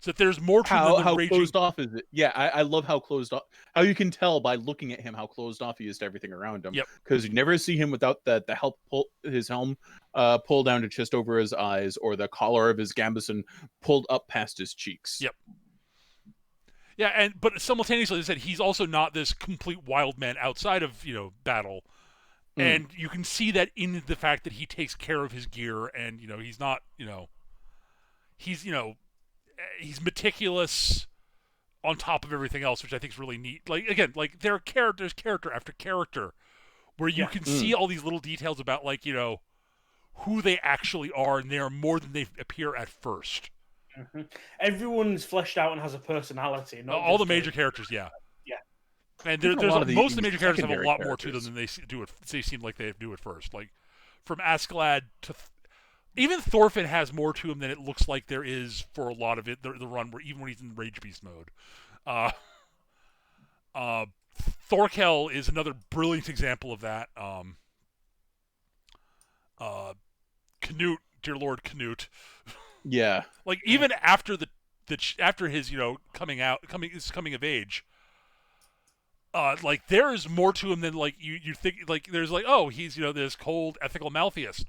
So that there's more to than the how raging... closed off is it? Yeah, I love how closed off. How you can tell by looking at him how closed off he is to everything around him. Yep. Because you never see him without the his helm pulled down to just over his eyes, or the collar of his gambeson pulled up past his cheeks. Yep. Yeah, but simultaneously, as I said, he's also not this complete wild man outside of battle, and you can see that in the fact that he takes care of his gear, and he's not he's meticulous on top of everything else, which I think is really neat. Like, again, like, there's character after character where you can see all these little details about, like, who they actually are, and they are more than they appear at first. Mm-hmm. Everyone's fleshed out and has a personality. All the major characters, yeah. And there's most of the major characters have a lot more to them than they seem like they do at first. Like, from Askeladd to... even Thorfinn has more to him than it looks like there is for a lot of it. The run, where even when he's in Rage Beast mode, Thorkel is another brilliant example of that. Canute, dear Lord Canute. Yeah. Like, even after after his coming of age, like, there is more to him than, like, you think. Like, there's, like, oh, he's this cold ethical Malthius.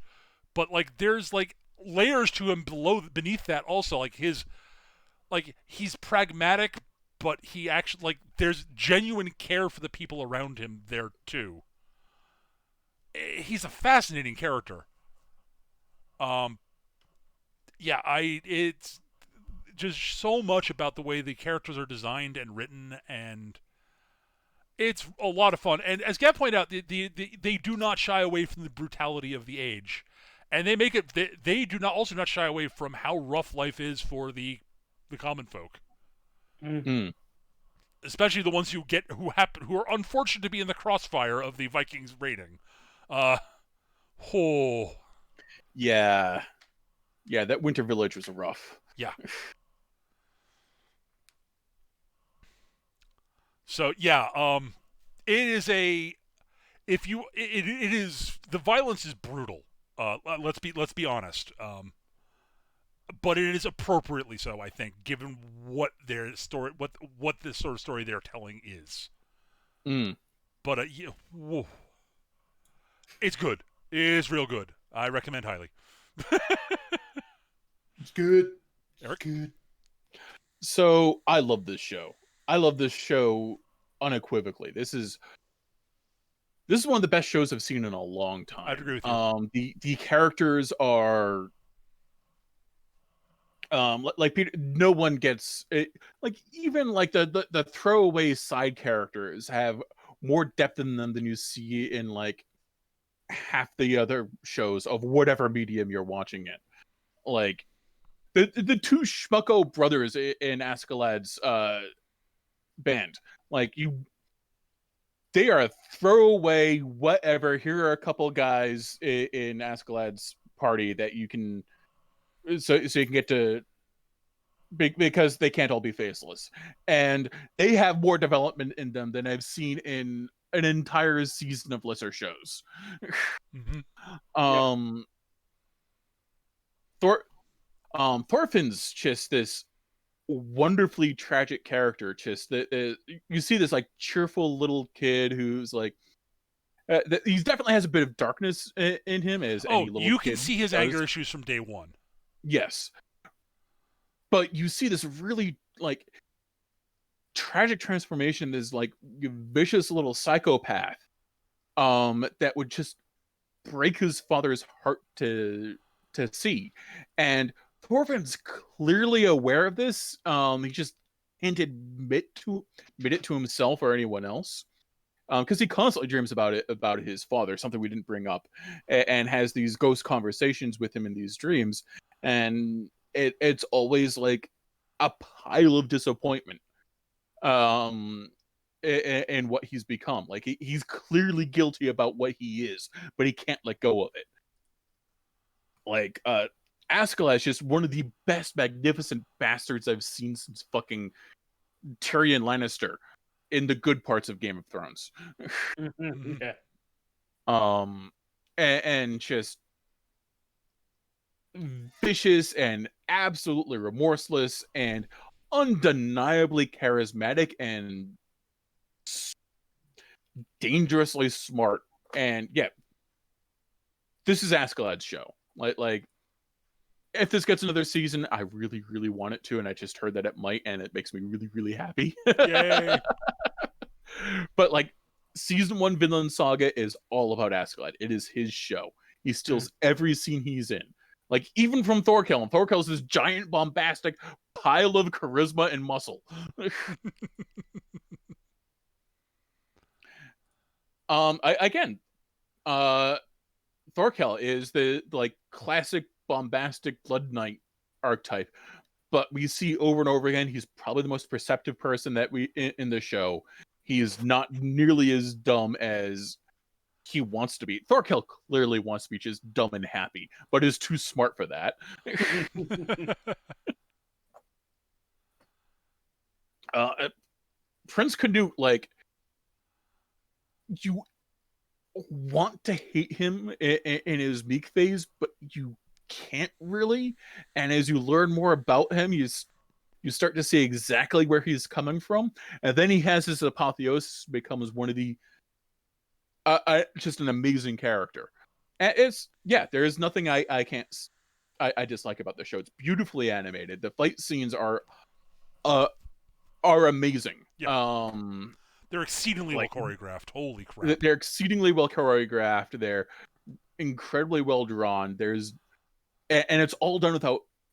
But, like, there's, like, layers to him beneath that also. Like, he's pragmatic, but he actually, like, there's genuine care for the people around him there too. He's a fascinating character. Yeah, it's just so much about the way the characters are designed and written, and it's a lot of fun. And as Gab pointed out, they do not shy away from the brutality of the age. And they make it. They do not shy away from how rough life is for the common folk, especially the ones who are unfortunate to be in the crossfire of the Vikings raiding. Yeah, that winter village was rough. Yeah. So yeah, it is it is, the violence is brutal. Let's be honest. But it is appropriately so, I think, given what their story, what this sort of story they're telling is. But it's good. It is real good. I recommend highly. It's good. Eric? Good. So I love this show. I love this show unequivocally. This is one of the best shows I've seen in a long time. I'd agree with you. The characters are like Peter, no one gets it. Like, even like the throwaway side characters have more depth in them than you see in, like, half the other shows of whatever medium you're watching it. Like, the two Schmucko brothers in Askeladd's band, like, they are a throwaway whatever. Here are a couple guys in Askeladd's party that you can so you can get to, because they can't all be faceless, and they have more development in them than I've seen in an entire season of lesser shows. Thorfinn's just this wonderfully tragic character. Just that you see this, like, cheerful little kid who's like, he definitely has a bit of darkness in him, as any little you kid can see his does. anger issues from day one. Yes, but you see this really, like, tragic transformation. This, like, vicious little psychopath that would just break his father's heart to see. And Thorfinn's clearly aware of this. He just can't admit it to himself or anyone else. because he constantly dreams about his father, something we didn't bring up, and has these ghost conversations with him in these dreams, and it's always like a pile of disappointment in what he's become. Like he's clearly guilty about what he is, but he can't let go of it. Like Askeladd's just one of the best magnificent bastards I've seen since fucking Tyrion Lannister in the good parts of Game of Thrones. Yeah. And just vicious and absolutely remorseless and undeniably charismatic and dangerously smart. And yeah, this is Askeladd's show. Like if this gets another season, I really, really want it to, and I just heard that it might, and it makes me really, really happy. Yay! But like season 1 Vinland Saga is all about Askeladd. It is his show. He steals every scene he's in. Like even from Thorkel, and Thorkel's this giant bombastic pile of charisma and muscle. Thorkel is the like classic bombastic blood knight archetype, but we see over and over again he's probably the most perceptive person that we in the show. He is not nearly as dumb as he wants to be. Thorkel clearly wants to be just dumb and happy, but is too smart for that. Prince Canute, like, you want to hate him in his meek phase, but you can't really. And as you learn more about him, you start to see exactly where he's coming from. And then he has his apotheosis, becomes one of the just an amazing character. And there is nothing I dislike about the show. It's beautifully animated. The fight scenes are amazing. Yeah. They're exceedingly well choreographed. Holy crap. They're exceedingly well choreographed. They're incredibly well drawn. And it's all done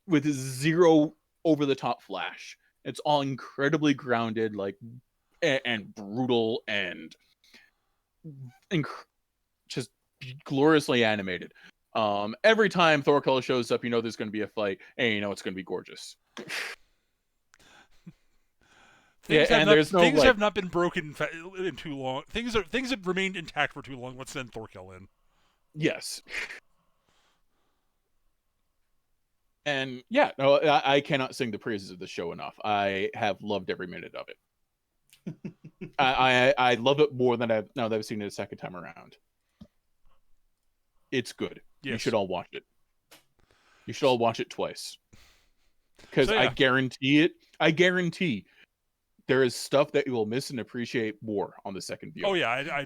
with zero over the top flash. It's all incredibly grounded, like, and brutal and just gloriously animated. Every time Thorkel shows up, you know there's going to be a fight, and you know it's going to be gorgeous. Things have not been broken in too long. Things have remained intact for too long. Let's send Thorkel in. Yes. And yeah, no, I cannot sing the praises of the show enough. I have loved every minute of it. I love it more than I've seen it a second time around. It's good. Yes. You should all watch it. You should all watch it twice. Because I guarantee there is stuff that you will miss and appreciate more on the second view. Oh yeah,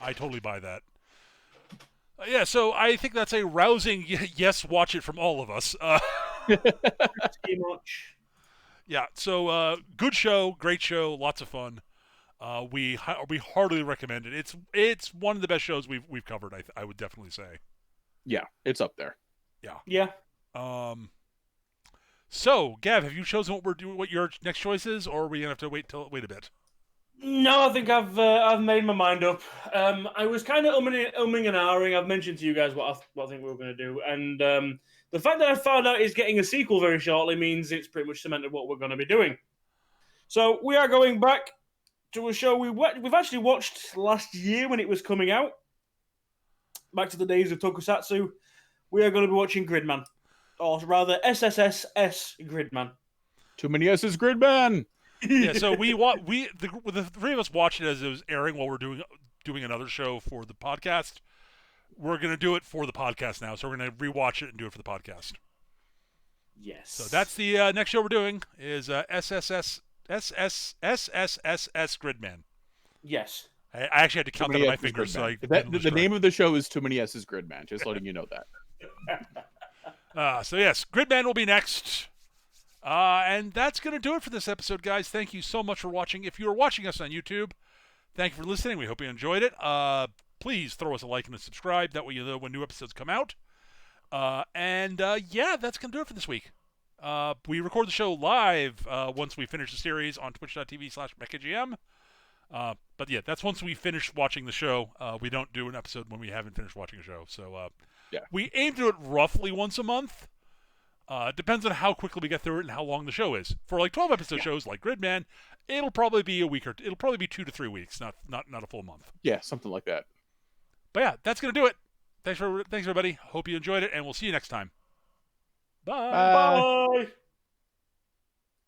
I totally buy that. Yeah, so I think that's a rousing yes, watch it from all of us. Pretty much. Yeah, so good show, great show, lots of fun. We heartily recommend it. It's one of the best shows we've covered. I would definitely say. Yeah, it's up there. Yeah. So, Gav, have you chosen what your next choice is, or are we gonna have to wait a bit? No, I think I've made my mind up. I was kind of umming and ahhing. I've mentioned to you guys what I think we were going to do, and the fact that I found out is getting a sequel very shortly means it's pretty much cemented what we're going to be doing. So we are going back to a show we've actually watched last year when it was coming out. Back to the days of Tokusatsu. We are going to be watching Gridman, or rather SSSS Gridman. Too many S's, Gridman. Yeah, so the three of us watched it as it was airing while we're doing another show for the podcast. We're going to do it for the podcast now, so we're going to rewatch it and do it for the podcast. Yes. So that's the next show we're doing is SSSS Gridman. Yes. I actually had to count that on my fingers. So the name of the show is Too Many S's Gridman, just letting you know that. So yes, Gridman will be next. And that's going to do it for this episode, guys. Thank you so much for watching. If you are watching us on YouTube, thank you for listening. We hope you enjoyed it. Please throw us a like and a subscribe. That way you know when new episodes come out. Yeah, that's going to do it for this week. We record the show live once we finish the series on twitch.tv/MechaGM. But yeah, that's once we finish watching the show. We don't do an episode when we haven't finished watching a show. So yeah, we aim to do it roughly once a month. Depends on how quickly we get through it and how long the show is. For like 12 episode shows like Gridman, it'll probably be a week or it'll probably be 2 to 3 weeks, not a full month. Yeah, something like that. But yeah, that's gonna do it. Thanks everybody. Hope you enjoyed it, and we'll see you next time. Bye. Bye. Bye.